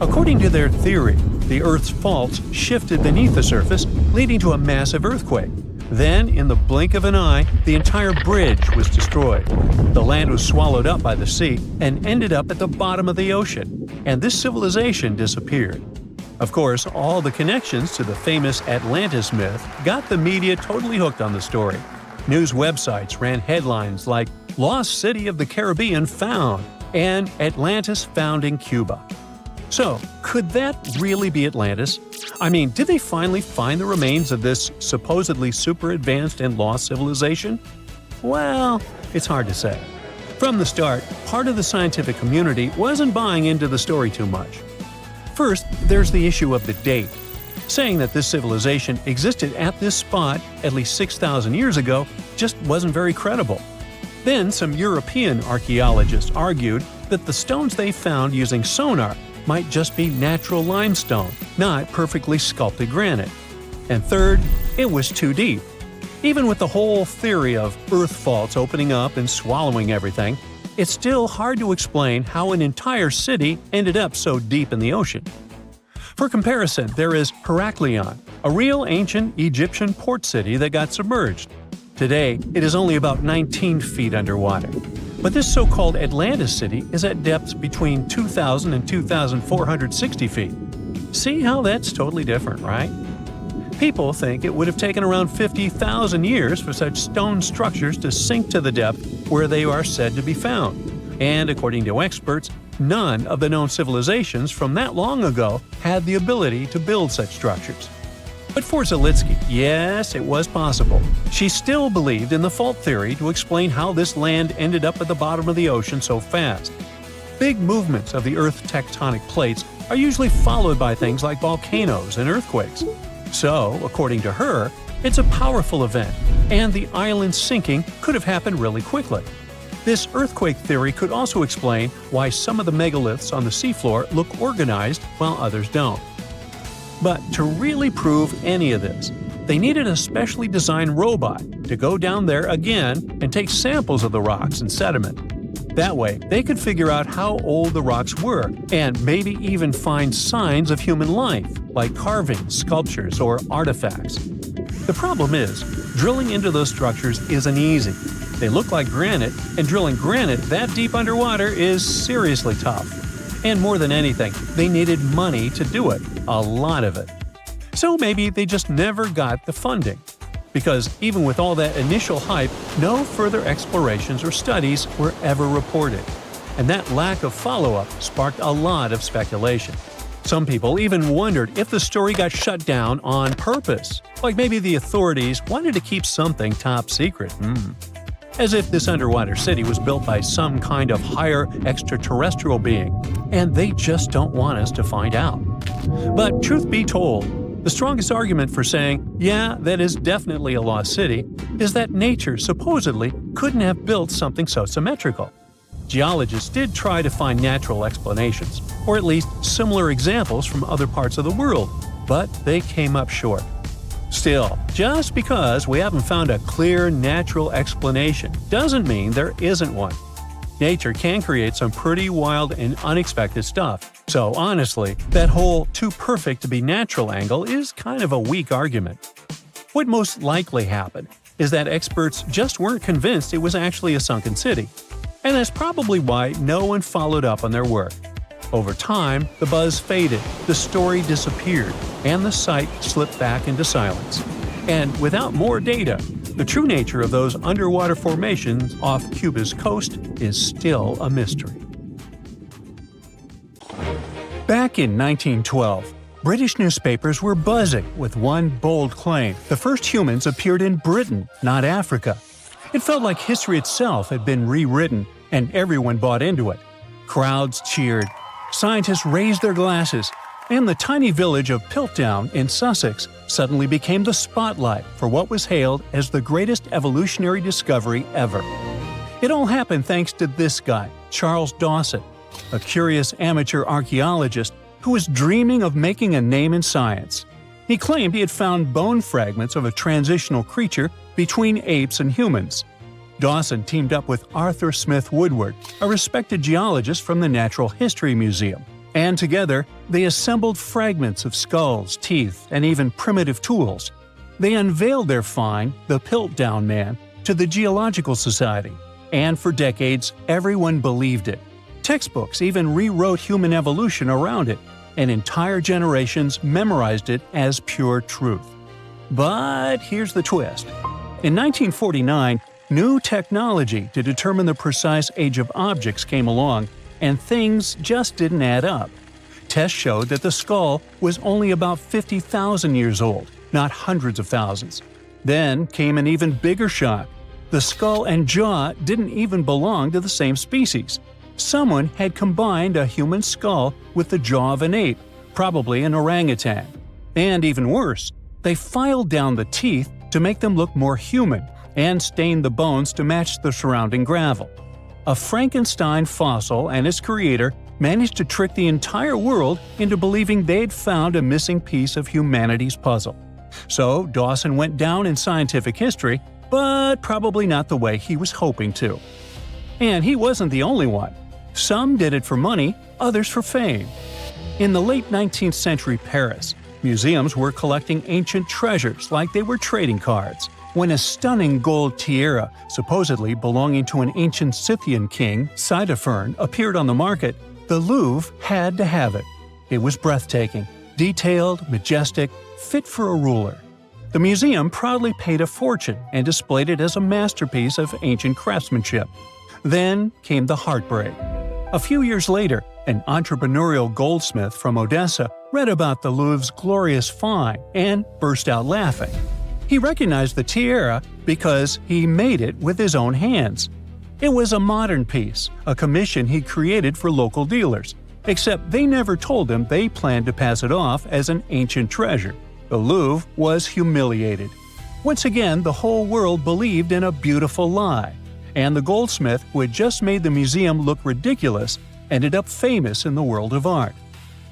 According to their theory, the Earth's faults shifted beneath the surface, leading to a massive earthquake. Then, in the blink of an eye, the entire bridge was destroyed. The land was swallowed up by the sea and ended up at the bottom of the ocean, and this civilization disappeared. Of course, all the connections to the famous Atlantis myth got the media totally hooked on the story. News websites ran headlines like "Lost City of the Caribbean Found" and "Atlantis Found in Cuba." So, could that really be Atlantis? I mean, did they finally find the remains of this supposedly super advanced and lost civilization? Well, it's hard to say. From the start, part of the scientific community wasn't buying into the story too much. First, there's the issue of the date. Saying that this civilization existed at this spot at least 6,000 years ago just wasn't very credible. Then, some European archaeologists argued that the stones they found using sonar might just be natural limestone, not perfectly sculpted granite. And third, it was too deep. Even with the whole theory of earth faults opening up and swallowing everything, it's still hard to explain how an entire city ended up so deep in the ocean. For comparison, there is Heraklion, a real ancient Egyptian port city that got submerged. Today, it is only about 19 feet underwater. But this so-called Atlantis city is at depths between 2,000 and 2,460 feet. See how that's totally different, right? People think it would have taken around 50,000 years for such stone structures to sink to the depth where they are said to be found. And according to experts, none of the known civilizations from that long ago had the ability to build such structures. But for Zalitsky, yes, it was possible. She still believed in the fault theory to explain how this land ended up at the bottom of the ocean so fast. Big movements of the Earth's tectonic plates are usually followed by things like volcanoes and earthquakes. So, according to her, it's a powerful event, and the island sinking could have happened really quickly. This earthquake theory could also explain why some of the megaliths on the seafloor look organized while others don't. But to really prove any of this, they needed a specially designed robot to go down there again and take samples of the rocks and sediment. That way, they could figure out how old the rocks were and maybe even find signs of human life, like carvings, sculptures, or artifacts. The problem is, drilling into those structures isn't easy. They look like granite, and drilling granite that deep underwater is seriously tough. And more than anything, they needed money to do it, a lot of it. So maybe they just never got the funding. Because even with all that initial hype, no further explorations or studies were ever reported. And that lack of follow-up sparked a lot of speculation. Some people even wondered if the story got shut down on purpose, like maybe the authorities wanted to keep something top secret. As if this underwater city was built by some kind of higher extraterrestrial being, and they just don't want us to find out. But truth be told, the strongest argument for saying, yeah, that is definitely a lost city, is that nature supposedly couldn't have built something so symmetrical. Geologists did try to find natural explanations, or at least similar examples from other parts of the world, but they came up short. Still, just because we haven't found a clear natural explanation doesn't mean there isn't one. Nature can create some pretty wild and unexpected stuff, so honestly, that whole too perfect to be natural angle is kind of a weak argument. What most likely happened is that experts just weren't convinced it was actually a sunken city, and that's probably why no one followed up on their work. Over time, the buzz faded, the story disappeared, and the site slipped back into silence. And without more data, the true nature of those underwater formations off Cuba's coast is still a mystery. Back in 1912, British newspapers were buzzing with one bold claim: the first humans appeared in Britain, not Africa. It felt like history itself had been rewritten, and everyone bought into it. Crowds cheered. Scientists raised their glasses, and the tiny village of Piltdown in Sussex suddenly became the spotlight for what was hailed as the greatest evolutionary discovery ever. It all happened thanks to this guy, Charles Dawson, a curious amateur archaeologist who was dreaming of making a name in science. He claimed he had found bone fragments of a transitional creature between apes and humans. Dawson teamed up with Arthur Smith Woodward, a respected geologist from the Natural History Museum, and together they assembled fragments of skulls, teeth, and even primitive tools. They unveiled their find, the Piltdown Man, to the Geological Society, and for decades everyone believed it. Textbooks even rewrote human evolution around it, and entire generations memorized it as pure truth. But here's the twist. In 1949, new technology to determine the precise age of objects came along, and things just didn't add up. Tests showed that the skull was only about 50,000 years old, not hundreds of thousands. Then came an even bigger shock. The skull and jaw didn't even belong to the same species. Someone had combined a human skull with the jaw of an ape, probably an orangutan. And even worse, they filed down the teeth to make them look more human and stained the bones to match the surrounding gravel. A Frankenstein fossil and its creator managed to trick the entire world into believing they'd found a missing piece of humanity's puzzle. So Dawson went down in scientific history, but probably not the way he was hoping to. And he wasn't the only one. Some did it for money, others for fame. In the late 19th century Paris, museums were collecting ancient treasures like they were trading cards. When a stunning gold tiara, supposedly belonging to an ancient Scythian king, Ctesiphon, appeared on the market, the Louvre had to have it. It was breathtaking, detailed, majestic, fit for a ruler. The museum proudly paid a fortune and displayed it as a masterpiece of ancient craftsmanship. Then came the heartbreak. A few years later, an entrepreneurial goldsmith from Odessa read about the Louvre's glorious find and burst out laughing. He recognized the tiara because he made it with his own hands. It was a modern piece, a commission he created for local dealers, except they never told him they planned to pass it off as an ancient treasure. The Louvre was humiliated. Once again, the whole world believed in a beautiful lie, and the goldsmith who had just made the museum look ridiculous ended up famous in the world of art.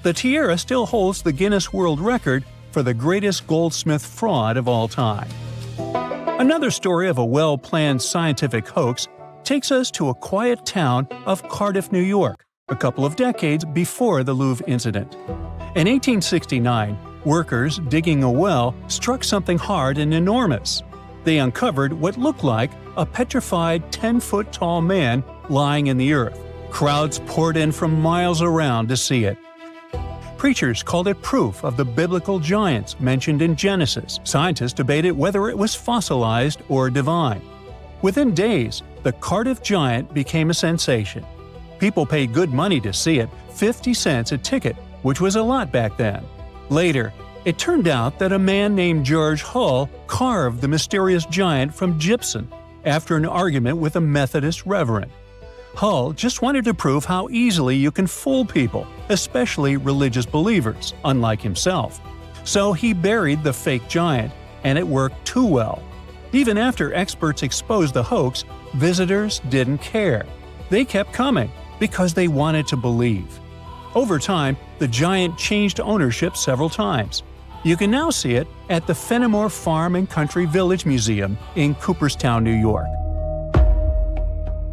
The tiara still holds the Guinness World Record for the greatest goldsmith fraud of all time. Another story of a well-planned scientific hoax takes us to a quiet town of Cardiff, New York, a couple of decades before the Louvre incident. In 1869, workers digging a well struck something hard and enormous. They uncovered what looked like a petrified 10-foot-tall man lying in the earth. Crowds poured in from miles around to see it. Preachers called it proof of the biblical giants mentioned in Genesis. Scientists debated whether it was fossilized or divine. Within days, the Cardiff giant became a sensation. People paid good money to see it, 50 cents a ticket, which was a lot back then. Later, it turned out that a man named George Hull carved the mysterious giant from gypsum after an argument with a Methodist reverend. Hull just wanted to prove how easily you can fool people, especially religious believers, unlike himself. So he buried the fake giant, and it worked too well. Even after experts exposed the hoax, visitors didn't care. They kept coming because they wanted to believe. Over time, the giant changed ownership several times. You can now see it at the Fenimore Farm and Country Village Museum in Cooperstown, New York.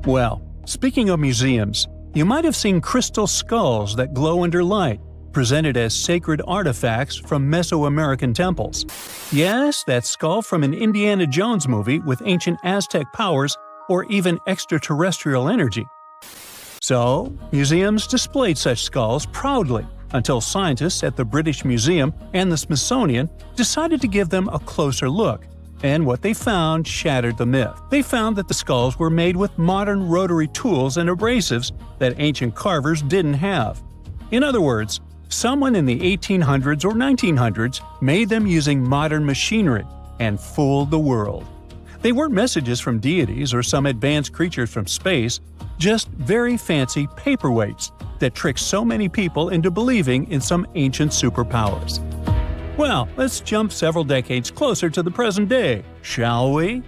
Well, speaking of museums, you might have seen crystal skulls that glow under light, presented as sacred artifacts from Mesoamerican temples. Yes, that skull from an Indiana Jones movie with ancient Aztec powers or even extraterrestrial energy. So, museums displayed such skulls proudly until scientists at the British Museum and the Smithsonian decided to give them a closer look, and what they found shattered the myth. They found that the skulls were made with modern rotary tools and abrasives that ancient carvers didn't have. In other words, someone in the 1800s or 1900s made them using modern machinery and fooled the world. They weren't messages from deities or some advanced creatures from space, just very fancy paperweights that tricked so many people into believing in some ancient superpowers. Well, let's jump several decades closer to the present day, shall we?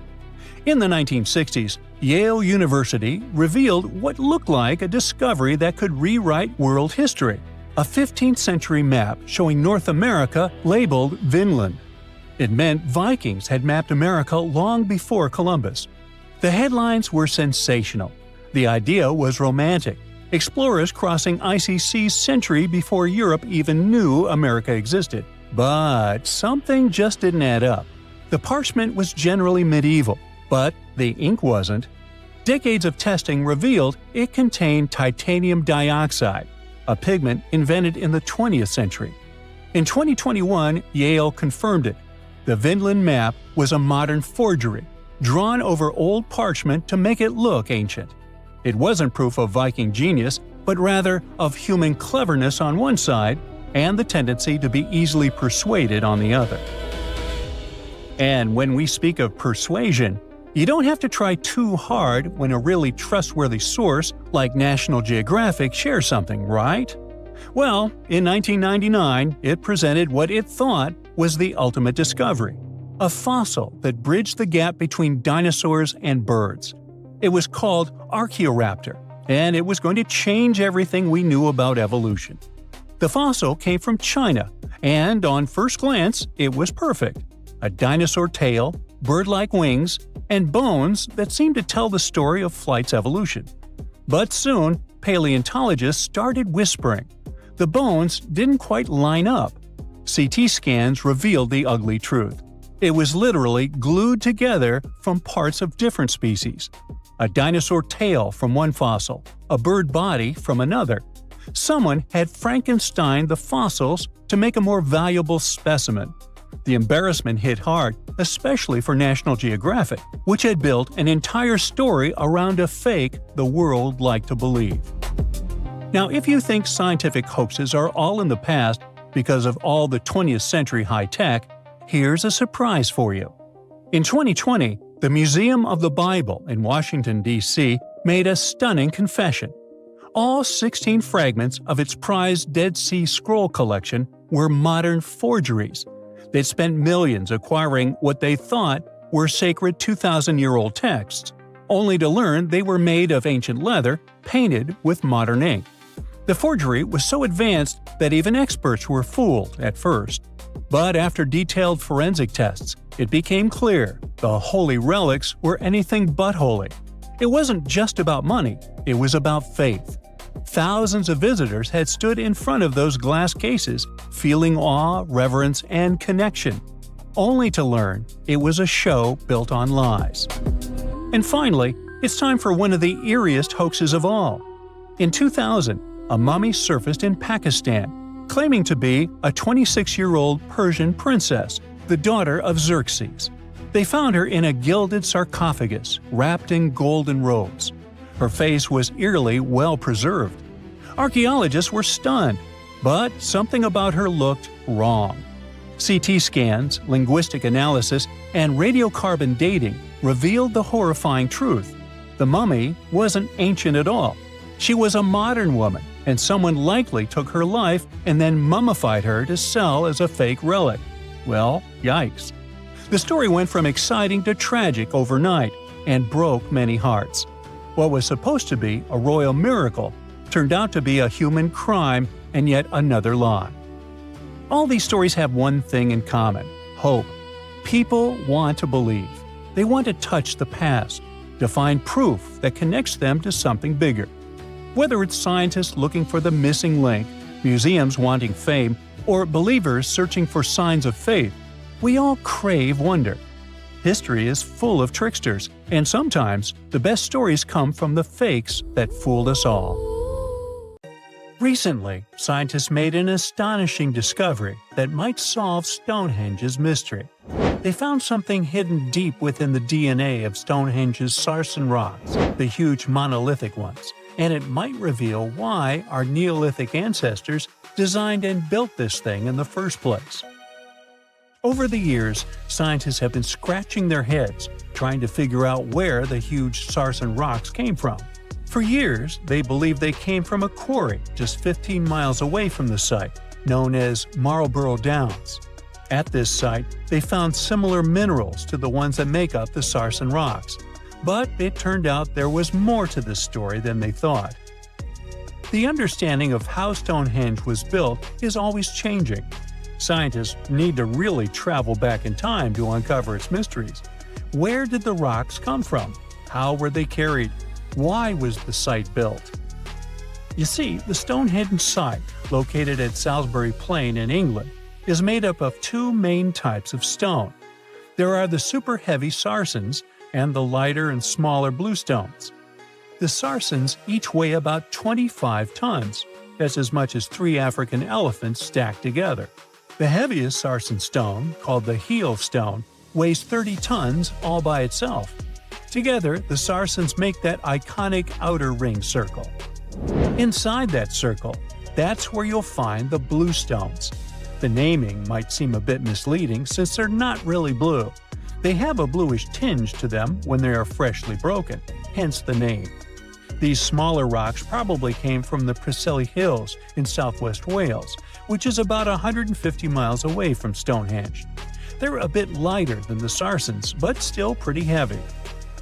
In the 1960s, Yale University revealed what looked like a discovery that could rewrite world history: a 15th century map showing North America labeled Vinland. It meant Vikings had mapped America long before Columbus. The headlines were sensational. The idea was romantic. Explorers crossing icy seas century before Europe even knew America existed. But something just didn't add up. The parchment was generally medieval, but the ink wasn't. Decades of testing revealed it contained titanium dioxide, a pigment invented in the 20th century. In 2021, Yale confirmed it. The Vinland map was a modern forgery, drawn over old parchment to make it look ancient. It wasn't proof of Viking genius, but rather of human cleverness on one side and the tendency to be easily persuaded on the other. And when we speak of persuasion, you don't have to try too hard when a really trustworthy source like National Geographic shares something, right? Well, in 1999, it presented what it thought was the ultimate discovery – a fossil that bridged the gap between dinosaurs and birds. It was called Archaeoraptor, and it was going to change everything we knew about evolution. The fossil came from China, and on first glance, it was perfect. A dinosaur tail, bird-like wings, and bones that seemed to tell the story of flight's evolution. But soon, paleontologists started whispering. The bones didn't quite line up. CT scans revealed the ugly truth. It was literally glued together from parts of different species. A dinosaur tail from one fossil, a bird body from another. Someone had Frankensteined the fossils to make a more valuable specimen. The embarrassment hit hard, especially for National Geographic, which had built an entire story around a fake the world liked to believe. Now, if you think scientific hoaxes are all in the past because of all the 20th century high-tech, here's a surprise for you. In 2020, the Museum of the Bible in Washington, D.C. made a stunning confession. All 16 fragments of its prized Dead Sea Scroll collection were modern forgeries. They'd spent millions acquiring what they thought were sacred 2,000-year-old texts, only to learn they were made of ancient leather painted with modern ink. The forgery was so advanced that even experts were fooled at first. But after detailed forensic tests, it became clear the holy relics were anything but holy. It wasn't just about money, it was about faith. Thousands of visitors had stood in front of those glass cases, feeling awe, reverence, and connection, only to learn it was a show built on lies. And finally, it's time for one of the eeriest hoaxes of all. In 2000, a mummy surfaced in Pakistan, claiming to be a 26-year-old Persian princess, the daughter of Xerxes. They found her in a gilded sarcophagus, wrapped in golden robes. Her face was eerily well preserved. Archaeologists were stunned, but something about her looked wrong. CT scans, linguistic analysis, and radiocarbon dating revealed the horrifying truth. The mummy wasn't ancient at all. She was a modern woman, and someone likely took her life and then mummified her to sell as a fake relic. Well, yikes. The story went from exciting to tragic overnight and broke many hearts. What was supposed to be a royal miracle turned out to be a human crime and yet another lie. All these stories have one thing in common: hope. People want to believe. They want to touch the past, to find proof that connects them to something bigger. Whether it's scientists looking for the missing link, museums wanting fame, or believers searching for signs of faith, we all crave wonder. History is full of tricksters, and sometimes the best stories come from the fakes that fooled us all. Recently, scientists made an astonishing discovery that might solve Stonehenge's mystery. They found something hidden deep within the DNA of Stonehenge's sarsen rocks, the huge monolithic ones, and it might reveal why our Neolithic ancestors designed and built this thing in the first place. Over the years, scientists have been scratching their heads trying to figure out where the huge sarsen rocks came from. For years, they believed they came from a quarry just 15 miles away from the site, known as Marlborough Downs. At this site, they found similar minerals to the ones that make up the sarsen rocks. But it turned out there was more to this story than they thought. The understanding of how Stonehenge was built is always changing. Scientists need to really travel back in time to uncover its mysteries. Where did the rocks come from? How were they carried? Why was the site built? You see, the Stonehenge site, located at Salisbury Plain in England, is made up of two main types of stone. There are the super heavy sarsens and the lighter and smaller bluestones. The sarsens each weigh about 25 tons. That's as much as 3 African elephants stacked together. The heaviest sarsen stone, called the heel stone, weighs 30 tons all by itself. Together, the Sarsens make that iconic outer ring circle. Inside that circle, that's where you'll find the blue stones. The naming might seem a bit misleading since they're not really blue. They have a bluish tinge to them when they are freshly broken, hence the name. These smaller rocks probably came from the Preseli Hills in southwest Wales, which is about 150 miles away from Stonehenge. They're a bit lighter than the Sarsens, but still pretty heavy.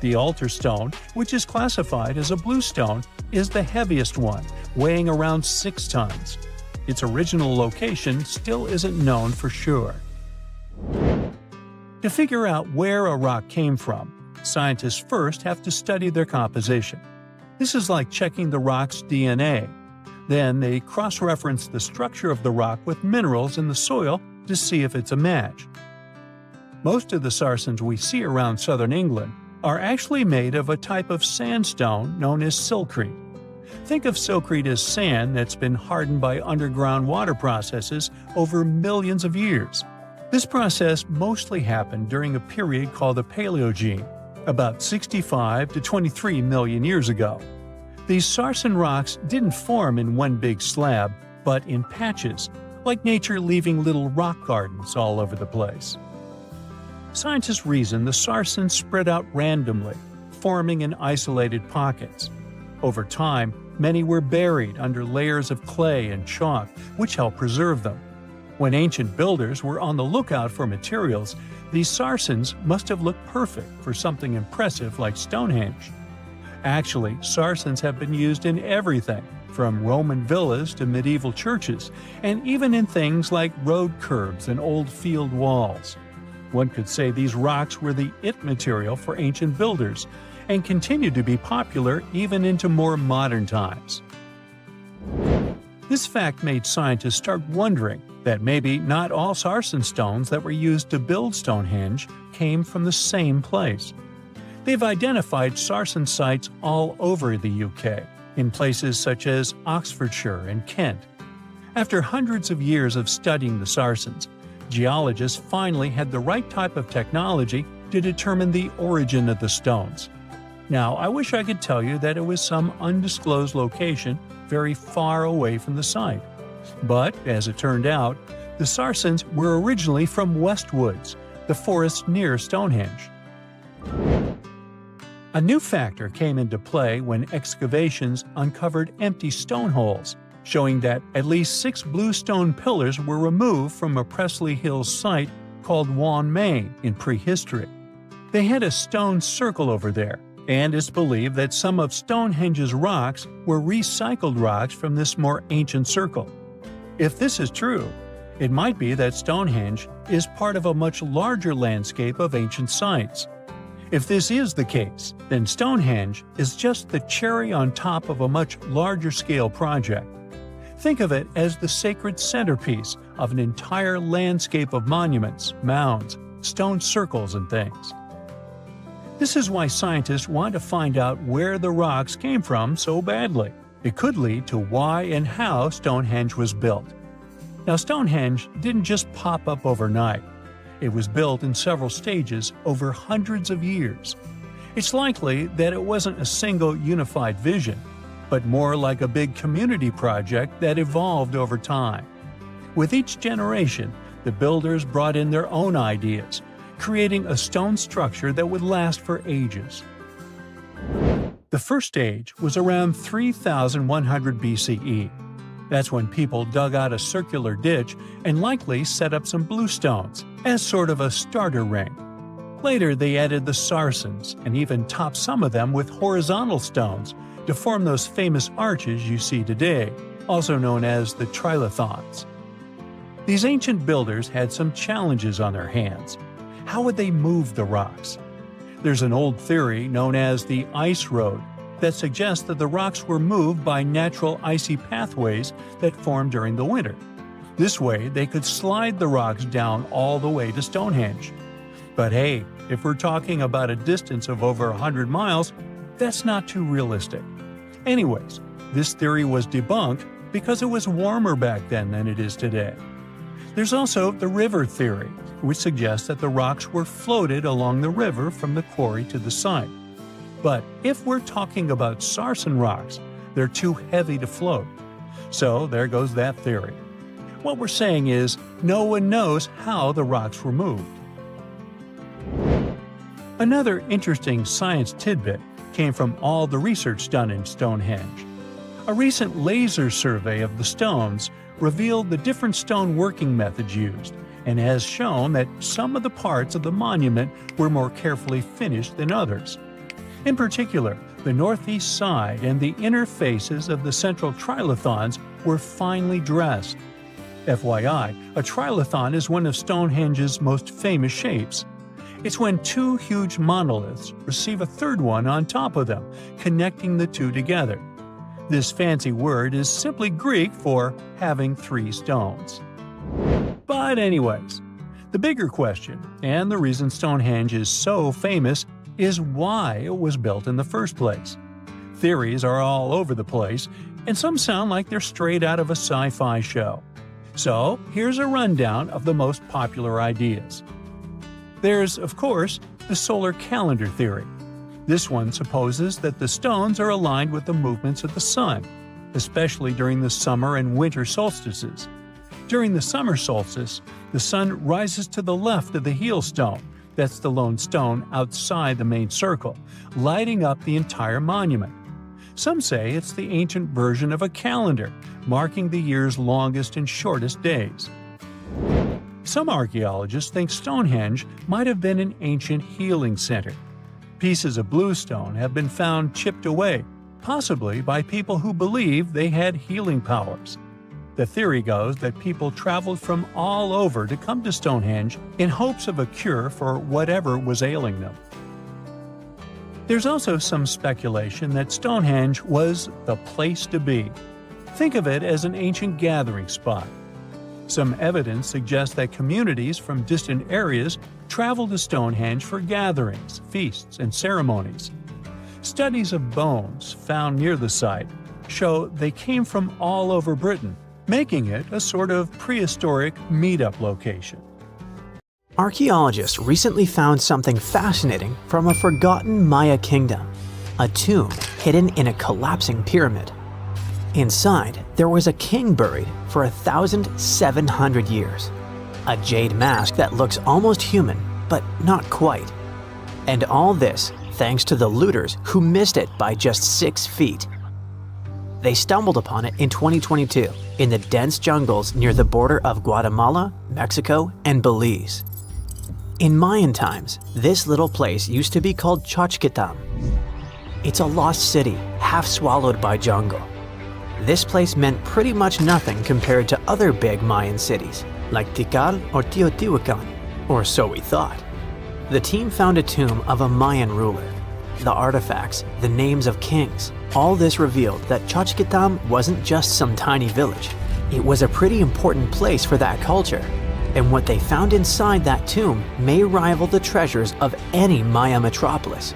The altar stone, which is classified as a blue stone, is the heaviest one, weighing around 6 tons. Its original location still isn't known for sure. To figure out where a rock came from, scientists first have to study their composition. This is like checking the rock's DNA. Then they cross-reference the structure of the rock with minerals in the soil to see if it's a match. Most of the Sarsens we see around southern England are actually made of a type of sandstone known as silcrete. Think of silcrete as sand that's been hardened by underground water processes over millions of years. This process mostly happened during a period called the Paleogene, about 65 to 23 million years ago. These Sarsen rocks didn't form in one big slab, but in patches, like nature leaving little rock gardens all over the place. Scientists reason the Sarsens spread out randomly, forming in isolated pockets. Over time, many were buried under layers of clay and chalk, which helped preserve them. When ancient builders were on the lookout for materials, these Sarsens must have looked perfect for something impressive like Stonehenge. Actually, Sarsens have been used in everything, from Roman villas to medieval churches, and even in things like road curbs and old field walls. One could say these rocks were the it material for ancient builders, and continue to be popular even into more modern times. This fact made scientists start wondering that maybe not all Sarsen stones that were used to build Stonehenge came from the same place. They've identified Sarsen sites all over the UK, in places such as Oxfordshire and Kent. After hundreds of years of studying the Sarsens, geologists finally had the right type of technology to determine the origin of the stones. Now, I wish I could tell you that it was some undisclosed location very far away from the site. But, as it turned out, the Sarsens were originally from Westwoods, the forest near Stonehenge. A new factor came into play when excavations uncovered empty stone holes, showing that at least 6 blue stone pillars were removed from a Preseli Hills site called Wan Main in prehistory. They had a stone circle over there, and it's believed that some of Stonehenge's rocks were recycled rocks from this more ancient circle. If this is true, it might be that Stonehenge is part of a much larger landscape of ancient sites. If this is the case, then Stonehenge is just the cherry on top of a much larger scale project. Think of it as the sacred centerpiece of an entire landscape of monuments, mounds, stone circles, and things. This is why scientists want to find out where the rocks came from so badly. It could lead to why and how Stonehenge was built. Now, Stonehenge didn't just pop up overnight. It was built in several stages over hundreds of years. It's likely that it wasn't a single unified vision, but more like a big community project that evolved over time. With each generation, the builders brought in their own ideas, creating a stone structure that would last for ages. The first stage was around 3100 BCE. That's when people dug out a circular ditch and likely set up some blue stones as sort of a starter ring. Later, they added the Sarsens and even topped some of them with horizontal stones to form those famous arches you see today, also known as the trilithons. These ancient builders had some challenges on their hands. How would they move the rocks? There's an old theory known as the ice road that suggests that the rocks were moved by natural icy pathways that formed during the winter. This way, they could slide the rocks down all the way to Stonehenge. But hey, if we're talking about a distance of over 100 miles, that's not too realistic. Anyways, this theory was debunked because it was warmer back then than it is today. There's also the river theory, which suggests that the rocks were floated along the river from the quarry to the site. But if we're talking about sarsen rocks, they're too heavy to float. So there goes that theory. What we're saying is, no one knows how the rocks were moved. Another interesting science tidbit came from all the research done in Stonehenge. A recent laser survey of the stones revealed the different stone working methods used, and has shown that some of the parts of the monument were more carefully finished than others. In particular, the northeast side and the inner faces of the central trilithons were finely dressed. FYI, a trilithon is one of Stonehenge's most famous shapes. It's when two huge monoliths receive a third one on top of them, connecting the two together. This fancy word is simply Greek for having three stones. But anyways, the bigger question, and the reason Stonehenge is so famous, is why it was built in the first place. Theories are all over the place, and some sound like they're straight out of a sci-fi show. So here's a rundown of the most popular ideas. There's, of course, the solar calendar theory. This one supposes that the stones are aligned with the movements of the sun, especially during the summer and winter solstices. During the summer solstice, the sun rises to the left of the heel stone, that's the lone stone outside the main circle, lighting up the entire monument. Some say it's the ancient version of a calendar, marking the year's longest and shortest days. Some archaeologists think Stonehenge might have been an ancient healing center. Pieces of bluestone have been found chipped away, possibly by people who believed they had healing powers. The theory goes that people traveled from all over to come to Stonehenge in hopes of a cure for whatever was ailing them. There's also some speculation that Stonehenge was the place to be. Think of it as an ancient gathering spot. Some evidence suggests that communities from distant areas traveled to Stonehenge for gatherings, feasts, and ceremonies. Studies of bones found near the site show they came from all over Britain, making it a sort of prehistoric meetup location. Archaeologists recently found something fascinating from a forgotten Maya kingdom, a tomb hidden in a collapsing pyramid. Inside, there was a king buried for 1,700 years, a jade mask that looks almost human, but not quite. And all this thanks to the looters who missed it by just 6 feet. They stumbled upon it in 2022 in the dense jungles near the border of Guatemala, Mexico, and Belize. In Mayan times, this little place used to be called Xochitlam. It's a lost city, half swallowed by jungle. This place meant pretty much nothing compared to other big Mayan cities, like Tikal or Teotihuacan, or so we thought. The team found a tomb of a Mayan ruler. The artifacts, the names of kings, all this revealed that Xochitlam wasn't just some tiny village. It was a pretty important place for that culture. And what they found inside that tomb may rival the treasures of any Maya metropolis.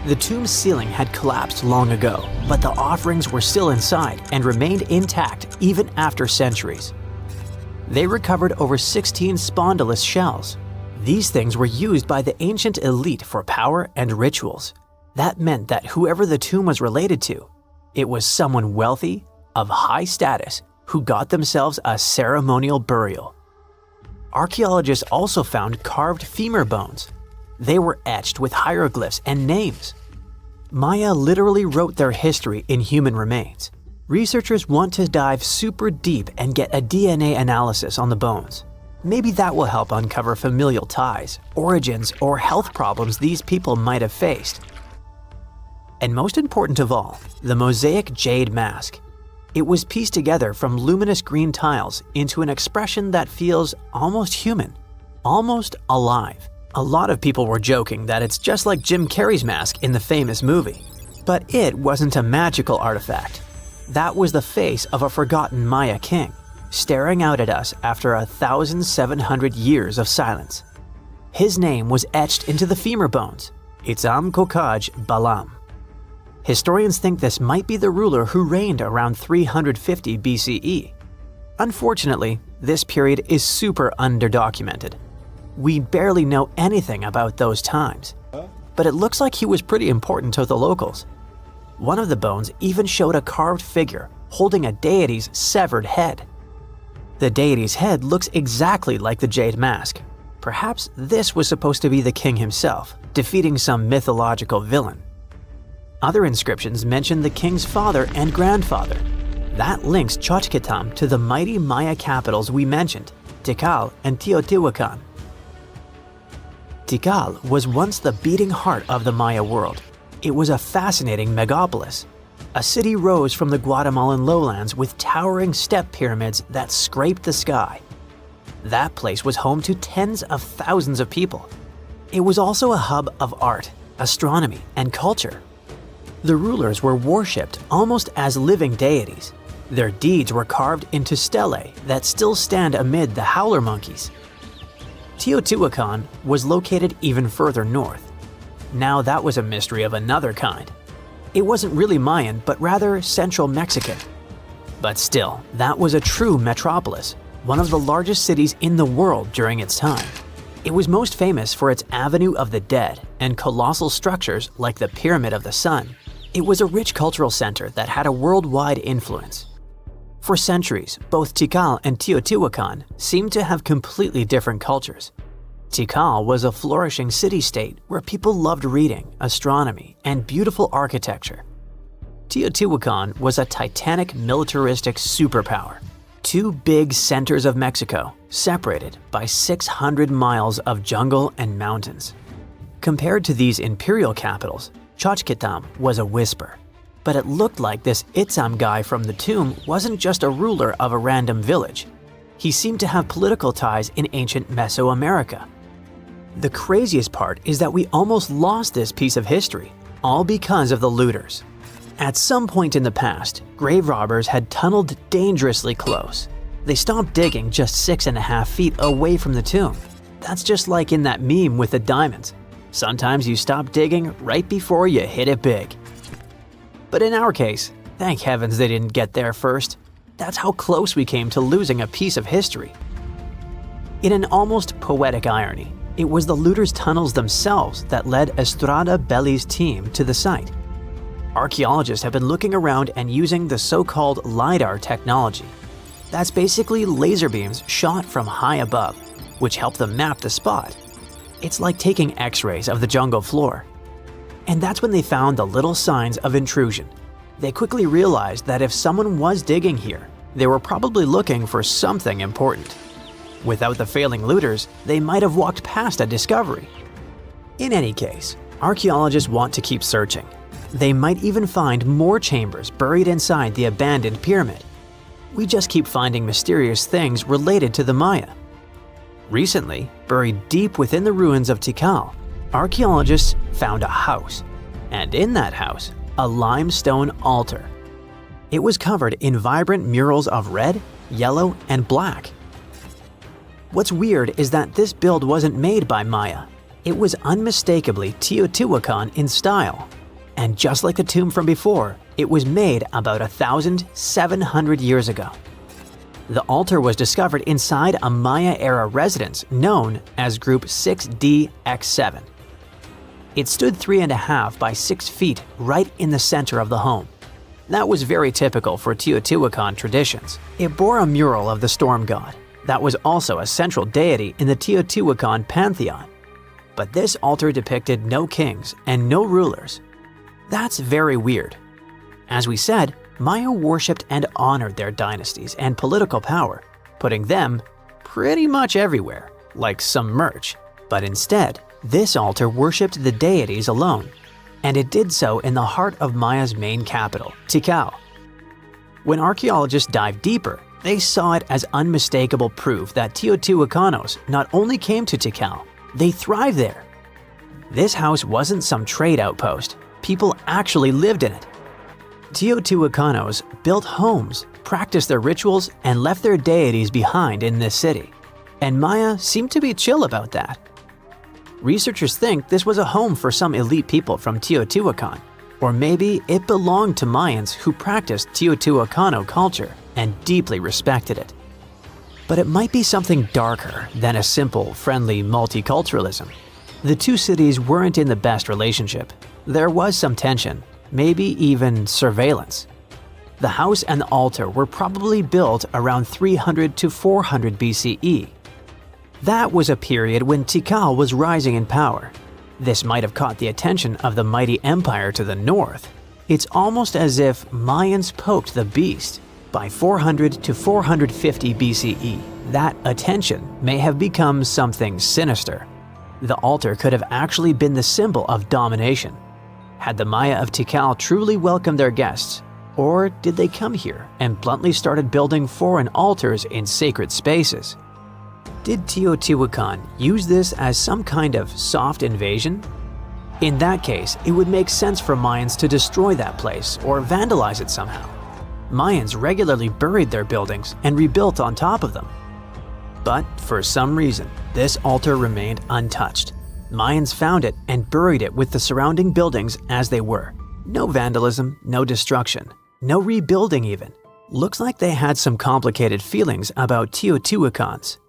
The tomb's ceiling had collapsed long ago, but the offerings were still inside and remained intact even after centuries. They recovered over 16 spondylus shells. These things were used by the ancient elite for power and rituals. That meant that whoever the tomb was related to, it was someone wealthy, of high status, who got themselves a ceremonial burial. Archaeologists also found carved femur bones. They were etched with hieroglyphs and names. Maya literally wrote their history in human remains. Researchers want to dive super deep and get a DNA analysis on the bones. Maybe that will help uncover familial ties, origins, or health problems these people might have faced. And most important of all, the mosaic jade mask. It was pieced together from luminous green tiles into an expression that feels almost human, almost alive. A lot of people were joking that it's just like Jim Carrey's mask in the famous movie. But it wasn't a magical artifact. That was the face of a forgotten Maya king, staring out at us after 1,700 years of silence. His name was etched into the femur bones, Itzam Kokaj Balam. Historians think this might be the ruler who reigned around 350 BCE. Unfortunately, this period is super underdocumented. We barely know anything about those times, but it looks like he was pretty important to the locals. One of the bones even showed a carved figure holding a deity's severed head. The deity's head looks exactly like the jade mask. Perhaps this was supposed to be the king himself, defeating some mythological villain. Other inscriptions mention the king's father and grandfather. That links Xochitlam to the mighty Maya capitals we mentioned, Tikal and Teotihuacan. Tikal was once the beating heart of the Maya world. It was a fascinating megapolis. A city rose from the Guatemalan lowlands with towering step pyramids that scraped the sky. That place was home to tens of thousands of people. It was also a hub of art, astronomy, and culture. The rulers were worshipped almost as living deities. Their deeds were carved into stelae that still stand amid the howler monkeys. Teotihuacan was located even further north. Now that was a mystery of another kind. It wasn't really Mayan, but rather Central Mexican. But still, that was a true metropolis, one of the largest cities in the world during its time. It was most famous for its Avenue of the Dead and colossal structures like the Pyramid of the Sun. It was a rich cultural center that had a worldwide influence. For centuries, both Tikal and Teotihuacan seemed to have completely different cultures. Tikal was a flourishing city-state where people loved reading, astronomy, and beautiful architecture. Teotihuacan was a titanic militaristic superpower. Two big centers of Mexico, separated by 600 miles of jungle and mountains. Compared to these imperial capitals, Xochitlam was a whisper. But it looked like this Itzam guy from the tomb wasn't just a ruler of a random village. He seemed to have political ties in ancient Mesoamerica. The craziest part is that we almost lost this piece of history, all because of the looters. At some point in the past, grave robbers had tunneled dangerously close. They stopped digging just 6.5 feet away from the tomb. That's just like in that meme with the diamonds. Sometimes you stop digging right before you hit it big. But in our case, thank heavens they didn't get there first. That's how close we came to losing a piece of history. In an almost poetic irony, it was the looters' tunnels themselves that led Estrada Belli's team to the site. Archaeologists have been looking around and using the so-called LiDAR technology. That's basically laser beams shot from high above, which help them map the spot. It's like taking X-rays of the jungle floor. And that's when they found the little signs of intrusion. They quickly realized that if someone was digging here, they were probably looking for something important. Without the failing looters, they might have walked past a discovery. In any case, archaeologists want to keep searching. They might even find more chambers buried inside the abandoned pyramid. We just keep finding mysterious things related to the Maya. Recently, buried deep within the ruins of Tikal, archaeologists found a house, and in that house, a limestone altar. It was covered in vibrant murals of red, yellow, and black. What's weird is that this build wasn't made by Maya. It was unmistakably Teotihuacan in style. And just like the tomb from before, it was made about 1,700 years ago. The altar was discovered inside a Maya-era residence known as Group 6DX7. It stood 3.5 by 6 feet right in the center of the home. That was very typical for Teotihuacan traditions. It bore a mural of the storm god. That was also a central deity in the Teotihuacan pantheon. But this altar depicted no kings and no rulers. That's very weird. As we said, Maya worshipped and honored their dynasties and political power, putting them pretty much everywhere, like some merch. But instead, this altar worshipped the deities alone, and it did so in the heart of Maya's main capital, Tikal. When archaeologists dived deeper, they saw it as unmistakable proof that Teotihuacanos not only came to Tikal, they thrived there. This house wasn't some trade outpost. People actually lived in it. Teotihuacanos built homes, practiced their rituals, and left their deities behind in this city. And Maya seemed to be chill about that. Researchers think this was a home for some elite people from Teotihuacan, or maybe it belonged to Mayans who practiced Teotihuacano culture and deeply respected it. But it might be something darker than a simple, friendly multiculturalism. The two cities weren't in the best relationship. There was some tension, maybe even surveillance. The house and the altar were probably built around 300 to 400 BCE. That was a period when Tikal was rising in power. This might have caught the attention of the mighty empire to the north. It's almost as if Mayans poked the beast. By 400 to 450 BCE, that attention may have become something sinister. The altar could have actually been the symbol of domination. Had the Maya of Tikal truly welcomed their guests, or did they come here and bluntly started building foreign altars in sacred spaces? Did Teotihuacan use this as some kind of soft invasion? In that case, it would make sense for Mayans to destroy that place or vandalize it somehow. Mayans regularly buried their buildings and rebuilt on top of them. But for some reason, this altar remained untouched. Mayans found it and buried it with the surrounding buildings as they were. No vandalism, no destruction, no rebuilding even. Looks like they had some complicated feelings about Teotihuacans.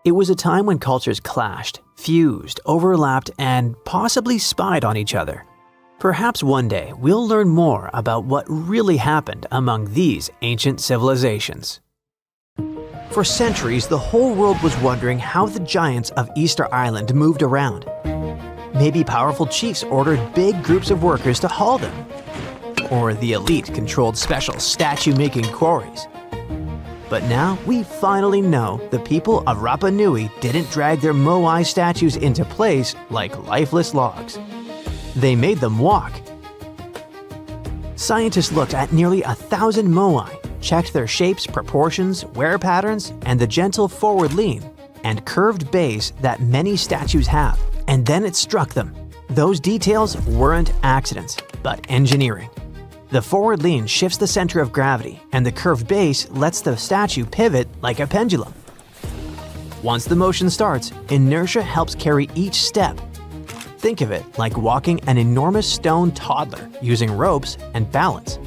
It was a time when cultures clashed, fused, overlapped, and possibly spied on each other. Perhaps one day we'll learn more about what really happened among these ancient civilizations. For centuries, the whole world was wondering how the giants of Easter Island moved around. Maybe powerful chiefs ordered big groups of workers to haul them. Or the elite controlled special statue-making quarries. But now we finally know the people of Rapa Nui didn't drag their moai statues into place like lifeless logs. They made them walk. Scientists looked at nearly 1,000 moai, checked their shapes, proportions, wear patterns, and the gentle forward lean and curved base that many statues have, and then it struck them. Those details weren't accidents, but engineering. The forward lean shifts the center of gravity, and the curved base lets the statue pivot like a pendulum. Once the motion starts, inertia helps carry each step. Think of it like walking an enormous stone toddler using ropes and balance.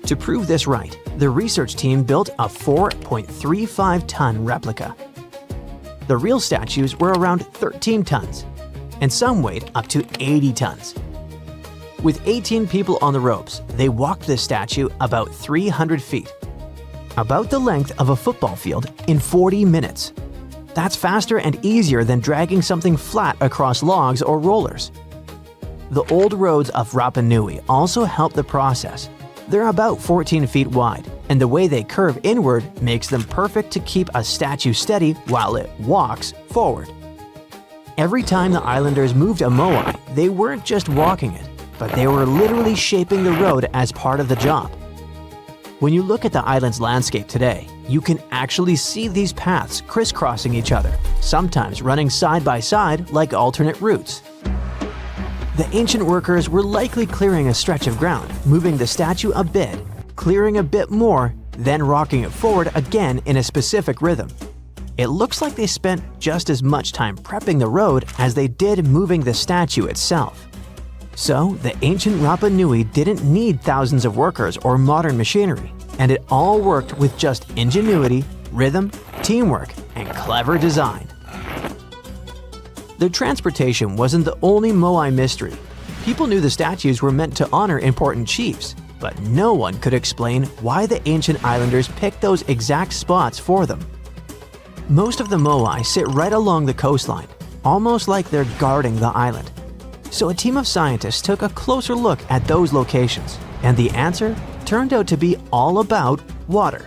To prove this right, the research team built a 4.35-ton replica. The real statues were around 13 tons, and some weighed up to 80 tons. With 18 people on the ropes, they walked the statue about 300 feet, about the length of a football field, in 40 minutes. That's faster and easier than dragging something flat across logs or rollers. The old roads of Rapa Nui also help the process. They're about 14 feet wide, and the way they curve inward makes them perfect to keep a statue steady while it walks forward. Every time the islanders moved a moai, they weren't just walking it, but they were literally shaping the road as part of the job. When you look at the island's landscape today, you can actually see these paths crisscrossing each other, sometimes running side by side like alternate routes. The ancient workers were likely clearing a stretch of ground, moving the statue a bit, clearing a bit more, then rocking it forward again in a specific rhythm. It looks like they spent just as much time prepping the road as they did moving the statue itself. So, the ancient Rapa Nui didn't need thousands of workers or modern machinery, and it all worked with just ingenuity, rhythm, teamwork, and clever design. The transportation wasn't the only moai mystery. People knew the statues were meant to honor important chiefs, but no one could explain why the ancient islanders picked those exact spots for them. Most of the moai sit right along the coastline, almost like they're guarding the island. So a team of scientists took a closer look at those locations, and the answer turned out to be all about water.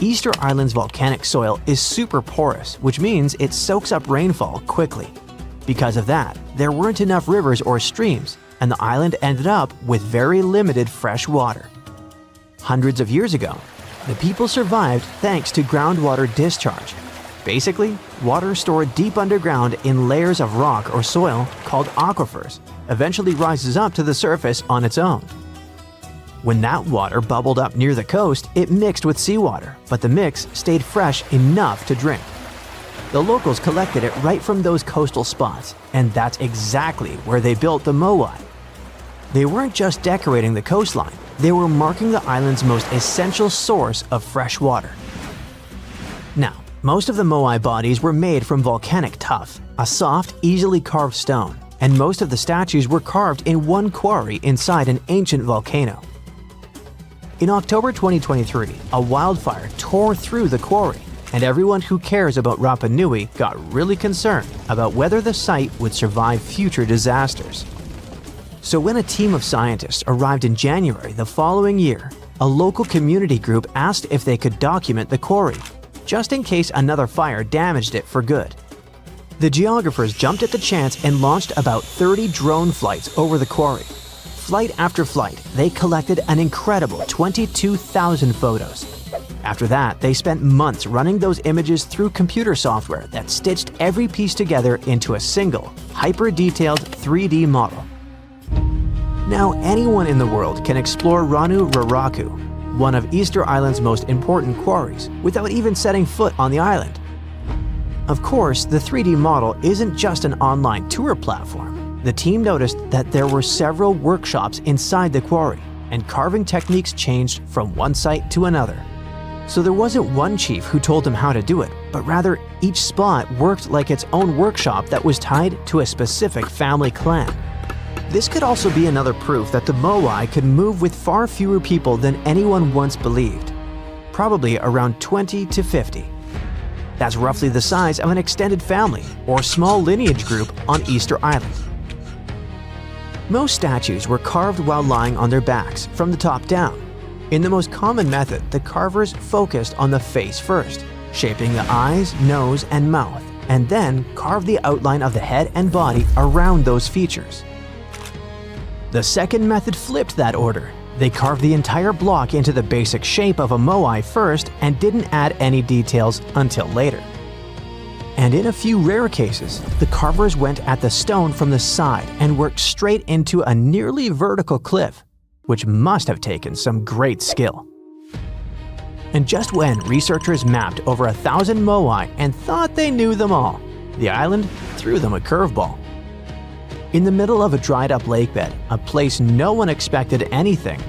Easter Island's volcanic soil is super porous, which means it soaks up rainfall quickly. Because of that, there weren't enough rivers or streams, and the island ended up with very limited fresh water. Hundreds of years ago, the people survived thanks to groundwater discharge. Basically, water stored deep underground in layers of rock or soil called aquifers eventually rises up to the surface on its own. When that water bubbled up near the coast, it mixed with seawater, but the mix stayed fresh enough to drink. The locals collected it right from those coastal spots, and that's exactly where they built the moai. They weren't just decorating the coastline, they were marking the island's most essential source of fresh water. Now, most of the moai bodies were made from volcanic tuff, a soft, easily carved stone, and most of the statues were carved in one quarry inside an ancient volcano. In October 2023, a wildfire tore through the quarry, and everyone who cares about Rapa Nui got really concerned about whether the site would survive future disasters. So when a team of scientists arrived in January the following year, a local community group asked if they could document the quarry, just in case another fire damaged it for good. The geographers jumped at the chance and launched about 30 drone flights over the quarry. Flight after flight, they collected an incredible 22,000 photos. After that, they spent months running those images through computer software that stitched every piece together into a single, hyper-detailed 3D model. Now anyone in the world can explore Ranu Raraku, one of Easter Island's most important quarries, without even setting foot on the island. Of course, the 3D model isn't just an online tour platform. The team noticed that there were several workshops inside the quarry, and carving techniques changed from one site to another. So there wasn't one chief who told them how to do it, but rather each spot worked like its own workshop that was tied to a specific family clan. This could also be another proof that the moai could move with far fewer people than anyone once believed, probably around 20 to 50. That's roughly the size of an extended family or small lineage group on Easter Island. Most statues were carved while lying on their backs, from the top down. In the most common method, the carvers focused on the face first, shaping the eyes, nose, and mouth, and then carved the outline of the head and body around those features. The second method flipped that order. They carved the entire block into the basic shape of a moai first and didn't add any details until later. And in a few rare cases, the carvers went at the stone from the side and worked straight into a nearly vertical cliff, which must have taken some great skill. And just when researchers mapped over 1,000 moai and thought they knew them all, the island threw them a curveball. In the middle of a dried-up lakebed, a place no one expected anything,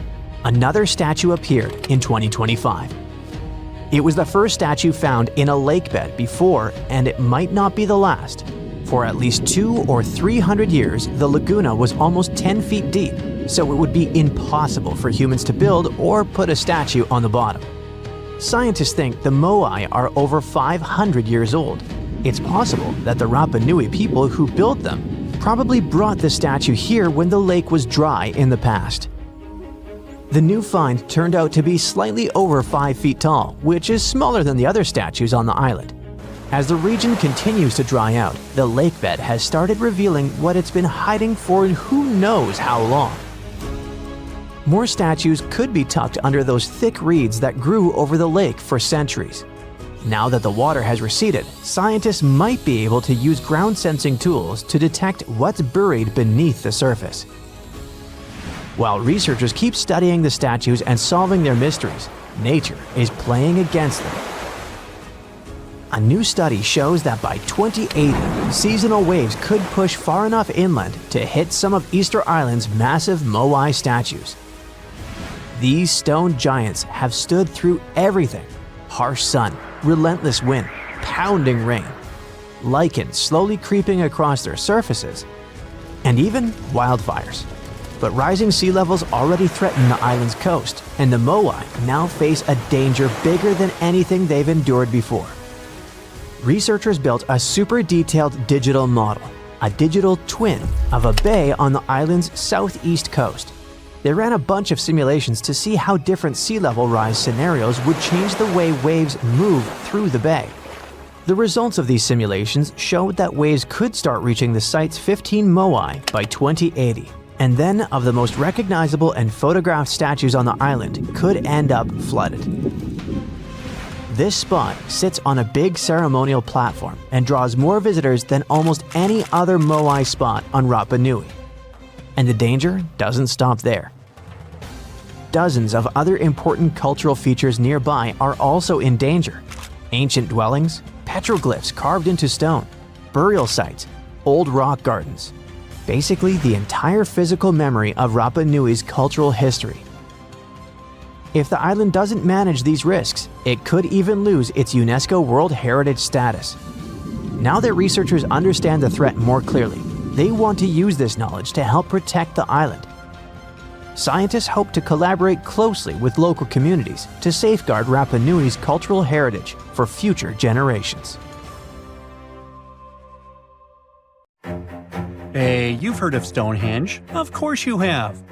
another statue appeared in 2025. It was the first statue found in a lakebed before, and it might not be the last. For at least 200 or 300 years, the laguna was almost 10 feet deep, so it would be impossible for humans to build or put a statue on the bottom. Scientists think the moai are over 500 years old. It's possible that the Rapa Nui people who built them probably brought the statue here when the lake was dry in the past. The new find turned out to be slightly over 5 feet tall, which is smaller than the other statues on the island. As the region continues to dry out, the lakebed has started revealing what it's been hiding for who knows how long. More statues could be tucked under those thick reeds that grew over the lake for centuries. Now that the water has receded, scientists might be able to use ground-sensing tools to detect what's buried beneath the surface. While researchers keep studying the statues and solving their mysteries, nature is playing against them. A new study shows that by 2080, seasonal waves could push far enough inland to hit some of Easter Island's massive moai statues. These stone giants have stood through everything: harsh sun, relentless wind, pounding rain, lichen slowly creeping across their surfaces, and even wildfires. But rising sea levels already threaten the island's coast, and the moai now face a danger bigger than anything they've endured before. Researchers built a super detailed digital model, a digital twin of a bay on the island's southeast coast. They ran a bunch of simulations to see how different sea level rise scenarios would change the way waves move through the bay. The results of these simulations showed that waves could start reaching the site's 15 moai by 2080, and then of the most recognizable and photographed statues on the island could end up flooded. This spot sits on a big ceremonial platform and draws more visitors than almost any other moai spot on Rapa Nui. And the danger doesn't stop there. Dozens of other important cultural features nearby are also in danger. Ancient dwellings, petroglyphs carved into stone, burial sites, old rock gardens. Basically, the entire physical memory of Rapa Nui's cultural history. If the island doesn't manage these risks, it could even lose its UNESCO World Heritage status. Now that researchers understand the threat more clearly, they want to use this knowledge to help protect the island. Scientists hope to collaborate closely with local communities to safeguard Rapa Nui's cultural heritage for future generations. Hey, you've heard of Stonehenge? Of course you have.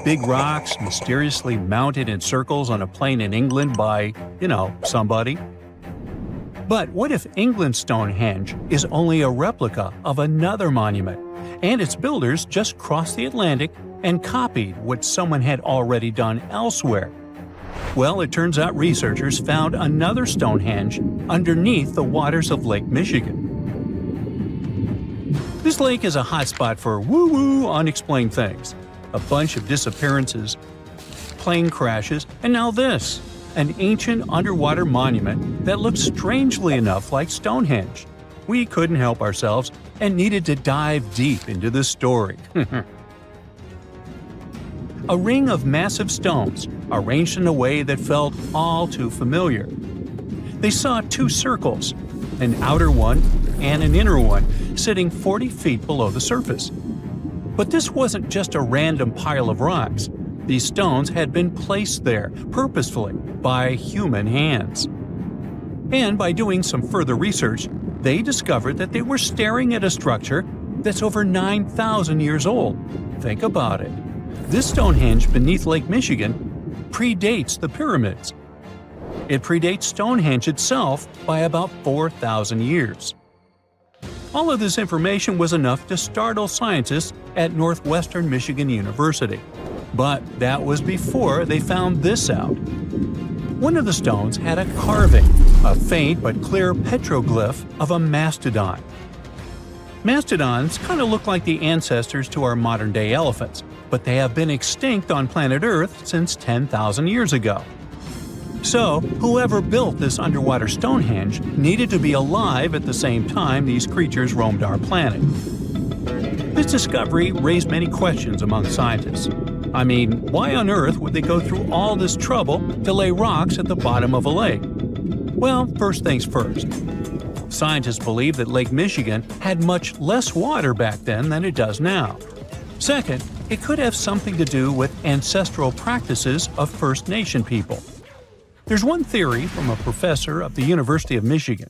Big rocks mysteriously mounted in circles on a plain in England by, somebody. But what if England's Stonehenge is only a replica of another monument, and its builders just crossed the Atlantic and copied what someone had already done elsewhere? Well, it turns out researchers found another Stonehenge underneath the waters of Lake Michigan. This lake is a hotspot for woo-woo unexplained things. A bunch of disappearances, plane crashes, and now this, an ancient underwater monument that looks strangely enough like Stonehenge. We couldn't help ourselves and needed to dive deep into this story. A ring of massive stones, arranged in a way that felt all too familiar. They saw two circles, an outer one and an inner one, sitting 40 feet below the surface. But this wasn't just a random pile of rocks. These stones had been placed there, purposefully, by human hands. And by doing some further research, they discovered that they were staring at a structure that's over 9,000 years old. Think about it. This Stonehenge beneath Lake Michigan predates the pyramids. It predates Stonehenge itself by about 4,000 years. All of this information was enough to startle scientists at Northwestern Michigan University. But that was before they found this out. One of the stones had a carving, a faint but clear petroglyph of a mastodon. Mastodons kind of look like the ancestors to our modern-day elephants, but they have been extinct on planet Earth since 10,000 years ago. So, whoever built this underwater Stonehenge needed to be alive at the same time these creatures roamed our planet. This discovery raised many questions among scientists. I mean, why on earth would they go through all this trouble to lay rocks at the bottom of a lake? Well, first things first. Scientists believe that Lake Michigan had much less water back then than it does now. Second, it could have something to do with ancestral practices of First Nation people. There's one theory from a professor of the University of Michigan.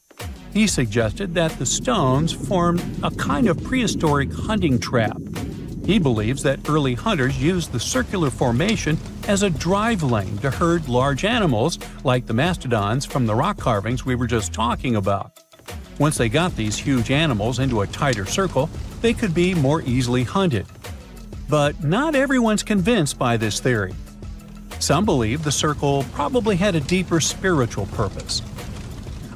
He suggested that the stones formed a kind of prehistoric hunting trap. He believes that early hunters used the circular formation as a drive lane to herd large animals like the mastodons from the rock carvings we were just talking about. Once they got these huge animals into a tighter circle, they could be more easily hunted. But not everyone's convinced by this theory. Some believe the circle probably had a deeper spiritual purpose.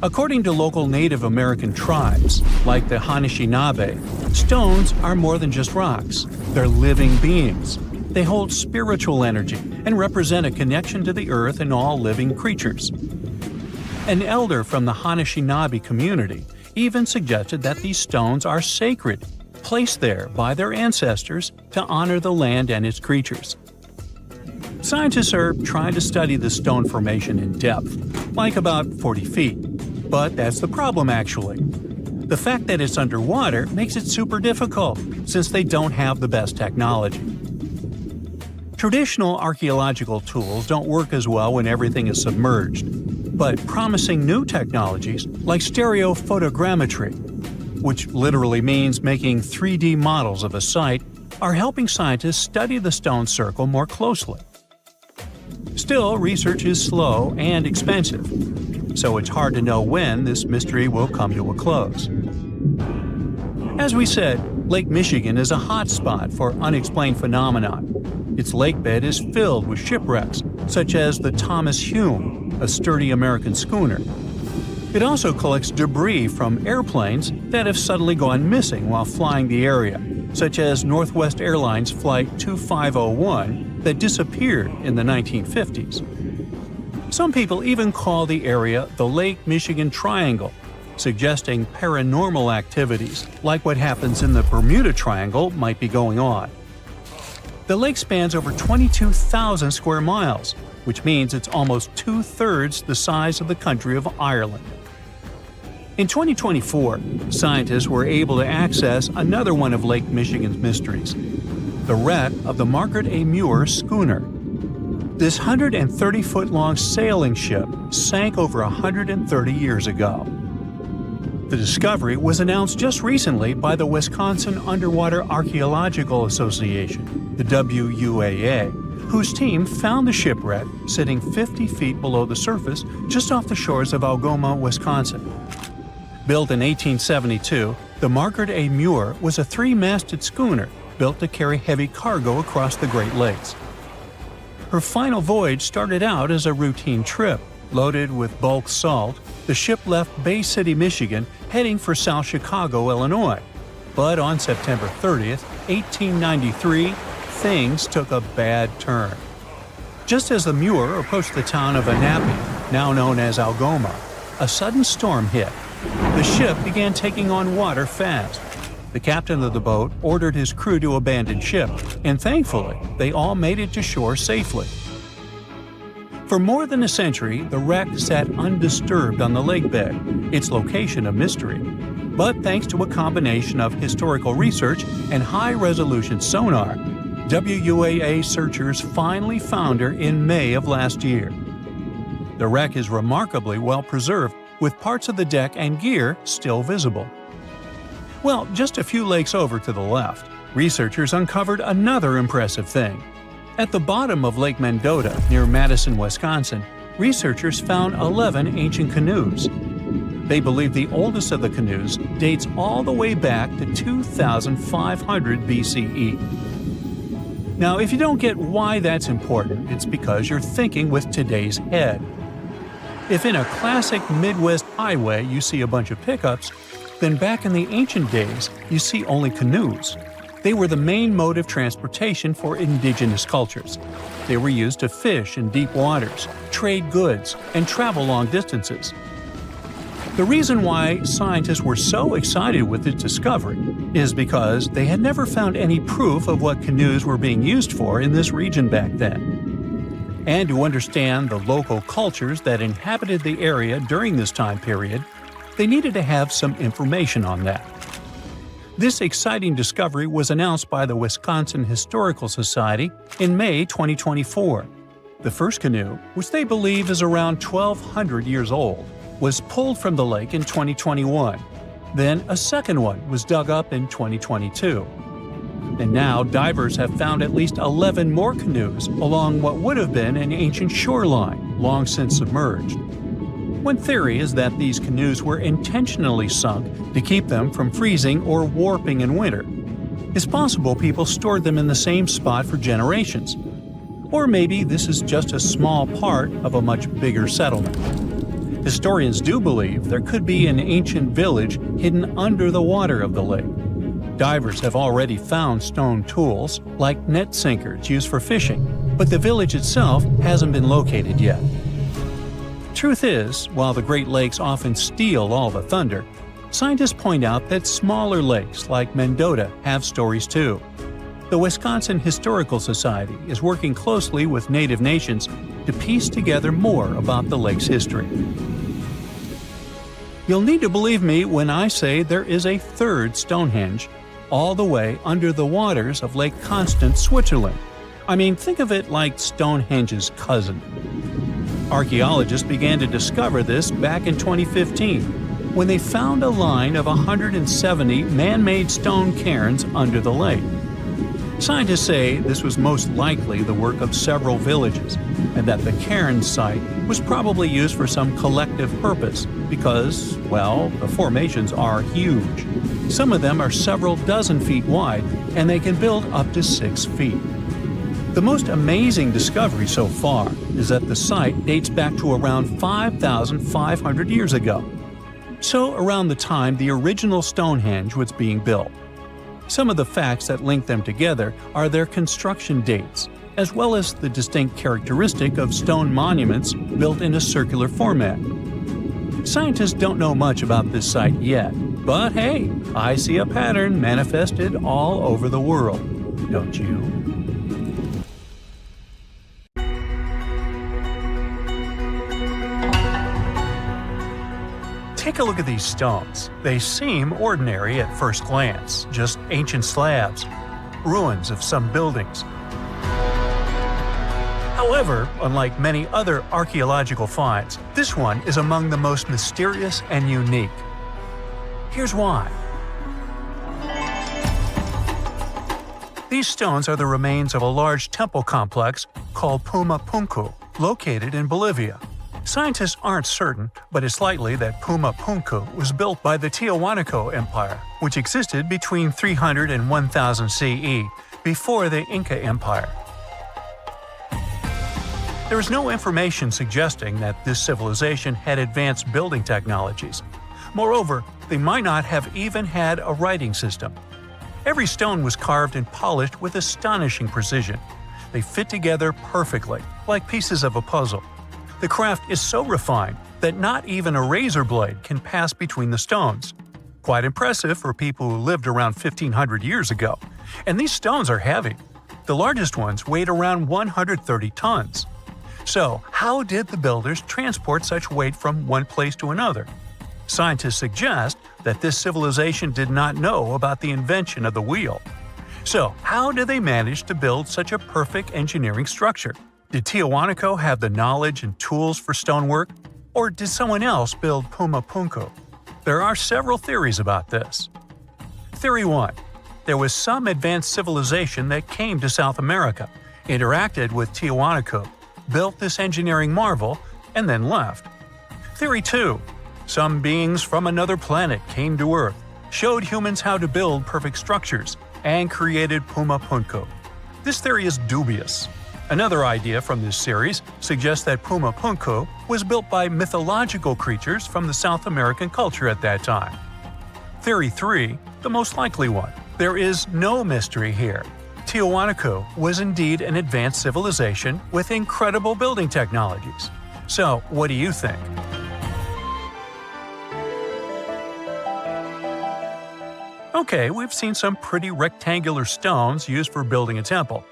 According to local Native American tribes, like the Anishinaabe, stones are more than just rocks. They're living beings. They hold spiritual energy and represent a connection to the earth and all living creatures. An elder from the Anishinaabe community even suggested that these stones are sacred, placed there by their ancestors to honor the land and its creatures. Scientists are trying to study the stone formation in depth, like about 40 feet. But that's the problem, actually. The fact that it's underwater makes it super difficult, since they don't have the best technology. Traditional archaeological tools don't work as well when everything is submerged, but promising new technologies like stereophotogrammetry, which literally means making 3D models of a site, are helping scientists study the stone circle more closely. Still, research is slow and expensive, so it's hard to know when this mystery will come to a close. As we said, Lake Michigan is a hot spot for unexplained phenomena. Its lakebed is filled with shipwrecks, such as the Thomas Hume, a sturdy American schooner. It also collects debris from airplanes that have suddenly gone missing while flying the area, such as Northwest Airlines Flight 2501 that disappeared in the 1950s. Some people even call the area the Lake Michigan Triangle, suggesting paranormal activities like what happens in the Bermuda Triangle might be going on. The lake spans over 22,000 square miles, which means it's almost 2/3 the size of the country of Ireland. In 2024, scientists were able to access another one of Lake Michigan's mysteries, the wreck of the Margaret A. Muir schooner. This 130-foot-long sailing ship sank over 130 years ago. The discovery was announced just recently by the Wisconsin Underwater Archaeological Association, the WUAA, whose team found the shipwreck sitting 50 feet below the surface just off the shores of Algoma, Wisconsin. Built in 1872, the Margaret A. Muir was a 3-masted schooner built to carry heavy cargo across the Great Lakes. Her final voyage started out as a routine trip. Loaded with bulk salt, the ship left Bay City, Michigan, heading for South Chicago, Illinois. But on September 30th, 1893, things took a bad turn. Just as the Muir approached the town of Annapolis, now known as Algoma, a sudden storm hit. The ship began taking on water fast. The captain of the boat ordered his crew to abandon ship, and thankfully, they all made it to shore safely. For more than a century, the wreck sat undisturbed on the lake bed, its location a mystery. But thanks to a combination of historical research and high-resolution sonar, WUAA searchers finally found her in May of last year. The wreck is remarkably well preserved, with parts of the deck and gear still visible. Well, just a few lakes over to the left, researchers uncovered another impressive thing. At the bottom of Lake Mendota, near Madison, Wisconsin, researchers found 11 ancient canoes. They believe the oldest of the canoes dates all the way back to 2500 BCE. Now, if you don't get why that's important, it's because you're thinking with today's head. If in a classic Midwest highway you see a bunch of pickups, then back in the ancient days you see only canoes. They were the main mode of transportation for indigenous cultures. They were used to fish in deep waters, trade goods, and travel long distances. The reason why scientists were so excited with this discovery is because they had never found any proof of what canoes were being used for in this region back then. And to understand the local cultures that inhabited the area during this time period, they needed to have some information on that. This exciting discovery was announced by the Wisconsin Historical Society in May 2024. The first canoe, which they believe is around 1,200 years old, was pulled from the lake in 2021. Then a second one was dug up in 2022. And now divers have found at least 11 more canoes along what would have been an ancient shoreline, long since submerged. One theory is that these canoes were intentionally sunk to keep them from freezing or warping in winter. It's possible people stored them in the same spot for generations. Or maybe this is just a small part of a much bigger settlement. Historians do believe there could be an ancient village hidden under the water of the lake. Divers have already found stone tools, like net sinkers used for fishing, but the village itself hasn't been located yet. Truth is, while the Great Lakes often steal all the thunder, scientists point out that smaller lakes like Mendota have stories too. The Wisconsin Historical Society is working closely with Native nations to piece together more about the lake's history. You'll need to believe me when I say there is a third Stonehenge, all the way under the waters of Lake Constance, Switzerland. I mean, think of it like Stonehenge's cousin. Archaeologists began to discover this back in 2015, when they found a line of 170 man-made stone cairns under the lake. Scientists say this was most likely the work of several villages, and that the cairn site was probably used for some collective purpose because, well, the formations are huge. Some of them are several dozen feet wide, and they can build up to 6 feet. The most amazing discovery so far is that the site dates back to around 5,500 years ago. So around the time the original Stonehenge was being built. Some of the facts that link them together are their construction dates, as well as the distinct characteristic of stone monuments built in a circular format. Scientists don't know much about this site yet, but hey, I see a pattern manifested all over the world, don't you? Take a look at these stones. They seem ordinary at first glance, just ancient slabs, ruins of some buildings. However, unlike many other archaeological finds, this one is among the most mysterious and unique. Here's why. These stones are the remains of a large temple complex called Puma Punku, located in Bolivia. Scientists aren't certain, but it's likely that Puma Punku was built by the Tiahuanaco Empire, which existed between 300 and 1000 CE, before the Inca Empire. There is no information suggesting that this civilization had advanced building technologies. Moreover, they might not have even had a writing system. Every stone was carved and polished with astonishing precision. They fit together perfectly, like pieces of a puzzle. The craft is so refined that not even a razor blade can pass between the stones. Quite impressive for people who lived around 1500 years ago. And these stones are heavy. The largest ones weighed around 130 tons. So, how did the builders transport such weight from one place to another? Scientists suggest that this civilization did not know about the invention of the wheel. So, how did they manage to build such a perfect engineering structure? Did Tiahuanaco have the knowledge and tools for stonework? Or did someone else build Puma Punku? There are several theories about this. Theory 1. There was some advanced civilization that came to South America, interacted with Tiahuanaco, built this engineering marvel, and then left. Theory 2. Some beings from another planet came to Earth, showed humans how to build perfect structures, and created Puma Punku. This theory is dubious. Another idea from this series suggests that Puma Punku was built by mythological creatures from the South American culture at that time. Theory 3, the most likely one. There is no mystery here. Tiahuanaco was indeed an advanced civilization with incredible building technologies. So, what do you think? Okay, we've seen some pretty rectangular stones used for building a temple.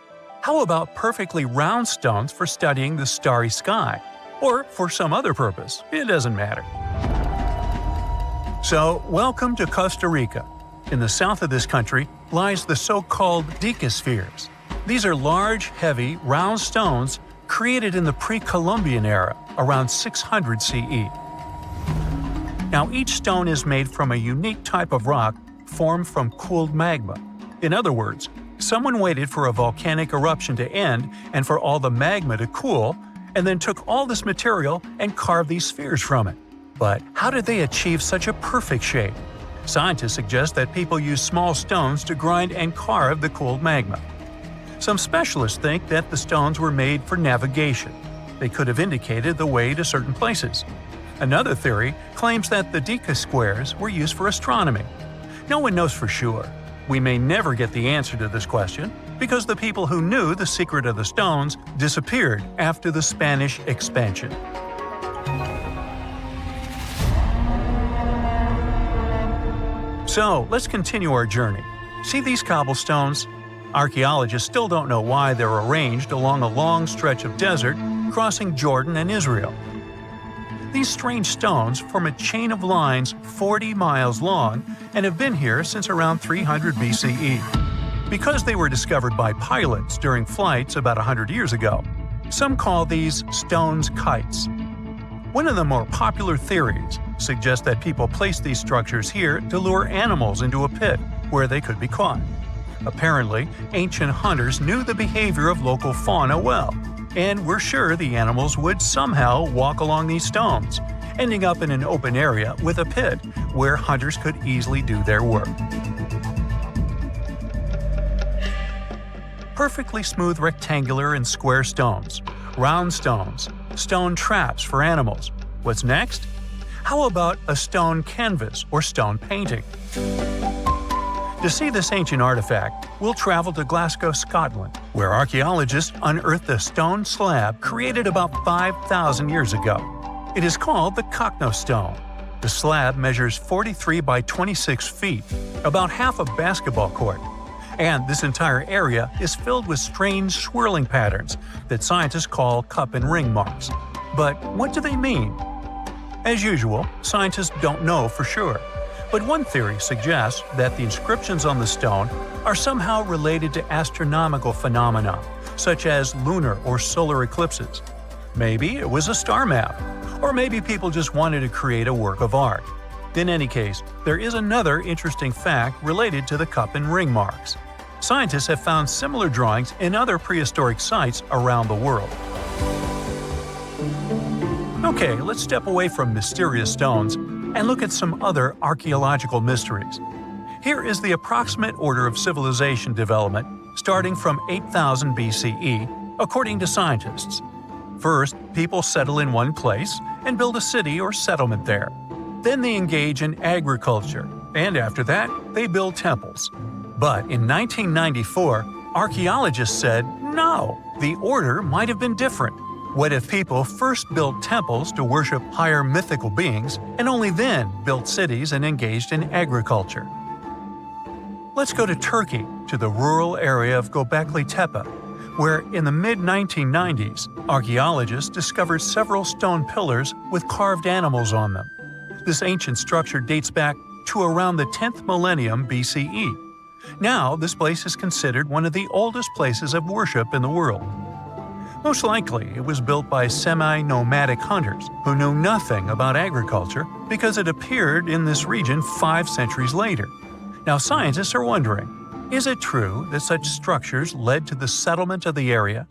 How about perfectly round stones for studying the starry sky? Or for some other purpose, it doesn't matter. So, welcome to Costa Rica. In the south of this country lies the so-called dicaspheres. These are large, heavy, round stones created in the pre-Columbian era, around 600 CE. Now, each stone is made from a unique type of rock formed from cooled magma. In other words, someone waited for a volcanic eruption to end and for all the magma to cool, and then took all this material and carved these spheres from it. But how did they achieve such a perfect shape? Scientists suggest that people used small stones to grind and carve the cooled magma. Some specialists think that the stones were made for navigation. They could have indicated the way to certain places. Another theory claims that the Dica squares were used for astronomy. No one knows for sure. We may never get the answer to this question because the people who knew the secret of the stones disappeared after the Spanish expansion. So, let's continue our journey. See these cobblestones? Archaeologists still don't know why they're arranged along a long stretch of desert crossing Jordan and Israel. These strange stones form a chain of lines 40 miles long and have been here since around 300 BCE. Because they were discovered by pilots during flights about 100 years ago, some call these stones kites. One of the more popular theories suggests that people placed these structures here to lure animals into a pit where they could be caught. Apparently, ancient hunters knew the behavior of local fauna well, and were sure the animals would somehow walk along these stones, ending up in an open area with a pit where hunters could easily do their work. Perfectly smooth rectangular and square stones, round stones, stone traps for animals. What's next? How about a stone canvas or stone painting? To see this ancient artifact, we'll travel to Glasgow, Scotland, where archaeologists unearthed a stone slab created about 5,000 years ago. It is called the Cockno Stone. The slab measures 43 by 26 feet, about half a basketball court. And this entire area is filled with strange swirling patterns that scientists call cup and ring marks. But what do they mean? As usual, scientists don't know for sure, but one theory suggests that the inscriptions on the stone are somehow related to astronomical phenomena, such as lunar or solar eclipses. Maybe it was a star map, or maybe people just wanted to create a work of art. In any case, there is another interesting fact related to the cup and ring marks. Scientists have found similar drawings in other prehistoric sites around the world. Okay, let's step away from mysterious stones and look at some other archaeological mysteries. Here is the approximate order of civilization development starting from 8000 BCE, according to scientists. First, people settle in one place and build a city or settlement there. Then they engage in agriculture, and after that, they build temples. But in 1994, archaeologists said, no, the order might have been different. What if people first built temples to worship higher mythical beings and only then built cities and engaged in agriculture? Let's go to Turkey, to the rural area of Göbekli Tepe, where in the mid-1990s, archaeologists discovered several stone pillars with carved animals on them. This ancient structure dates back to around the 10th millennium BCE. Now, this place is considered one of the oldest places of worship in the world. Most likely, it was built by semi-nomadic hunters who knew nothing about agriculture because it appeared in this region 5 centuries later. Now, scientists are wondering, is it true that such structures led to the settlement of the area?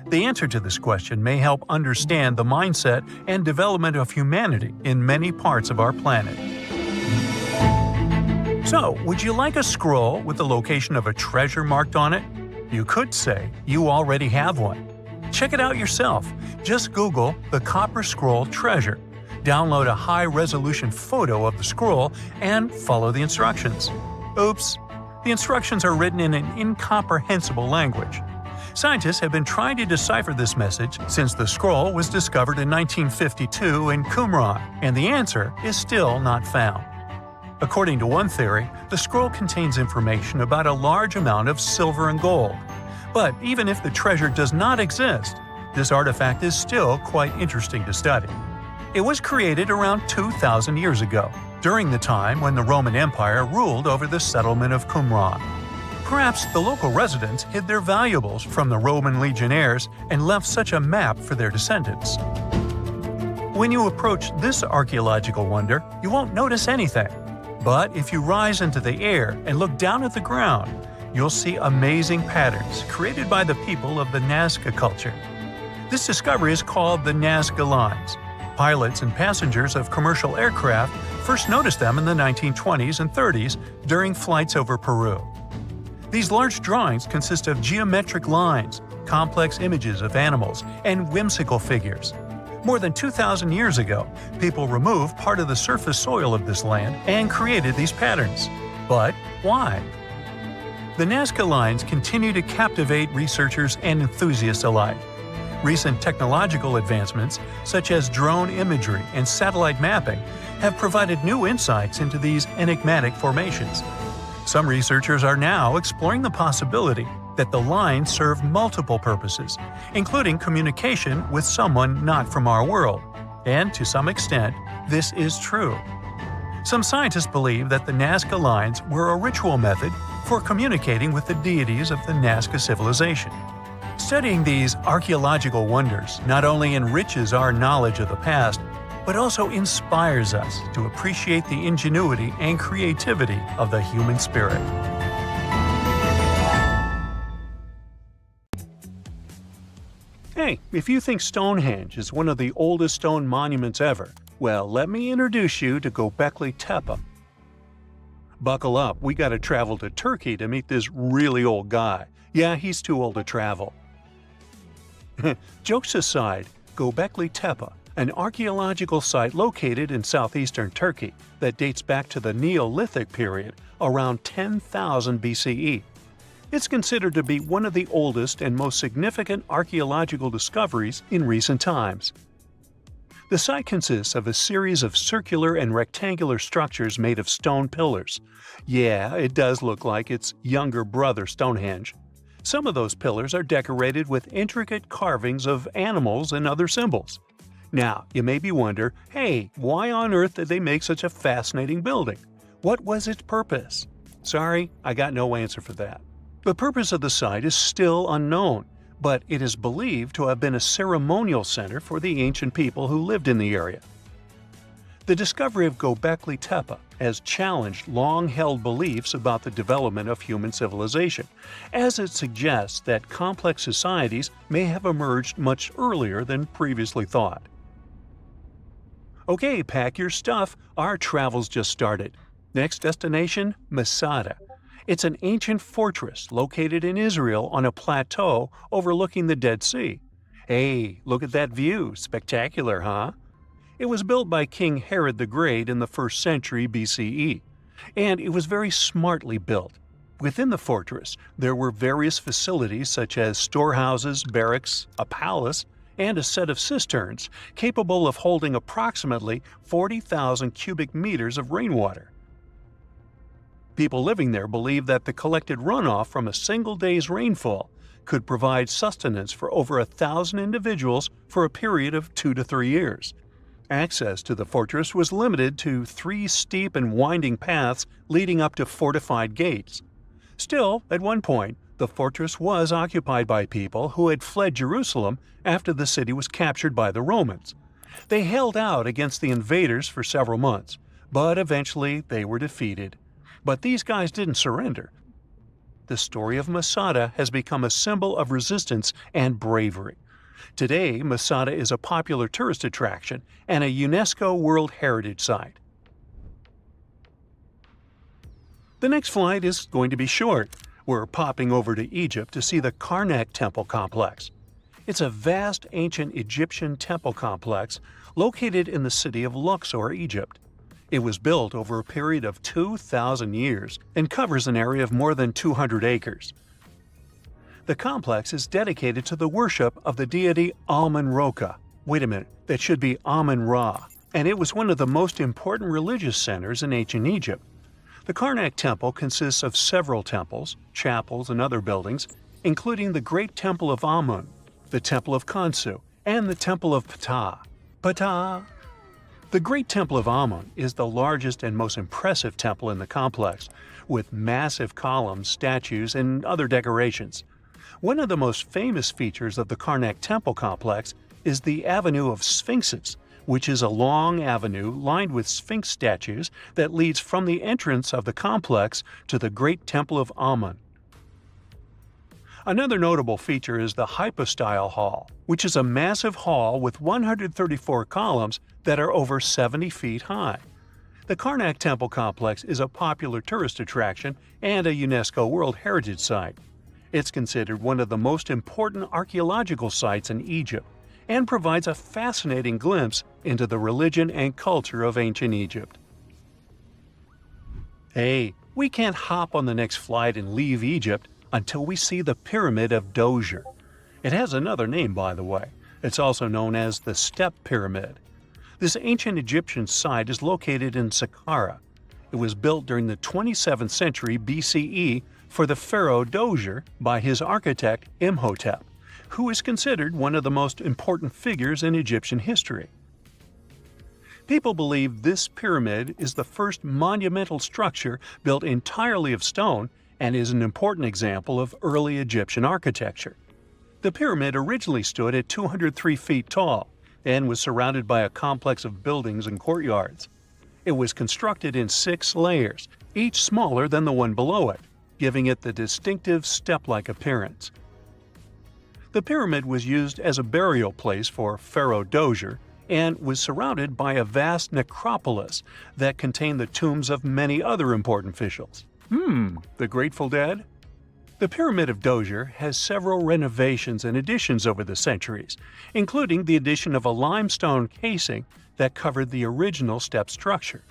The answer to this question may help understand the mindset and development of humanity in many parts of our planet. So, would you like a scroll with the location of a treasure marked on it? You could say you already have one. Check it out yourself. Just Google the Copper Scroll Treasure. Download a high-resolution photo of the scroll and follow the instructions. Oops! The instructions are written in an incomprehensible language. Scientists have been trying to decipher this message since the scroll was discovered in 1952 in Qumran, and the answer is still not found. According to one theory, the scroll contains information about a large amount of silver and gold. But even if the treasure does not exist, this artifact is still quite interesting to study. It was created around 2,000 years ago, during the time when the Roman Empire ruled over the settlement of Qumran. Perhaps the local residents hid their valuables from the Roman legionnaires and left such a map for their descendants. When you approach this archaeological wonder, you won't notice anything. But if you rise into the air and look down at the ground, you'll see amazing patterns created by the people of the Nazca culture. This discovery is called the Nazca Lines. Pilots and passengers of commercial aircraft first noticed them in the 1920s and 30s during flights over Peru. These large drawings consist of geometric lines, complex images of animals, and whimsical figures. More than 2,000 years ago, people removed part of the surface soil of this land and created these patterns. But why? The Nazca Lines continue to captivate researchers and enthusiasts alike. Recent technological advancements, such as drone imagery and satellite mapping, have provided new insights into these enigmatic formations. Some researchers are now exploring the possibility that the lines serve multiple purposes, including communication with someone not from our world. And to some extent, this is true. Some scientists believe that the Nazca Lines were a ritual method for communicating with the deities of the Nazca civilization. Studying these archaeological wonders not only enriches our knowledge of the past, but also inspires us to appreciate the ingenuity and creativity of the human spirit. Hey, if you think Stonehenge is one of the oldest stone monuments ever, well, let me introduce you to Göbekli Tepe. Buckle up, we gotta travel to Turkey to meet this really old guy. Yeah, he's too old to travel. Jokes aside, Göbekli Tepe, an archaeological site located in southeastern Turkey that dates back to the Neolithic period around 10,000 BCE. It's considered to be one of the oldest and most significant archaeological discoveries in recent times. The site consists of a series of circular and rectangular structures made of stone pillars. Yeah, it does look like its younger brother Stonehenge. Some of those pillars are decorated with intricate carvings of animals and other symbols. Now, you may be wondering, hey, why on earth did they make such a fascinating building? What was its purpose? Sorry, I got no answer for that. The purpose of the site is still unknown, but it is believed to have been a ceremonial center for the ancient people who lived in the area. The discovery of Göbekli Tepe has challenged long-held beliefs about the development of human civilization, as it suggests that complex societies may have emerged much earlier than previously thought. Okay, pack your stuff, our travel's just started. Next destination, Masada. It's an ancient fortress located in Israel on a plateau overlooking the Dead Sea. Hey, look at that view, spectacular, huh? It was built by King Herod the Great in the 1st century BCE, and it was very smartly built. Within the fortress, there were various facilities such as storehouses, barracks, a palace, and a set of cisterns capable of holding approximately 40,000 cubic meters of rainwater. People living there believed that the collected runoff from a single day's rainfall could provide sustenance for over 1,000 individuals for a period of 2 to 3 years. Access to the fortress was limited to 3 steep and winding paths leading up to fortified gates. Still, at one point, the fortress was occupied by people who had fled Jerusalem after the city was captured by the Romans. They held out against the invaders for several months, but eventually they were defeated. But these guys didn't surrender. The story of Masada has become a symbol of resistance and bravery. Today, Masada is a popular tourist attraction and a UNESCO World Heritage Site. The next flight is going to be short. We're popping over to Egypt to see the Karnak Temple Complex. It's a vast ancient Egyptian temple complex located in the city of Luxor, Egypt. It was built over a period of 2,000 years and covers an area of more than 200 acres. The complex is dedicated to the worship of the deity Amun-Ra. Wait a minute, that should be Amun-Ra, and it was one of the most important religious centers in ancient Egypt. The Karnak Temple consists of several temples, chapels, and other buildings, including the Great Temple of Amun, the Temple of Khonsu, and the Temple of Ptah. Ptah! The Great Temple of Amun is the largest and most impressive temple in the complex, with massive columns, statues, and other decorations. One of the most famous features of the Karnak Temple complex is the Avenue of Sphinxes, which is a long avenue lined with Sphinx statues that leads from the entrance of the complex to the Great Temple of Amun. Another notable feature is the Hypostyle Hall, which is a massive hall with 134 columns that are over 70 feet high. The Karnak Temple complex is a popular tourist attraction and a UNESCO World Heritage Site. It's considered one of the most important archaeological sites in Egypt and provides a fascinating glimpse into the religion and culture of ancient Egypt. Hey, we can't hop on the next flight and leave Egypt until we see the Pyramid of Djoser. It has another name, by the way. It's also known as the Step Pyramid. This ancient Egyptian site is located in Saqqara. It was built during the 27th century BCE for the pharaoh Djoser by his architect Imhotep, who is considered one of the most important figures in Egyptian history. People believe this pyramid is the first monumental structure built entirely of stone and is an important example of early Egyptian architecture. The pyramid originally stood at 203 feet tall and was surrounded by a complex of buildings and courtyards. It was constructed in 6 layers, each smaller than the one below it, giving it the distinctive step-like appearance. The pyramid was used as a burial place for Pharaoh Djoser and was surrounded by a vast necropolis that contained the tombs of many other important officials. The Grateful Dead? The Pyramid of Djoser has several renovations and additions over the centuries, including the addition of a limestone casing that covered the original step structure.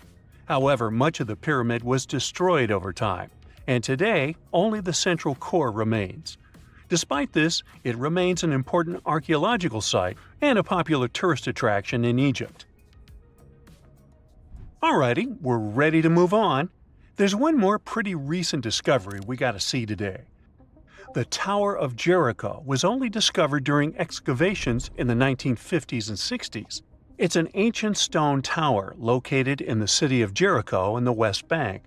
However, much of the pyramid was destroyed over time, and today only the central core remains. Despite this, it remains an important archaeological site and a popular tourist attraction in Egypt. Alrighty, we're ready to move on. There's one more pretty recent discovery we gotta see today. The Tower of Jericho was only discovered during excavations in the 1950s and 60s. It's an ancient stone tower located in the city of Jericho in the West Bank.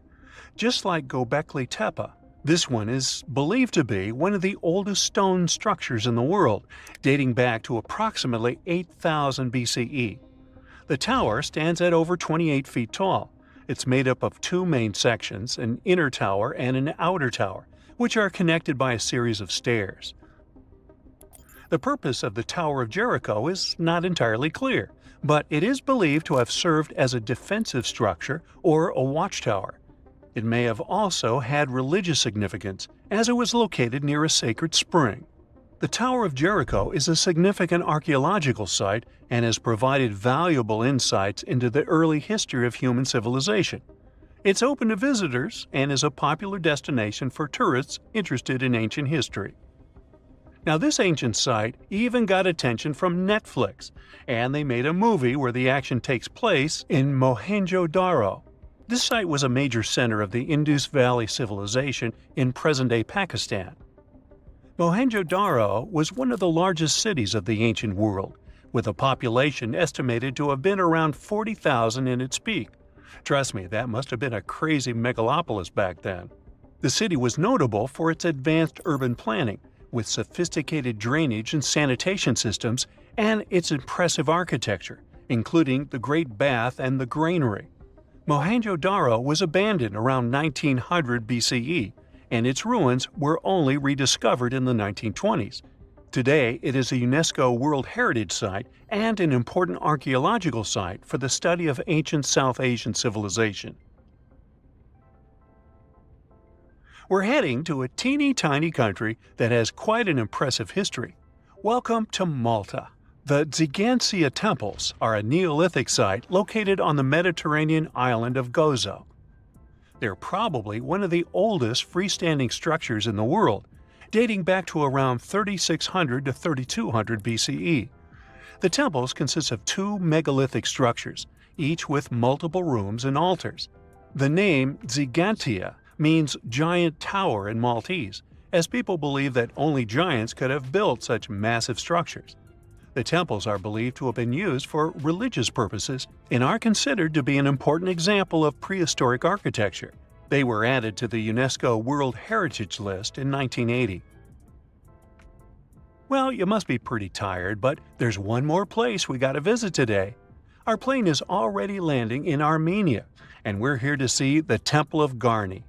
Just like Göbekli Tepe, this one is believed to be one of the oldest stone structures in the world, dating back to approximately 8000 BCE. The tower stands at over 28 feet tall. It's made up of two main sections, an inner tower and an outer tower, which are connected by a series of stairs. The purpose of the Tower of Jericho is not entirely clear, but it is believed to have served as a defensive structure or a watchtower. It may have also had religious significance, as it was located near a sacred spring. The Tower of Jericho is a significant archaeological site and has provided valuable insights into the early history of human civilization. It's open to visitors and is a popular destination for tourists interested in ancient history. Now, this ancient site even got attention from Netflix, and they made a movie where the action takes place in Mohenjo-Daro. This site was a major center of the Indus Valley civilization in present-day Pakistan. Mohenjo-Daro was one of the largest cities of the ancient world, with a population estimated to have been around 40,000 in its peak. Trust me, that must have been a crazy megalopolis back then. The city was notable for its advanced urban planning, with sophisticated drainage and sanitation systems, and its impressive architecture, including the Great Bath and the Granary. Mohenjo-Daro was abandoned around 1900 BCE, and its ruins were only rediscovered in the 1920s. Today, it is a UNESCO World Heritage Site and an important archaeological site for the study of ancient South Asian civilization. We're heading to a teeny-tiny country that has quite an impressive history. Welcome to Malta. The Xigantia Temples are a Neolithic site located on the Mediterranean island of Gozo. They're probably one of the oldest freestanding structures in the world, dating back to around 3600 to 3200 BCE. The temples consist of two megalithic structures, each with multiple rooms and altars. The name Xigantia means giant tower in Maltese, as people believe that only giants could have built such massive structures. The temples are believed to have been used for religious purposes and are considered to be an important example of prehistoric architecture. They were added to the UNESCO World Heritage List in 1980. Well, you must be pretty tired, but there's one more place we gotta visit today. Our plane is already landing in Armenia, and we're here to see the Temple of Garni.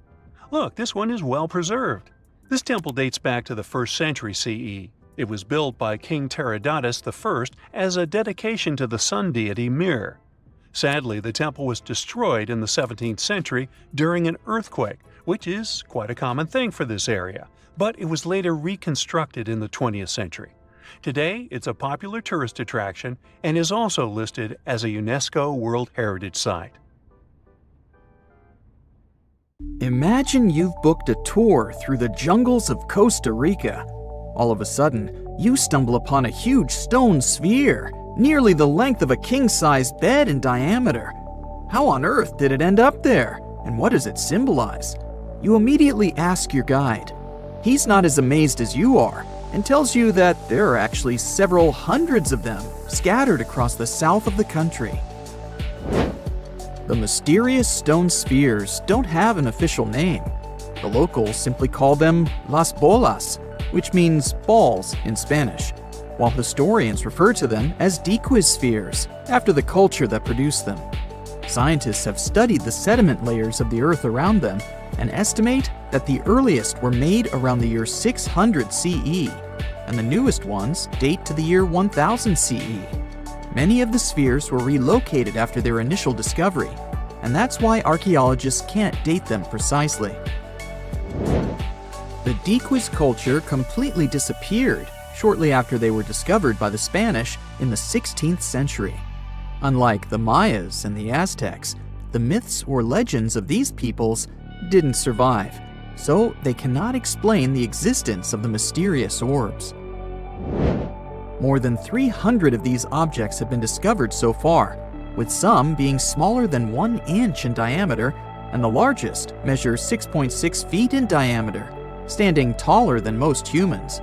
Look, this one is well preserved. This temple dates back to the 1st century CE. It was built by King Tiridates I as a dedication to the sun deity Mir. Sadly, the temple was destroyed in the 17th century during an earthquake, which is quite a common thing for this area, but it was later reconstructed in the 20th century. Today, it's a popular tourist attraction and is also listed as a UNESCO World Heritage Site. Imagine you've booked a tour through the jungles of Costa Rica. All of a sudden, you stumble upon a huge stone sphere, nearly the length of a king-sized bed in diameter. How on earth did it end up there? And what does it symbolize? You immediately ask your guide. He's not as amazed as you are, and tells you that there are actually several hundreds of them scattered across the south of the country. The mysterious stone spheres don't have an official name. The locals simply call them las bolas, which means balls in Spanish, while historians refer to them as Diques spheres, after the culture that produced them. Scientists have studied the sediment layers of the Earth around them and estimate that the earliest were made around the year 600 CE, and the newest ones date to the year 1000 CE. Many of the spheres were relocated after their initial discovery, and that's why archaeologists can't date them precisely. The Diques culture completely disappeared shortly after they were discovered by the Spanish in the 16th century. Unlike the Mayas and the Aztecs, the myths or legends of these peoples didn't survive, so they cannot explain the existence of the mysterious orbs. More than 300 of these objects have been discovered so far, with some being smaller than 1 inch in diameter, and the largest measures 6.6 feet in diameter. standing taller than most humans.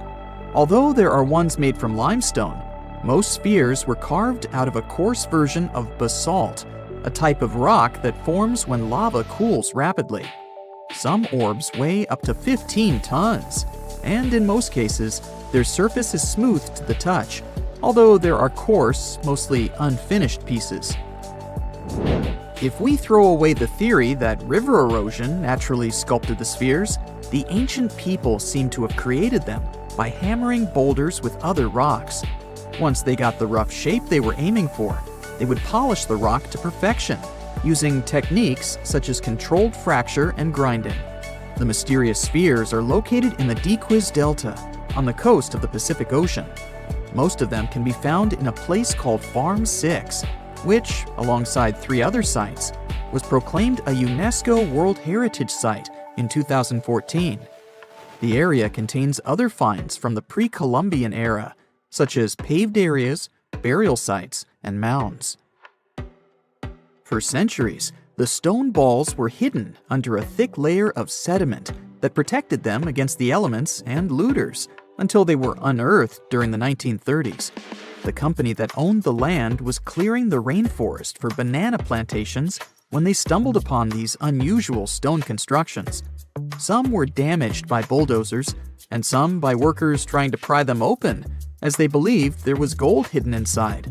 Although there are ones made from limestone, most spheres were carved out of a coarse version of basalt, a type of rock that forms when lava cools rapidly. Some orbs weigh up to 15 tons, and in most cases, their surface is smooth to the touch, although there are coarse, mostly unfinished pieces. If we throw away the theory that river erosion naturally sculpted the spheres, the ancient people seem to have created them by hammering boulders with other rocks. Once they got the rough shape they were aiming for, they would polish the rock to perfection, using techniques such as controlled fracture and grinding. The mysterious spheres are located in the Dequis Delta, on the coast of the Pacific Ocean. Most of them can be found in a place called Farm 6, which, alongside 3 other sites, was proclaimed a UNESCO World Heritage Site in 2014. The area contains other finds from the pre-Columbian era, such as paved areas, burial sites, and mounds. For centuries, the stone balls were hidden under a thick layer of sediment that protected them against the elements and looters until they were unearthed during the 1930s. The company that owned the land was clearing the rainforest for banana plantations when they stumbled upon these unusual stone constructions. Some were damaged by bulldozers, and some by workers trying to pry them open, as they believed there was gold hidden inside.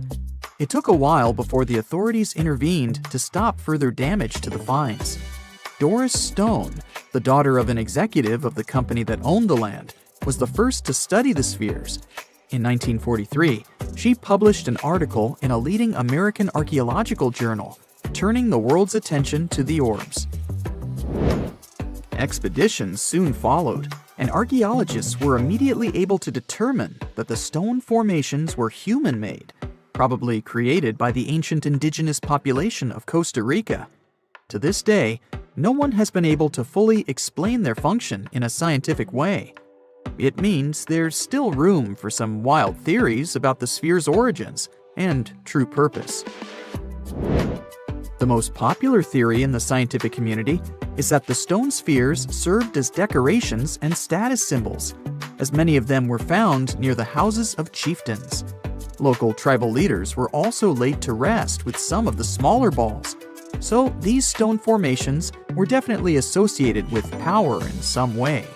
It took a while before the authorities intervened to stop further damage to the finds. Doris Stone, the daughter of an executive of the company that owned the land, was the first to study the spheres. In 1943, she published an article in a leading American archaeological journal, turning the world's attention to the orbs. Expeditions soon followed, and archaeologists were immediately able to determine that the stone formations were human-made, probably created by the ancient indigenous population of Costa Rica. To this day, no one has been able to fully explain their function in a scientific way. It means there's still room for some wild theories about the sphere's origins and true purpose. The most popular theory in the scientific community is that the stone spheres served as decorations and status symbols, as many of them were found near the houses of chieftains. Local tribal leaders were also laid to rest with some of the smaller balls, so these stone formations were definitely associated with power in some way.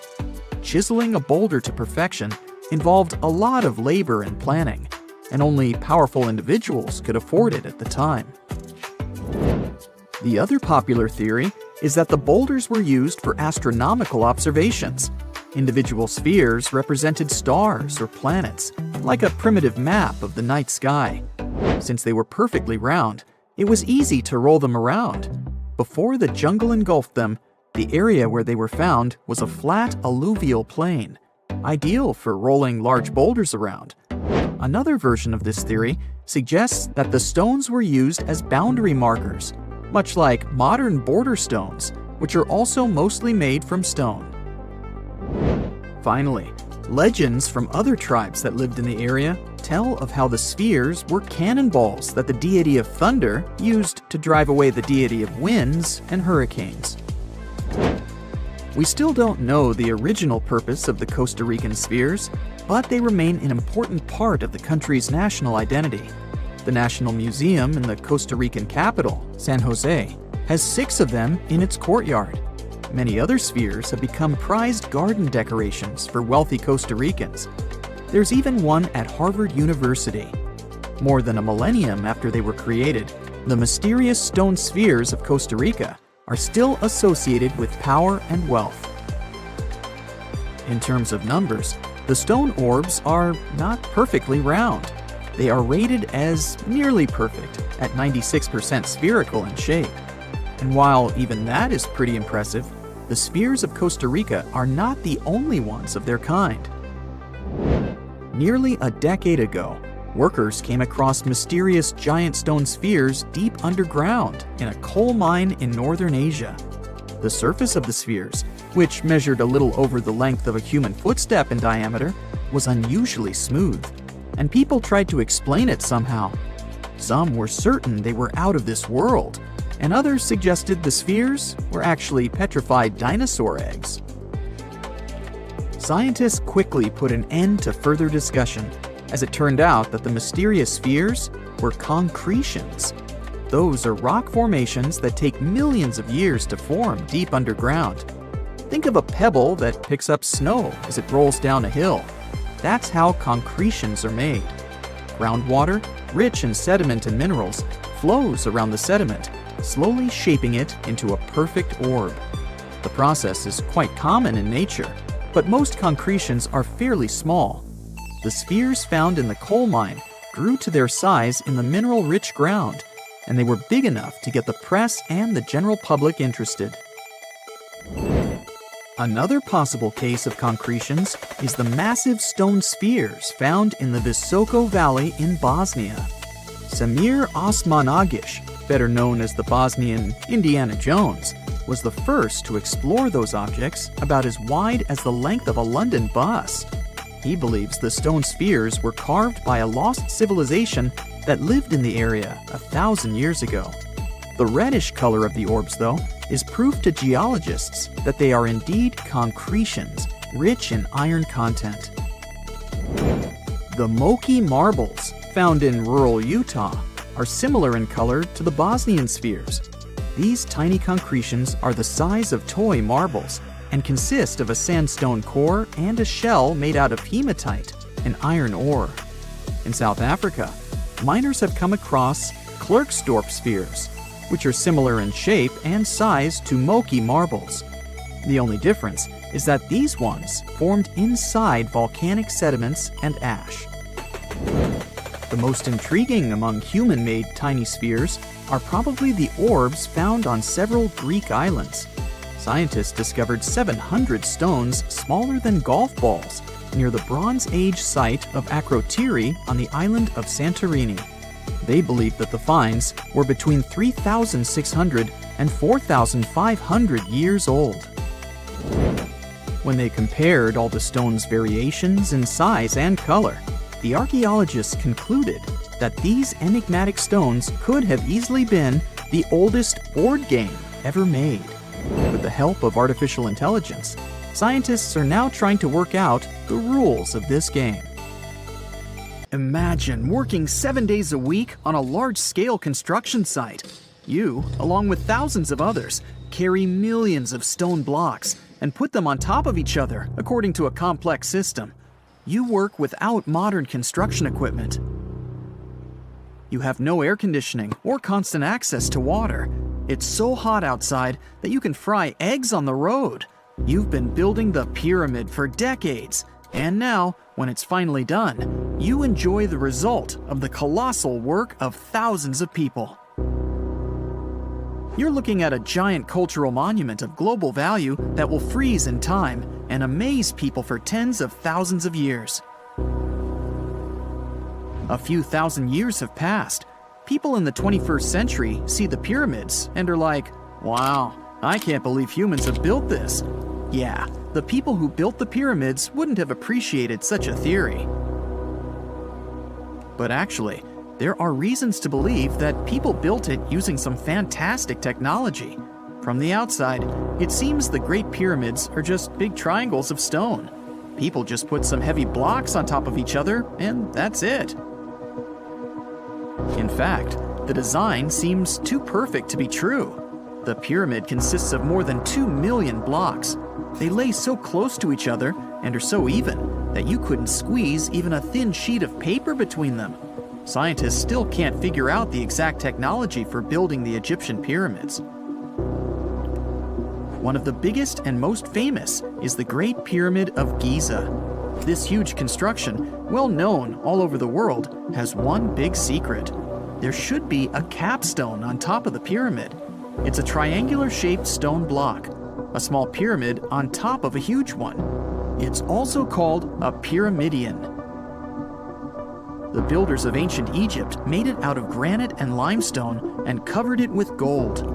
Chiseling a boulder to perfection involved a lot of labor and planning, and only powerful individuals could afford it at the time. The other popular theory is that the boulders were used for astronomical observations. Individual spheres represented stars or planets, like a primitive map of the night sky. Since they were perfectly round, it was easy to roll them around. Before the jungle engulfed them, the area where they were found was a flat alluvial plain, ideal for rolling large boulders around. Another version of this theory suggests that the stones were used as boundary markers, much like modern border stones, which are also mostly made from stone. Finally, legends from other tribes that lived in the area tell of how the spheres were cannonballs that the deity of thunder used to drive away the deity of winds and hurricanes. We still don't know the original purpose of the Costa Rican spheres, but they remain an important part of the country's national identity. The National Museum in the Costa Rican capital, San Jose, has 6 of them in its courtyard. Many other spheres have become prized garden decorations for wealthy Costa Ricans. There's even one at Harvard University. More than a millennium after they were created, the mysterious stone spheres of Costa Rica are still associated with power and wealth. In terms of numbers, the stone orbs are not perfectly round. They are rated as nearly perfect, at 96% spherical in shape. And while even that is pretty impressive, the spheres of Costa Rica are not the only ones of their kind. Nearly a decade ago, workers came across mysterious giant stone spheres deep underground in a coal mine in northern Asia. The surface of the spheres, which measured a little over the length of a human footstep in diameter, was unusually smooth, and people tried to explain it somehow. Some were certain they were out of this world, and others suggested the spheres were actually petrified dinosaur eggs. scientists quickly put an end to further discussion, as it turned out that the mysterious spheres were concretions. Those are rock formations that take millions of years to form deep underground. Think of a pebble that picks up snow as it rolls down a hill. That's how concretions are made. Groundwater, rich in sediment and minerals, flows around the sediment, slowly shaping it into a perfect orb. The process is quite common in nature, but most concretions are fairly small. The spheres found in the coal mine grew to their size in the mineral-rich ground, and they were big enough to get the press and the general public interested. Another possible case of concretions is the massive stone spheres found in the Visoko Valley in Bosnia. Samir Osmanagic, better known as the Bosnian Indiana Jones, was the first to explore those objects about as wide as the length of a London bus. He believes the stone spheres were carved by a lost civilization that lived in the area 1,000 years ago. The reddish color of the orbs, though, is proof to geologists that they are indeed concretions, rich in iron content. The Moki marbles, found in rural Utah, are similar in color to the Bosnian spheres. These tiny concretions are the size of toy marbles and consist of a sandstone core and a shell made out of hematite, an iron ore. In South Africa, miners have come across Klerksdorp spheres, which are similar in shape and size to Moki marbles. The only difference is that these ones formed inside volcanic sediments and ash. The most intriguing among human-made tiny spheres are probably the orbs found on several Greek islands. Scientists discovered 700 stones smaller than golf balls near the Bronze Age site of Akrotiri on the island of Santorini. They believe that the finds were between 3,600 and 4,500 years old. When they compared all the stones' variations in size and color, the archaeologists concluded that these enigmatic stones could have easily been the oldest board game ever made. With the help of artificial intelligence, scientists are now trying to work out the rules of this game. Imagine working 7 days a week on a large-scale construction site. You, along with thousands of others, carry millions of stone blocks and put them on top of each other according to a complex system. You work without modern construction equipment. You have no air conditioning or constant access to water. It's so hot outside that you can fry eggs on the road. You've been building the pyramid for decades, and now, when it's finally done, you enjoy the result of the colossal work of thousands of people. You're looking at a giant cultural monument of global value that will freeze in time and amaze people for tens of thousands of years. A few thousand years have passed. People in the 21st century see the pyramids and are like, "Wow, I can't believe humans have built this." Yeah, the people who built the pyramids wouldn't have appreciated such a theory. But actually, there are reasons to believe that people built it using some fantastic technology. From the outside, it seems the Great Pyramids are just big triangles of stone. People just put some heavy blocks on top of each other, and that's it. In fact, the design seems too perfect to be true. The pyramid consists of more than 2 million blocks. They lay so close to each other and are so even that you couldn't squeeze even a thin sheet of paper between them. Scientists still can't figure out the exact technology for building the Egyptian pyramids. One of the biggest and most famous is the Great Pyramid of Giza. This huge construction, well known all over the world, has one big secret. There should be a capstone on top of the pyramid. It's a triangular-shaped stone block, a small pyramid on top of a huge one. It's also called a pyramidion. The builders of ancient Egypt made it out of granite and limestone and covered it with gold.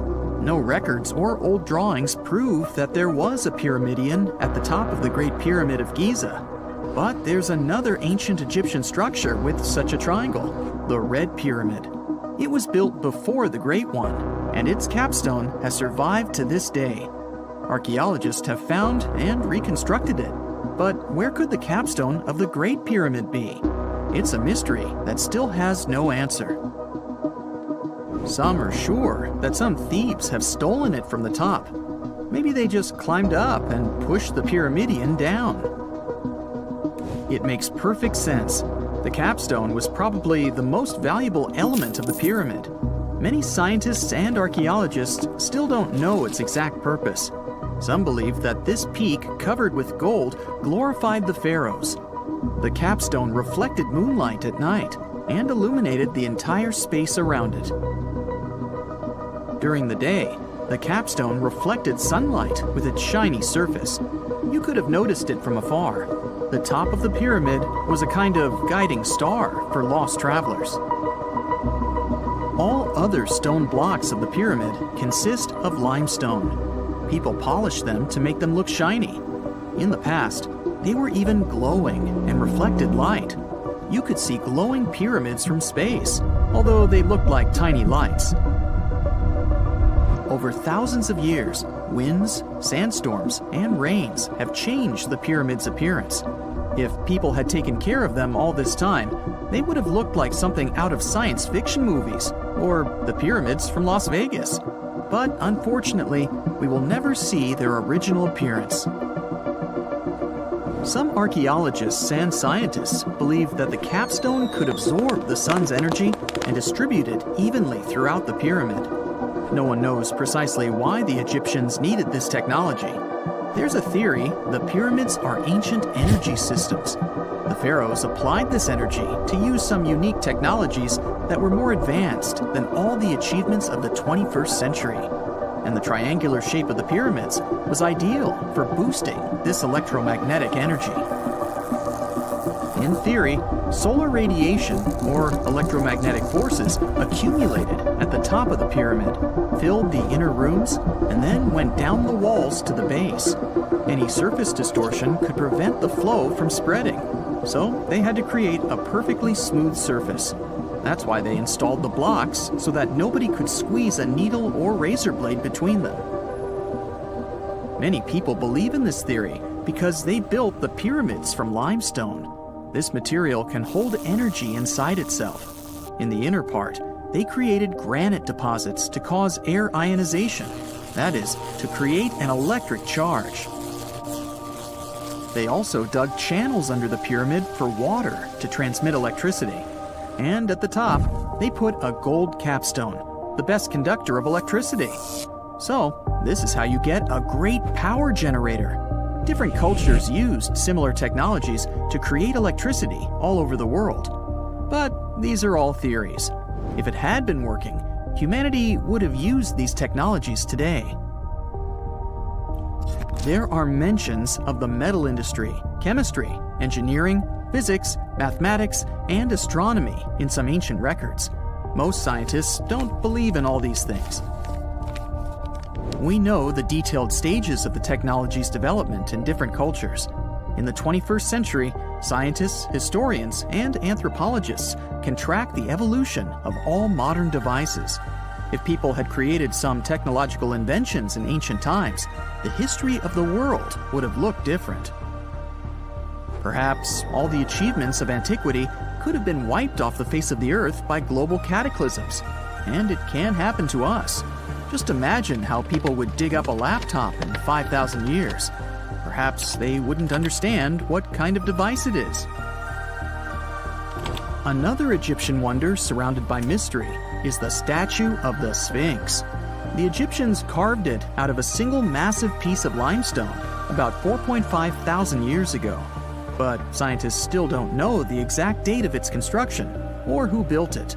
No records or old drawings prove that there was a pyramidion at the top of the Great Pyramid of Giza. But there's another ancient Egyptian structure with such a triangle, the Red Pyramid. It was built before the Great One, and its capstone has survived to this day. Archaeologists have found and reconstructed it. But where could the capstone of the Great Pyramid be? It's a mystery that still has no answer. Some are sure that some thieves have stolen it from the top. Maybe they just climbed up and pushed the pyramidion down. It makes perfect sense. The capstone was probably the most valuable element of the pyramid. Many scientists and archaeologists still don't know its exact purpose. Some believe that this peak covered with gold glorified the pharaohs. The capstone reflected moonlight at night and illuminated the entire space around it. During the day, the capstone reflected sunlight with its shiny surface. You could have noticed it from afar. The top of the pyramid was a kind of guiding star for lost travelers. All other stone blocks of the pyramid consist of limestone. People polished them to make them look shiny. In the past, they were even glowing and reflected light. You could see glowing pyramids from space, although they looked like tiny lights. Over thousands of years, winds, sandstorms, and rains have changed the pyramid's appearance. If people had taken care of them all this time, they would have looked like something out of science fiction movies, or the pyramids from Las Vegas. But unfortunately, we will never see their original appearance. Some archaeologists and scientists believe that the capstone could absorb the sun's energy and distribute it evenly throughout the pyramid. No one knows precisely why the Egyptians needed this technology. There's a theory the pyramids are ancient energy systems. The pharaohs applied this energy to use some unique technologies that were more advanced than all the achievements of the 21st century. And the triangular shape of the pyramids was ideal for boosting this electromagnetic energy. In theory, solar radiation, or electromagnetic forces, accumulated at the top of the pyramid, filled the inner rooms, and then went down the walls to the base. Any surface distortion could prevent the flow from spreading, so they had to create a perfectly smooth surface. That's why they installed the blocks so that nobody could squeeze a needle or razor blade between them. Many people believe in this theory because they built the pyramids from limestone. This material can hold energy inside itself. In the inner part, they created granite deposits to cause air ionization, that is, to create an electric charge. They also dug channels under the pyramid for water to transmit electricity. And at the top, they put a gold capstone, the best conductor of electricity. So, this is how you get a great power generator. Different cultures used similar technologies to create electricity all over the world. But these are all theories. If it had been working, humanity would have used these technologies today. There are mentions of the metal industry, chemistry, engineering, physics, mathematics, and astronomy in some ancient records. Most scientists don't believe in all these things. We know the detailed stages of the technology's development in different cultures. In the 21st century, scientists, historians, and anthropologists can track the evolution of all modern devices. If people had created some technological inventions in ancient times, the history of the world would have looked different. Perhaps all the achievements of antiquity could have been wiped off the face of the earth by global cataclysms. And it can happen to us. Just imagine how people would dig up a laptop in 5,000 years. Perhaps they wouldn't understand what kind of device it is. Another Egyptian wonder surrounded by mystery is the statue of the Sphinx. The Egyptians carved it out of a single massive piece of limestone about 4.5 thousand years ago. But scientists still don't know the exact date of its construction or who built it.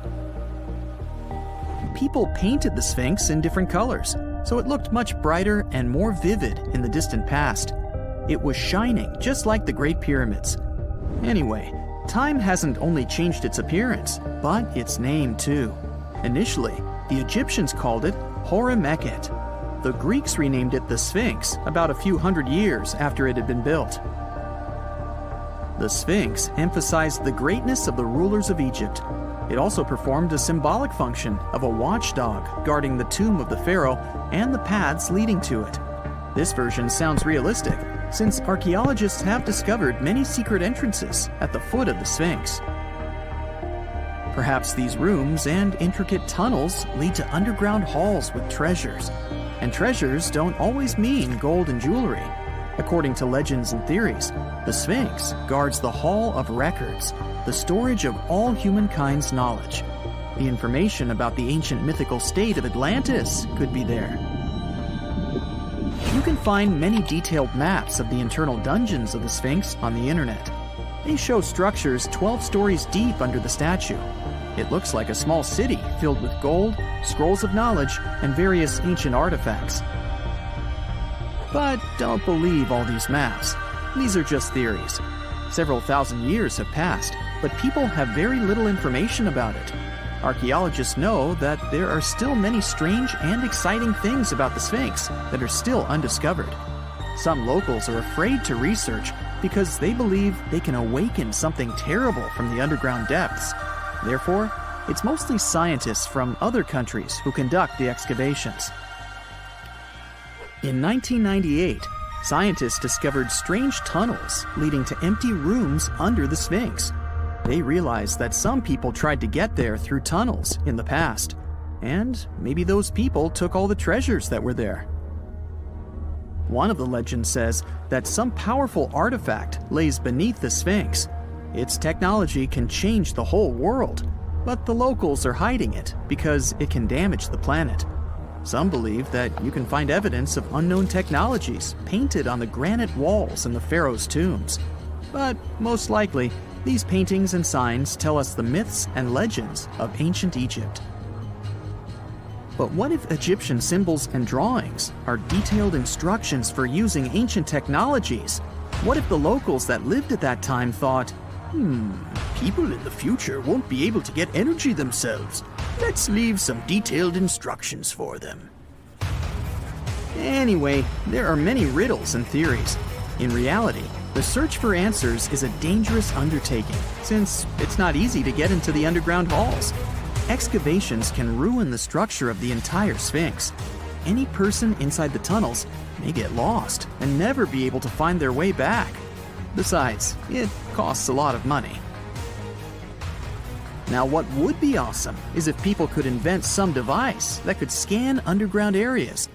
People painted the Sphinx in different colors, so it looked much brighter and more vivid in the distant past. It was shining just like the Great Pyramids. Anyway, time hasn't only changed its appearance, but its name too. Initially, the Egyptians called it Hor-Mekhet. The Greeks renamed it the Sphinx about a few hundred years after it had been built. The Sphinx emphasized the greatness of the rulers of Egypt. It also performed a symbolic function of a watchdog guarding the tomb of the pharaoh and the paths leading to it. This version sounds realistic, since archaeologists have discovered many secret entrances at the foot of the Sphinx. Perhaps these rooms and intricate tunnels lead to underground halls with treasures. And treasures don't always mean gold and jewelry. According to legends and theories, the Sphinx guards the Hall of Records, the storage of all humankind's knowledge. The information about the ancient mythical state of Atlantis could be there. You can find many detailed maps of the internal dungeons of the Sphinx on the internet. They show structures 12 stories deep under the statue. It looks like a small city filled with gold, scrolls of knowledge, and various ancient artifacts. But don't believe all these maps. These are just theories. Several thousand years have passed, but people have very little information about it. Archaeologists know that there are still many strange and exciting things about the Sphinx that are still undiscovered. Some locals are afraid to research because they believe they can awaken something terrible from the underground depths. Therefore, it's mostly scientists from other countries who conduct the excavations. In 1998, scientists discovered strange tunnels leading to empty rooms under the Sphinx. They realized that some people tried to get there through tunnels in the past, and maybe those people took all the treasures that were there. One of the legends says that some powerful artifact lays beneath the Sphinx. Its technology can change the whole world, but the locals are hiding it because it can damage the planet. Some believe that you can find evidence of unknown technologies painted on the granite walls in the pharaoh's tombs. But most likely, these paintings and signs tell us the myths and legends of ancient Egypt. But what if Egyptian symbols and drawings are detailed instructions for using ancient technologies? What if the locals that lived at that time thought, people in the future won't be able to get energy themselves. Let's leave some detailed instructions for them. Anyway, there are many riddles and theories. In reality, the search for answers is a dangerous undertaking, since it's not easy to get into the underground halls. Excavations can ruin the structure of the entire Sphinx. Any person inside the tunnels may get lost and never be able to find their way back. Besides, it costs a lot of money. Now, what would be awesome is if people could invent some device that could scan underground areas